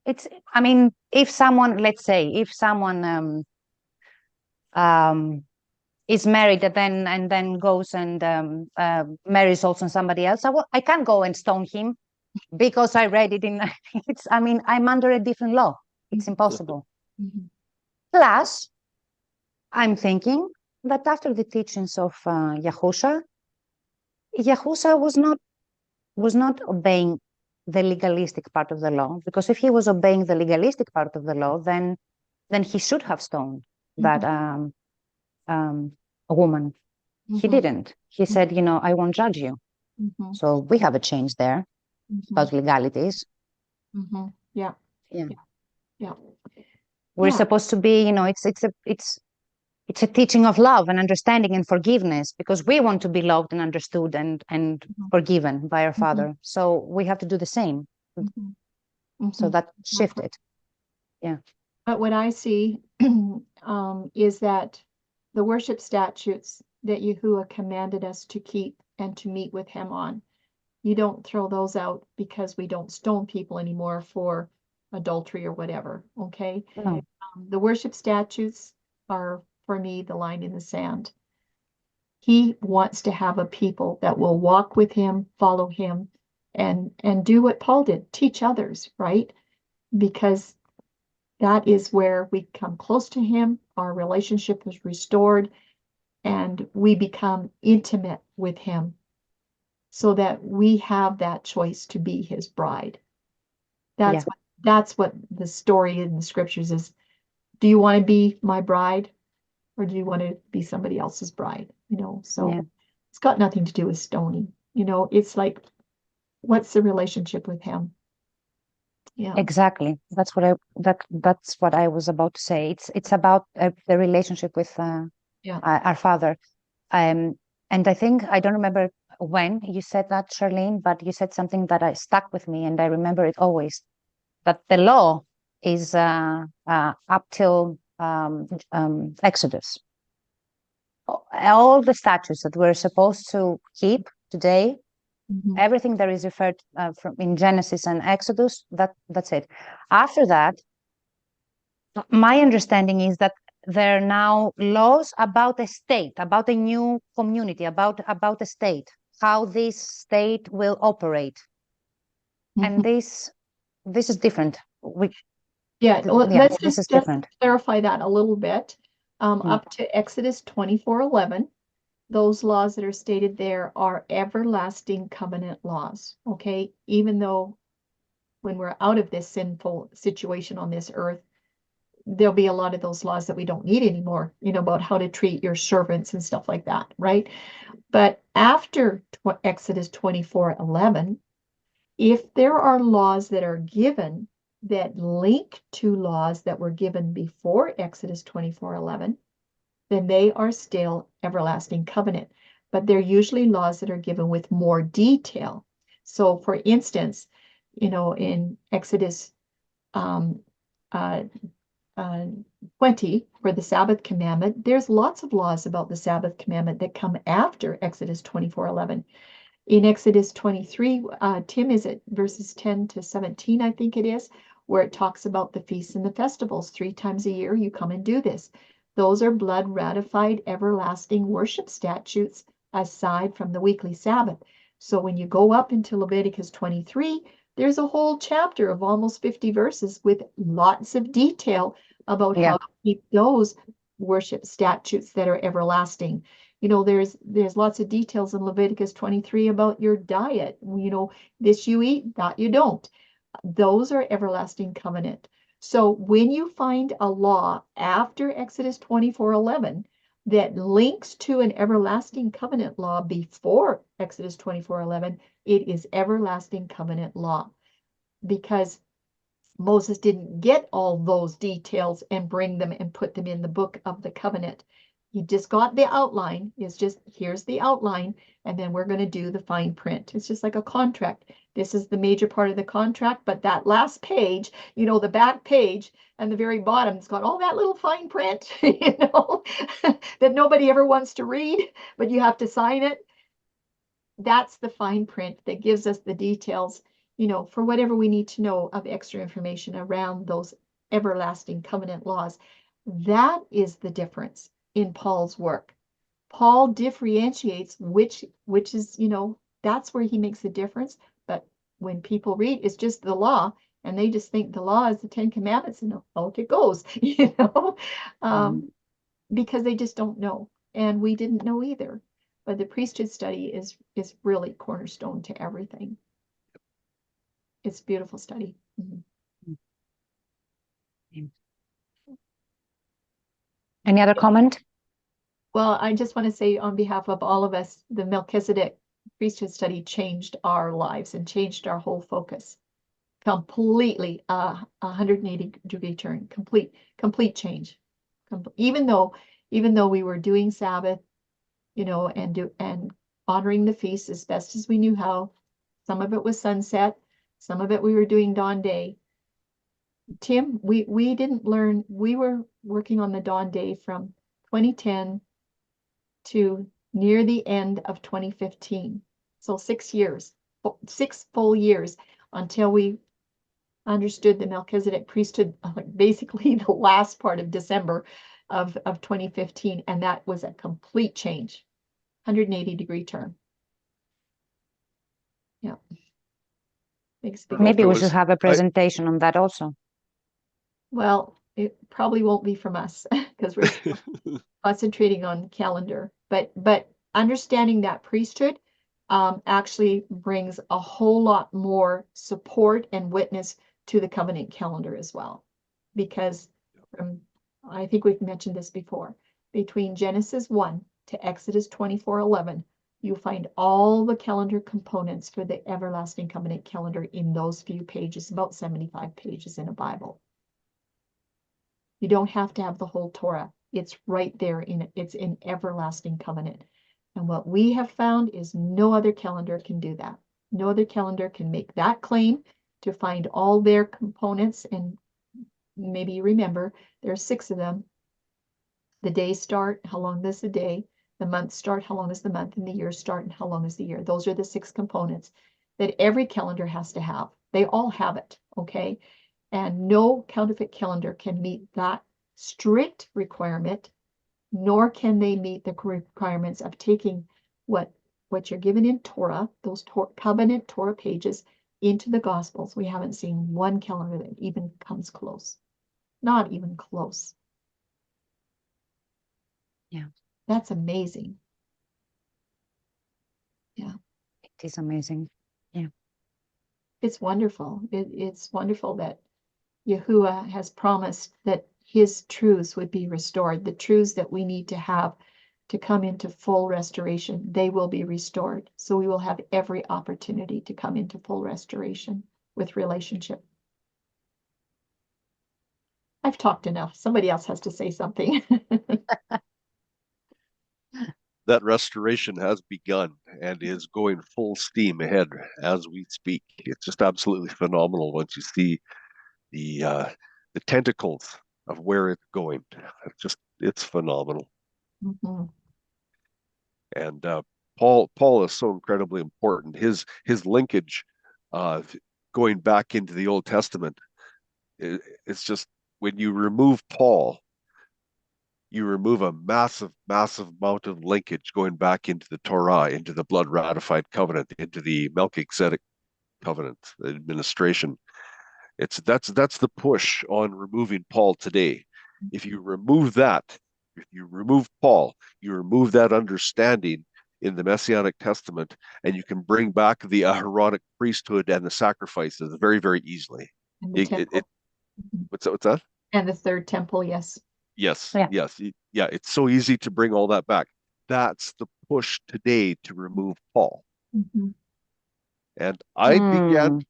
I mean, if someone, let's say, if someone is married and then goes and marries also somebody else, I can't go and stone him because I read it in. I mean, I'm under a different law. It's impossible.
Mhm.
Plus, I'm thinking that after the teachings of Yahusha was not obeying the legalistic part of the law, because if he was obeying the legalistic part of the law, then he should have stoned that a woman. He
Mhm.
didn't. He said, I won't judge you.
Mhm.
So we have a change there
Mhm.
about legalities.
Mhm. Yeah.
Yeah.
Yeah.
We're
Yeah.
supposed to be, it's a teaching of love and understanding and forgiveness, because we want to be loved and understood and
Mhm.
forgiven by our
Mhm.
Father. So we have to do the same.
Mhm.
So
Mhm.
that shifted.
But what I see is that the worship statutes that Yahuwah commanded us to keep and to meet with him on, you don't throw those out because we don't stone people anymore for adultery or whatever, okay?
No.
The worship statutes are, for me, the line in the sand. He wants to have a people that will walk with him, follow him, and do what Paul did, teach others, right? Because that is where we come close to him, our relationship is restored, and we become intimate with him so that we have that choice to be his bride.
Yeah.
That's what the story in the scriptures is. Do you want to be my bride, or do you want to be somebody else's bride? So
Yeah.
it's got nothing to do with stoning. It's like, what's the relationship with him? Yeah.
Exactly. That's what I was about to say. It's about the relationship with
Yeah.
our Father. And I think, I don't remember when you said that, Charlene, but you said something that I stuck with me, and I remember it always, that the law is up till Exodus. All the statutes that we're supposed to keep today,
Mhm.
everything that is referred from in Genesis and Exodus, that's it. After that, my understanding is that there are now laws about a state, about a new community, about a state, how this state will operate, and
Mhm.
this is different.
Yeah, well,
Yeah,
let's
this is
just
different.
clarify that a little bit. Up to Exodus 24:11, those laws that are stated there are everlasting covenant laws, okay? Even though when we're out of this sinful situation on this earth, there'll be a lot of those laws that we don't need anymore, about how to treat your servants and stuff like that, right? But after Exodus 24:11, if there are laws that are given that link to laws that were given before Exodus 24:11, then they are still everlasting covenant. But they're usually laws that are given with more detail. So, for instance, in Exodus um, uh, 20 for the Sabbath commandment, there's lots of laws about the Sabbath commandment that come after Exodus 24:11. In Exodus 23, Tim, is it verses 10 to 17, I think it is, where it talks about the feasts and the festivals. 3 times a year you come and do this. Those are blood ratified everlasting worship statutes aside from the weekly Sabbath. So when you go up into Leviticus 23, there's a whole chapter of almost 50 verses with lots of detail about
Yeah.
how to keep those worship statutes that are everlasting. There's lots of details in Leviticus 23 about your diet. This you eat, that you don't. Those are everlasting covenant. So when you find a law after Exodus 24:11 that links to an everlasting covenant law before Exodus 24:11, it is everlasting covenant law, because Moses didn't get all those details and bring them and put them in the book of the covenant. He just got the outline. It's just, here's the outline, and then we're going to do the fine print. It's just like a contract. This is the major part of the contract, but that last page, you know, the back page and the very bottom, it's got all that little fine print, you know, that nobody ever wants to read, but you have to sign it. That's the fine print that gives us the details, you know, for whatever we need to know of extra information around those everlasting covenant laws. That is the difference in Paul's work. Paul differentiates which is, you know, that's where he makes the difference. But when people read, it's just the law, and they just think the law is the 10 Commandments, and out it goes, you know, because they just don't know. And we didn't know either. But the priesthood study is really cornerstone to everything. It's a beautiful study.
Any other comment?
Well, I just want to say on behalf of all of us, the Melchizedek priesthood study changed our lives and changed our whole focus. Completely, 180-degree turn, complete change. Even though we were doing Sabbath, you know, and honoring the feast as best as we knew how. Some of it was sunset, some of it we were doing dawn day. Tim, we didn't learn, we were working on the dawn day from 2010 to near the end of 2015. So 6 years, 6 full years until we understood the Melchizedek priesthood, basically the last part of December of 2015. And that was a complete change, 180-degree turn. Yeah.
Maybe we should have a presentation on that also.
Well, it probably won't be from us because we're concentrating on calendar, but understanding that priesthood actually brings a whole lot more support and witness to the covenant calendar as well. Because I think we've mentioned this before, between Genesis 1 to Exodus 24:11, you'll find all the calendar components for the everlasting covenant calendar in those few pages, about 75 pages in a Bible. You don't have to have the whole Torah. It's right there it's in everlasting covenant. And what we have found is no other calendar can do that. No other calendar can make that claim to find all their components. And maybe you remember, there are 6 of them. The days start, how long is the day? The months start, how long is the month? And the years start, and how long is the year? Those are the 6 components that every calendar has to have. They all have it, okay? And no counterfeit calendar can meet that strict requirement, nor can they meet the requirements of taking what you're given in Torah, those covenant Torah pages, into the Gospels. We haven't seen one calendar that even comes close. Not even close.
Yeah.
That's amazing. Yeah.
It is amazing. Yeah.
It's wonderful. It's wonderful that Yahuwah has promised that his truths would be restored. The truths that we need to have to come into full restoration, they will be restored. So we will have every opportunity to come into full restoration with relationship. I've talked enough. Somebody else has to say something.
That restoration has begun and is going full steam ahead as we speak. It's just absolutely phenomenal once you see the tentacles of where it's going. It's phenomenal.
Mhm.
And Paul is so incredibly important. His linkage going back into the Old Testament, it's just when you remove Paul, you remove a massive amount of linkage going back into the Torah, into the blood ratified covenant, into the Melchizedek covenant administration. That's the push on removing Paul today. If you remove that, if you remove Paul, you remove that understanding in the Messianic Testament, and you can bring back the Aaronic priesthood and the sacrifices very, very easily.
And the temple.
What's that?
And the third temple, yes.
Yes,
Yeah.
yes. Yeah, it's so easy to bring all that back. That's the push today to remove Paul.
Mhm.
And I didn't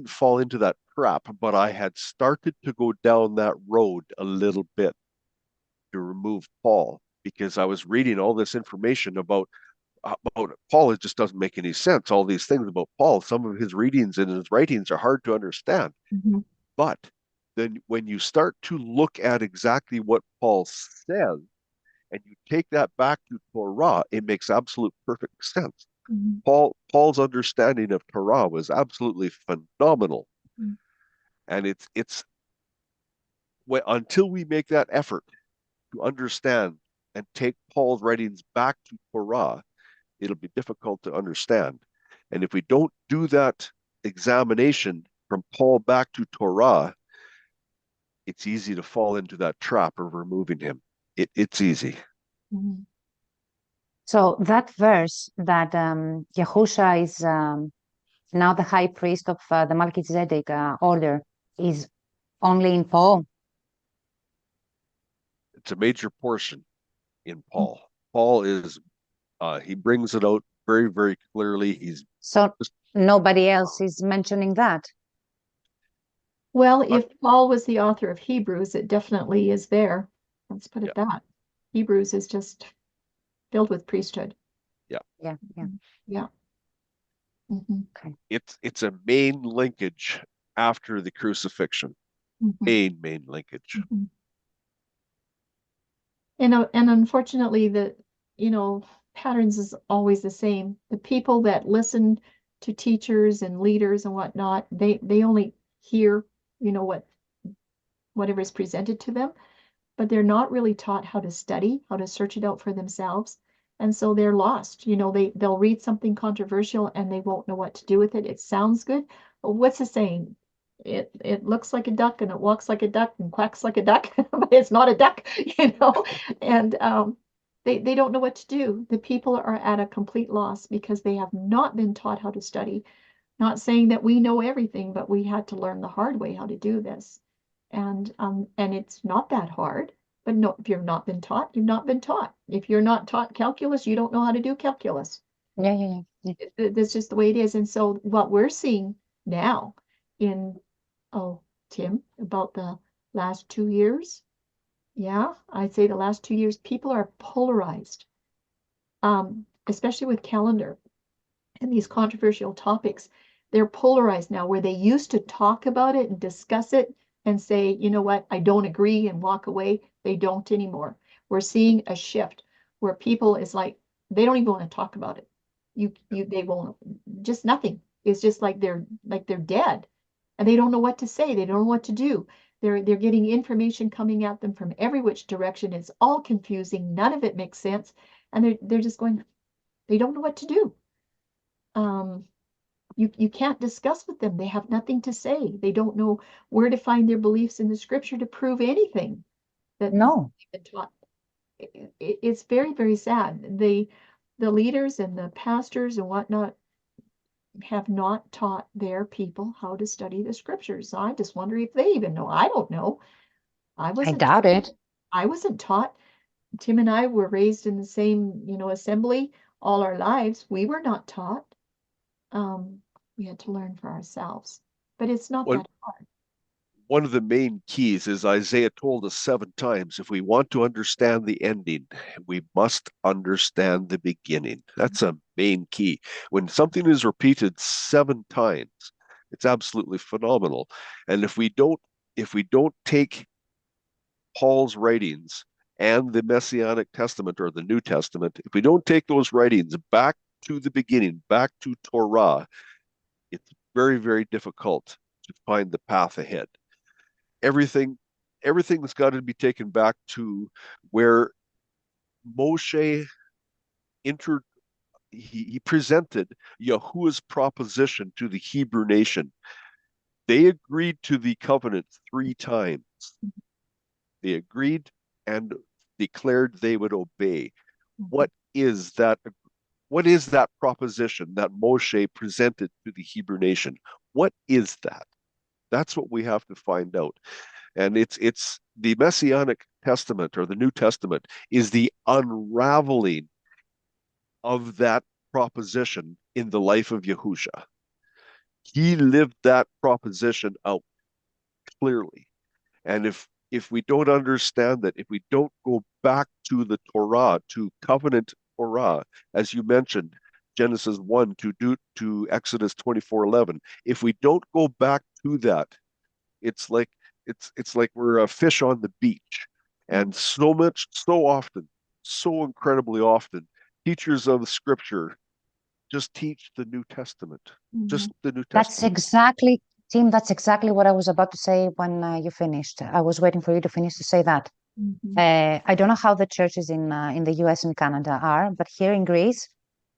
fall into that trap, but I had started to go down that road a little bit to remove Paul because I was reading all this information about about Paul, it just doesn't make any sense. All these things about Paul, some of his readings and his writings are hard to understand.
Mhm.
But then when you start to look at exactly what Paul says and you take that back to Torah, it makes absolute perfect sense.
Mhm.
Paul's understanding of Torah was absolutely phenomenal.
Mhm.
And it's until we make that effort to understand and take Paul's writings back to Torah, it'll be difficult to understand. And if we don't do that examination from Paul back to Torah, it's easy to fall into that trap of removing him. It's easy.
Mhm.
So that verse that Yahusha is now the high priest of the Melchizedek order is only in Paul.
It's a major portion in Paul. Paul is he brings it out very, very clearly. He's
So
just
nobody else is mentioning that.
Well, if Paul was the author of Hebrews, it definitely is there. Let's put it that. Hebrews is just filled with priesthood.
Yeah, yeah.
Yeah. Mhm.
it's a main linkage after the crucifixion.
Mhm.
Main linkage.
Mhm. And unfortunately, patterns is always the same. The people that listen to teachers and leaders and whatnot, they only hear, whatever is presented to them, but they're not really taught how to study, how to search it out for themselves. And so they're lost. They'll read something controversial and they won't know what to do with it. It sounds good, but what's the saying? It looks like a duck and it walks like a duck and quacks like a duck, but it's not a duck, And they don't know what to do. The people are at a complete loss because they have not been taught how to study. Not saying that we know everything, but we had to learn the hard way how to do this. And it's not that hard. But no, if you've not been taught, you've not been taught. If you're not taught calculus, you don't know how to do calculus.
Yeah.
That's just the way it is. And so what we're seeing now in, Tim, about the last 2 years, yeah, I'd say the last 2 years, people are polarized, especially with calendar and these controversial topics. They're polarized now, where they used to talk about it and discuss it and say, you know what, I don't agree and walk away. They don't anymore. We're seeing a shift where people is like, they don't even want to talk about it. They won't, just nothing. It's just like they're dead and they don't know what to say. They don't know what to do. They're getting information coming at them from every which direction. It's all confusing. None of it makes sense. And they're just going, they don't know what to do. You can't discuss with them. They have nothing to say. They don't know where to find their beliefs in the scripture to prove anything that
No.
they've been taught. It's very, very sad. The leaders and the pastors and whatnot have not taught their people how to study the scriptures. I just wonder if they even know. I don't know. I
I
wasn't
doubt it.
I wasn't taught. Tim and I were raised in the same, assembly all our lives. We were not taught. We had to learn for ourselves, but it's not
One
that hard.
one of the main keys is Isaiah told us 7 times, if we want to understand the ending, we must understand the beginning. That's a main key. When something is repeated 7 times, it's absolutely phenomenal. And if we don't take Paul's writings and the Messianic Testament or the New Testament, if we don't take those writings back to the beginning, back to Torah, it's very, very difficult to find the path ahead. Everything, everything's got to be taken back to where Moshe entered. He presented Yahuwah's proposition to the Hebrew nation. They agreed to the covenant 3 times. They agreed and declared they would obey. What is that? What is that proposition that Moshe presented to the Hebrew nation? What is that? That's what we have to find out. And it's the Messianic Testament or the New Testament is the unraveling of that proposition in the life of Yahusha. He lived that proposition out clearly. And if we don't understand that, if we don't go back to the Torah, to covenant Torah, as you mentioned, Genesis 1 to Exodus 24:11. If we don't go back to that, it's like it's like we're a fish on the beach. And so often, so incredibly often, teachers of the scripture just teach the New Testament. Just the New
That's
Testament.
exactly, Tim, that's exactly what I was about to say when you finished. I was waiting for you to finish to say that. I don't know how the churches in the US and Canada are, but here in Greece,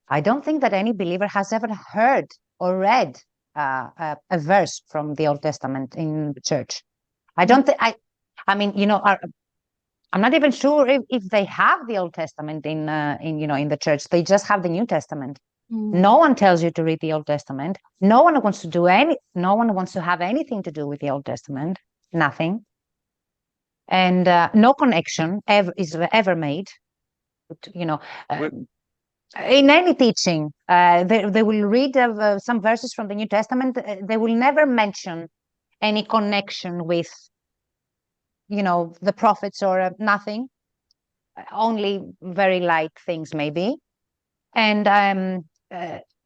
I don't think that any believer has ever heard or read a verse from the Old Testament in the church. I don't think I mean, I'm not even sure if they have the Old Testament in in the church. They just have the New Testament. No one tells you to read the Old Testament. No one wants to have anything to do with the Old Testament. Nothing. And no connection is ever made. In any teaching, they will read some verses from the New Testament. They will never mention any connection with, the prophets or nothing. Only very light things, maybe. And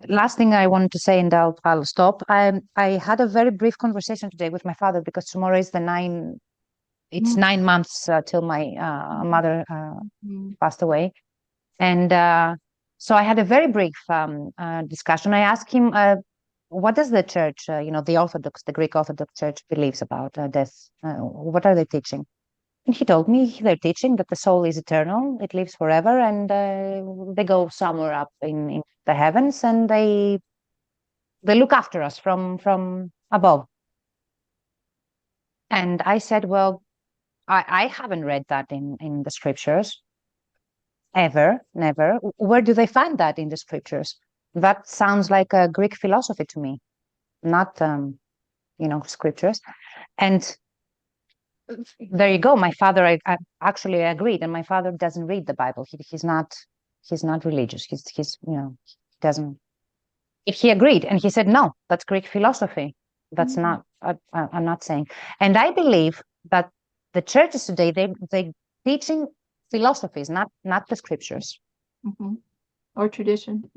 last thing I wanted to say, and I'll stop. I had a very brief conversation today with my father because tomorrow is it's 9 months till my mother passed away. And so I had a very brief discussion. I asked him, what does the church, the Greek Orthodox Church believes about death? What are they teaching? And he told me they're teaching that the soul is eternal, it lives forever, and they go somewhere up in the heavens, and they look after us from above. And I said, well, I haven't read that in the scriptures. Ever, never. Where do they find that in the scriptures? That sounds like a Greek philosophy to me, not scriptures. And there you go. My father, I actually agreed, and my father doesn't read the Bible. He's not religious. He doesn't. He agreed, and he said, no, that's Greek philosophy. That's not. I'm not saying. And I believe that the churches today they teaching philosophies, not the scriptures.
Or tradition.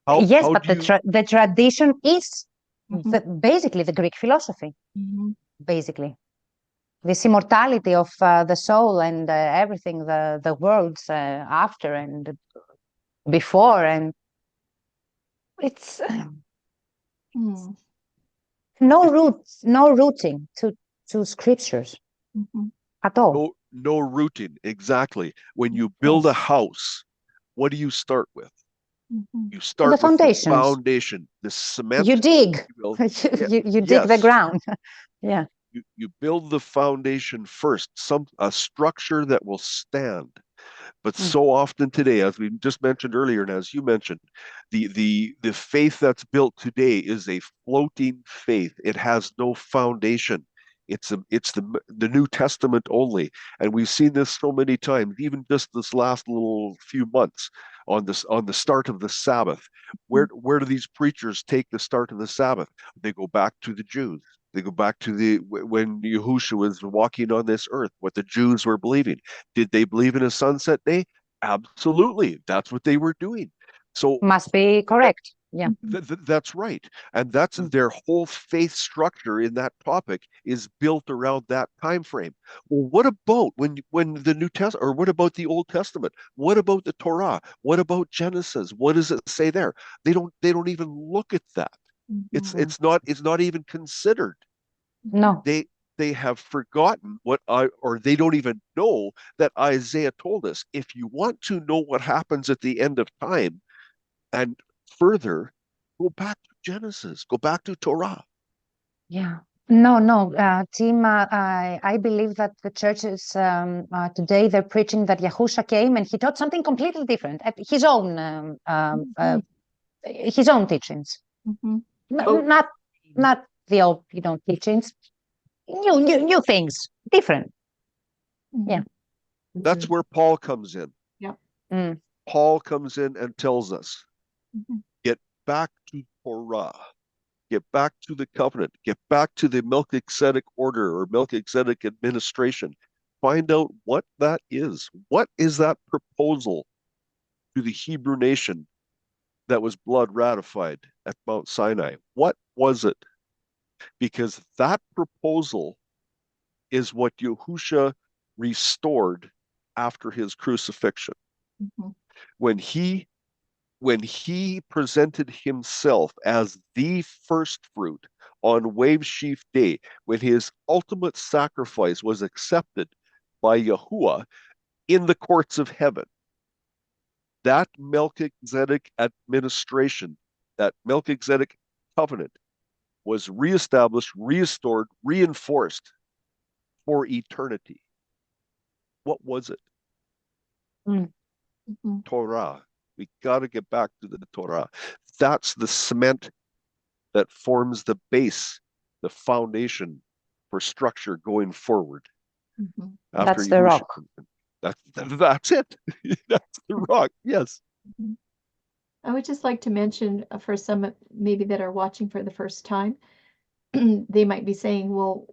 Yes, but the tradition is basically the Greek philosophy. Basically, this immortality of the soul and everything, the worlds after and before, and it's no rooting to scriptures at all.
No rooting, exactly. When you build a house, what do you start with? You start
the
with the
foundations.
foundation, the cement.
You dig. You dig the ground. Yeah.
You build the foundation first, a structure that will stand. But so often today, as we just mentioned earlier, and as you mentioned, the faith that's built today is a floating faith. It has no foundation. It's the New Testament only, and we've seen this so many times. Even just this last little few months on the start of the Sabbath, where do these preachers take the start of the Sabbath? They go back to the Jews. They go back to when Yahushua was walking on this earth, what the Jews were believing. Did they believe in a sunset day? Absolutely. That's what they were doing. So
must be correct. Yeah.
That's right. And that's their whole faith structure in that topic is built around that time frame. Well, what about when the New Testament, or what about the Old Testament? What about the Torah? What about Genesis? What does it say there? They don't even look at that. It's not even considered.
No.
They have forgotten or they don't even know that Isaiah told us. If you want to know what happens at the end of time and further, go back to Genesis, go back to Torah.
Yeah. No, Tim, I believe that the churches today, they're preaching that Yahusha came and he taught something completely different, his own teachings. Not the old, teachings, new things, different. Yeah.
That's where Paul comes in.
Yeah.
Paul comes in and tells us, get back to Torah, get back to the covenant, get back to the Melchizedek order or Melchizedek administration. Find out what that is. What is that proposal to the Hebrew nation that was blood ratified at Mount Sinai? What was it? Because that proposal is what Yahusha restored after his crucifixion.
Mhm.
When he presented himself as the first fruit on Wave Sheaf Day, when his ultimate sacrifice was accepted by Yahuwah in the courts of heaven, that Melchizedek administration, that Melchizedek covenant was reestablished, restored, reinforced for eternity. What was it?
Mhm.
Torah. We got to get back to the Torah. That's the cement that forms the base, the foundation for structure going forward.
Mhm.
After
That's the
Yahushua
rock.
comes in. That's it. That's the rock. Yes.
Mhm. I would just like to mention for some maybe that are watching for the first time, they might be saying, well,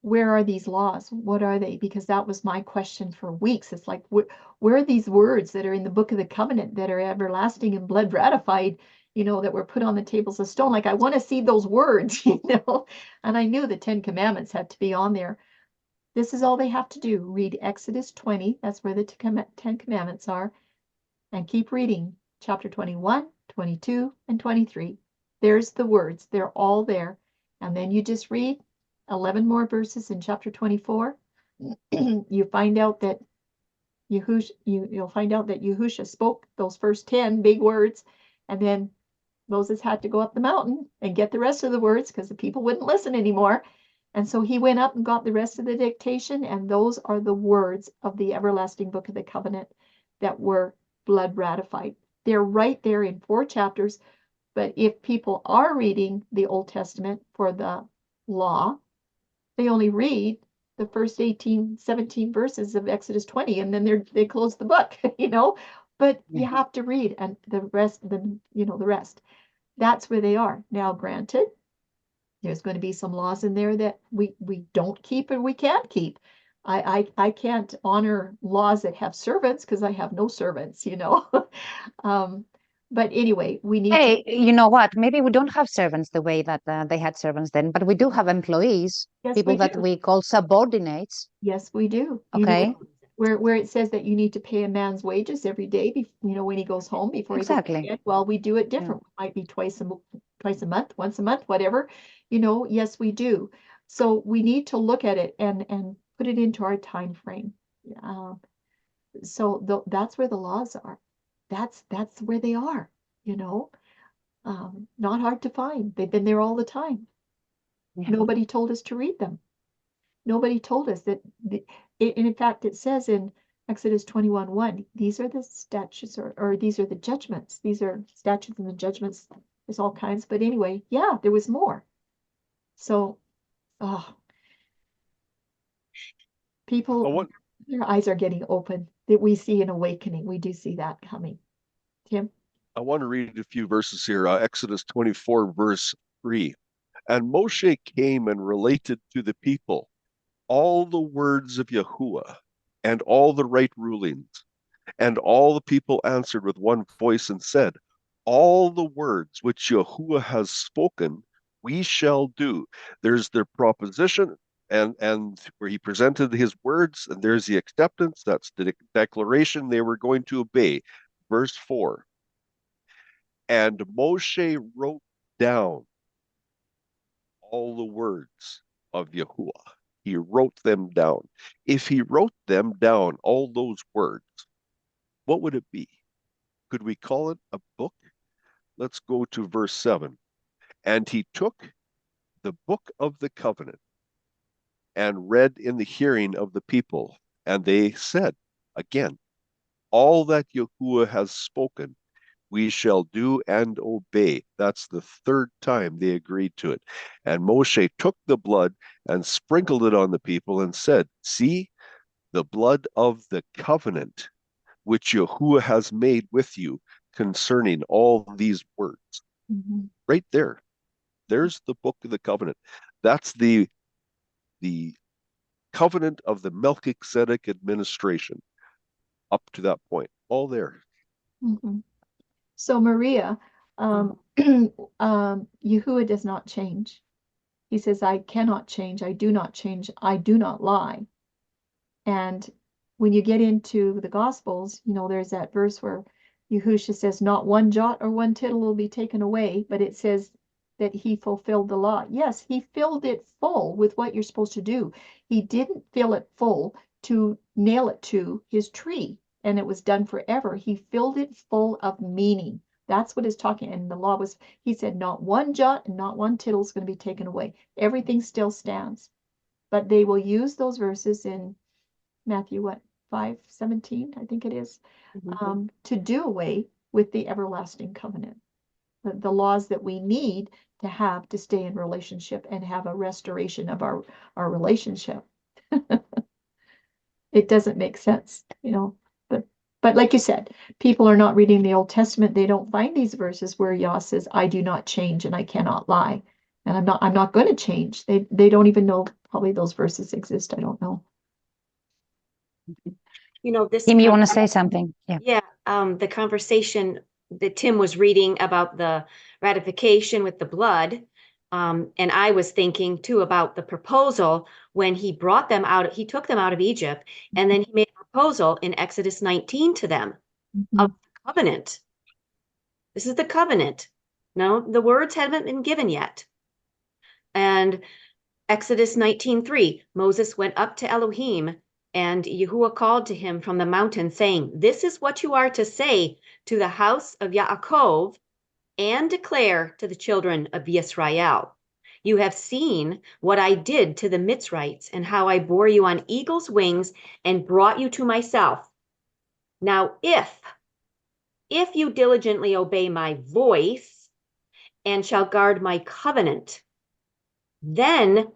where are these laws? What are they? Because that was my question for weeks. It's like, where are these words that are in the book of the covenant that are everlasting and blood ratified, that were put on the tables of stone? Like, I want to see those words, And I knew the 10 Commandments had to be on there. This is all they have to do. Read Exodus 20. That's where the 10 Commandments are. And keep reading chapter 21, 22, and 23. There's the words. They're all there. And then you just read 11 more verses in chapter 24. You find out that you'll find out that Yahusha spoke those first 10 big words, and then Moses had to go up the mountain and get the rest of the words because the people wouldn't listen anymore. And so he went up and got the rest of the dictation, and those are the words of the everlasting book of the covenant that were blood ratified. They're right there in 4 chapters. But if people are reading the Old Testament for the law, they only read the first 18, 17 verses of Exodus 20, and then they close the book, But you have to read, and the rest, the rest. That's where they are. Now, granted, there's going to be some laws in there that we don't keep and we can't keep. I can't honor laws that have servants because I have no servants, But anyway, we need to.
Hey, you know what? Maybe we don't have servants the way that they had servants then, but we do have employees,
Yes,
people
we
that
do.
we call subordinates.
Yes, we do.
Okay.
Where it says that you need to pay a man's wages every day, when he goes home before he goes to
Exactly.
bed. Well, we do it different. It might be twice a month, once a month, whatever. Yes, we do. So we need to look at it and put it into our time frame. So that's where the laws are. That's where they are. Not hard to find. They've been there all the time.
Yeah.
Nobody told us to read them. Nobody told us that. In fact, it says in Exodus 21:1, these are the statutes or these are the judgments. These are statutes and the judgments. There's all kinds. But anyway, yeah, there was more. So, people, their eyes are getting open. That we see an awakening. We do see that coming. Tim?
I want to read a few verses here. Exodus 24, verse 3. And Moshe came and related to the people all the words of Yahuwah and all the right rulings. And all the people answered with one voice and said, all the words which Yahuwah has spoken, we shall do. There's their proposition and where he presented his words, and there's the acceptance. That's the declaration they were going to obey. Verse 4. And Moshe wrote down all the words of Yahuwah. He wrote them down. If he wrote them down, all those words, what would it be? Could we call it a book? Let's go to verse 7. And he took the book of the covenant and read in the hearing of the people. And they said, again, all that Yahuwah has spoken, we shall do and obey. That's the 3rd time they agreed to it. And Moshe took the blood and sprinkled it on the people and said, see, the blood of the covenant which Yahuwah has made with you concerning all these words.
Mm-hmm.
Right there. There's the book of the covenant. That's the covenant of the Melchizedek administration up to that point. All there.
Mhm. So Maria, Yahuwah does not change. He says, I cannot change, I do not change, I do not lie. And when you get into the Gospels, there's that verse where Yahushua says, not one jot or one tittle will be taken away, but it says that he fulfilled the law. Yes, he filled it full with what you're supposed to do. He didn't fill it full to nail it to his tree, and it was done forever. He filled it full of meaning. That's what he's talking. And the law was, he said, not one jot and not one tittle is going to be taken away. Everything still stands. But they will use those verses in Matthew, 5:17, I think it is, to do away with the everlasting covenant, the laws that we need to have to stay in relationship and have a restoration of our relationship. It doesn't make sense, but like you said, people are not reading the Old Testament. They don't find these verses where Yah says, I do not change and I cannot lie. And I'm not going to change. They don't even know probably those verses exist. I don't know.
This
Tim, you want to say something? Yeah.
Yeah, the conversation that Tim was reading about the ratification with the blood, and I was thinking too about the proposal when he brought them out, he took them out of Egypt, and then he made a proposal in Exodus 19 to them of the covenant. This is the covenant. No, the words haven't been given yet. And Exodus 19:3, Moses went up to Elohim, and Yahuwah called to him from the mountain, saying, this is what you are to say to the house of Yaakov, and declare to the children of Yisrael. You have seen what I did to the Mitzrites, and how I bore you on eagle's wings and brought you to myself. Now, if you diligently obey my voice and shall guard my covenant, then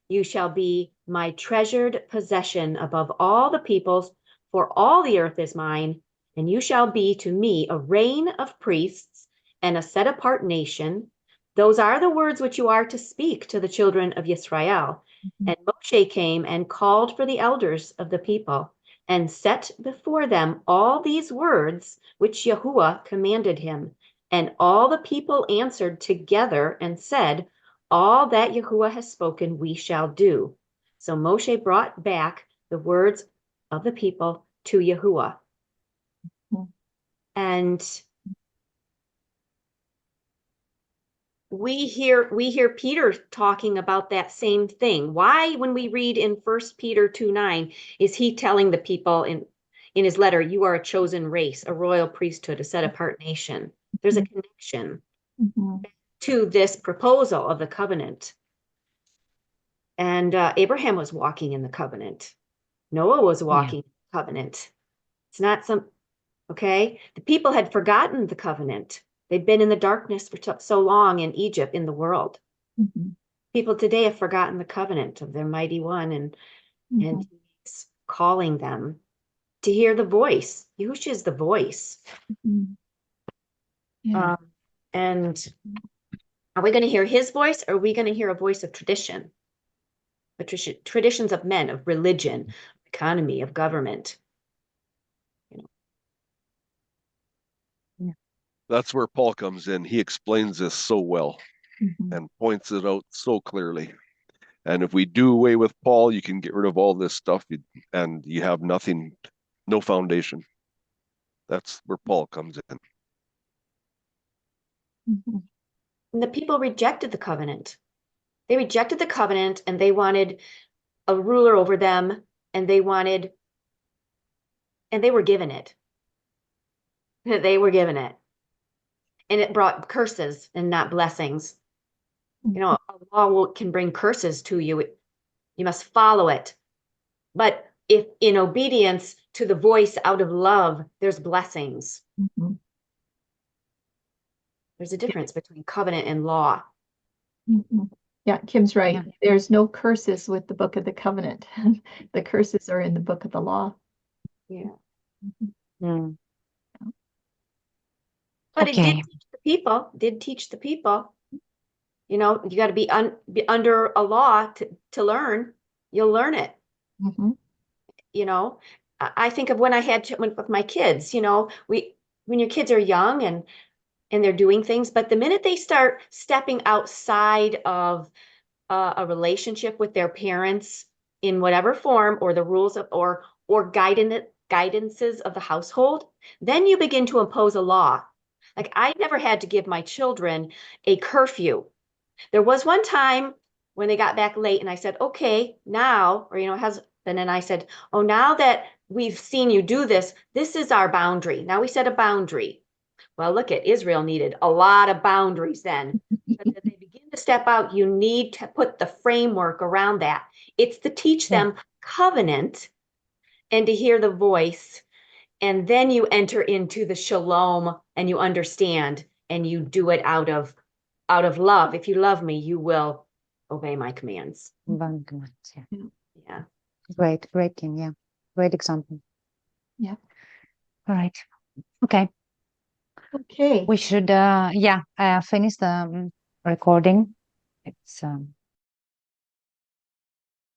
you shall be my treasured possession above all the peoples, for all the earth is mine, and you shall be to me a reign of priests and a set apart nation. Those are the words which you are to speak to the children of Yisrael. And Moshe came and called for the elders of the people, and set before them all these words which Yahuwah commanded him. And all the people answered together and said, all that Yahuwah has spoken, we shall do. So Moshe brought back the words of the people to Yahuwah. And we hear Peter talking about that same thing. Why, when we read in 1 Peter 2:9, is he telling the people in his letter, you are a chosen race, a royal priesthood, a set apart nation? There's a connection to this proposal of the covenant. And Abraham was walking in the covenant. Noah was walking in the covenant. It's not okay? The people had forgotten the covenant. They'd been in the darkness for so long in Egypt, in the world. People today have forgotten the covenant of their mighty one, and he's calling them to hear the voice. Yahushua is the voice. And are we going to hear his voice, or are we going to hear a voice of tradition? Traditions of men, of religion, economy, of government.
That's where Paul comes in. He explains this so well and points it out so clearly. And if we do away with Paul, you can get rid of all this stuff and you have nothing, no foundation. That's where Paul comes in.
And the people rejected the covenant. They rejected the covenant, and they wanted a ruler over them, and they were given it. They were given it. And it brought curses and not blessings. A law can bring curses to you. You must follow it. But if in obedience to the voice out of love, there's blessings. There's a difference between covenant and law.
Yeah, Kim's right. There's no curses with the book of the covenant. The curses are in the book of the law.
But it did teach the people, you got to be under a law to learn. You'll learn it. I think of when I had with my kids, when your kids are young and they're doing things, but the minute they start stepping outside of a relationship with their parents in whatever form, or the rules of or guidances of the household, then you begin to impose a law. Like, I never had to give my children a curfew. There was one time when they got back late and I said, okay, now, or husband and I said, oh, now that we've seen you do this, this is our boundary. Now we set a boundary. Well, look at Israel needed a lot of boundaries then. But as they begin to step out, you need to put the framework around that. It's to teach them covenant and to hear the voice. And then you enter into the shalom and you understand and you do it out of love. If you love me, you will obey my commands.
One command, yeah.
Yeah.
Great, Kim. Yeah, great example.
Yeah.
All right. Okay.
Okay.
We should finish the recording. It's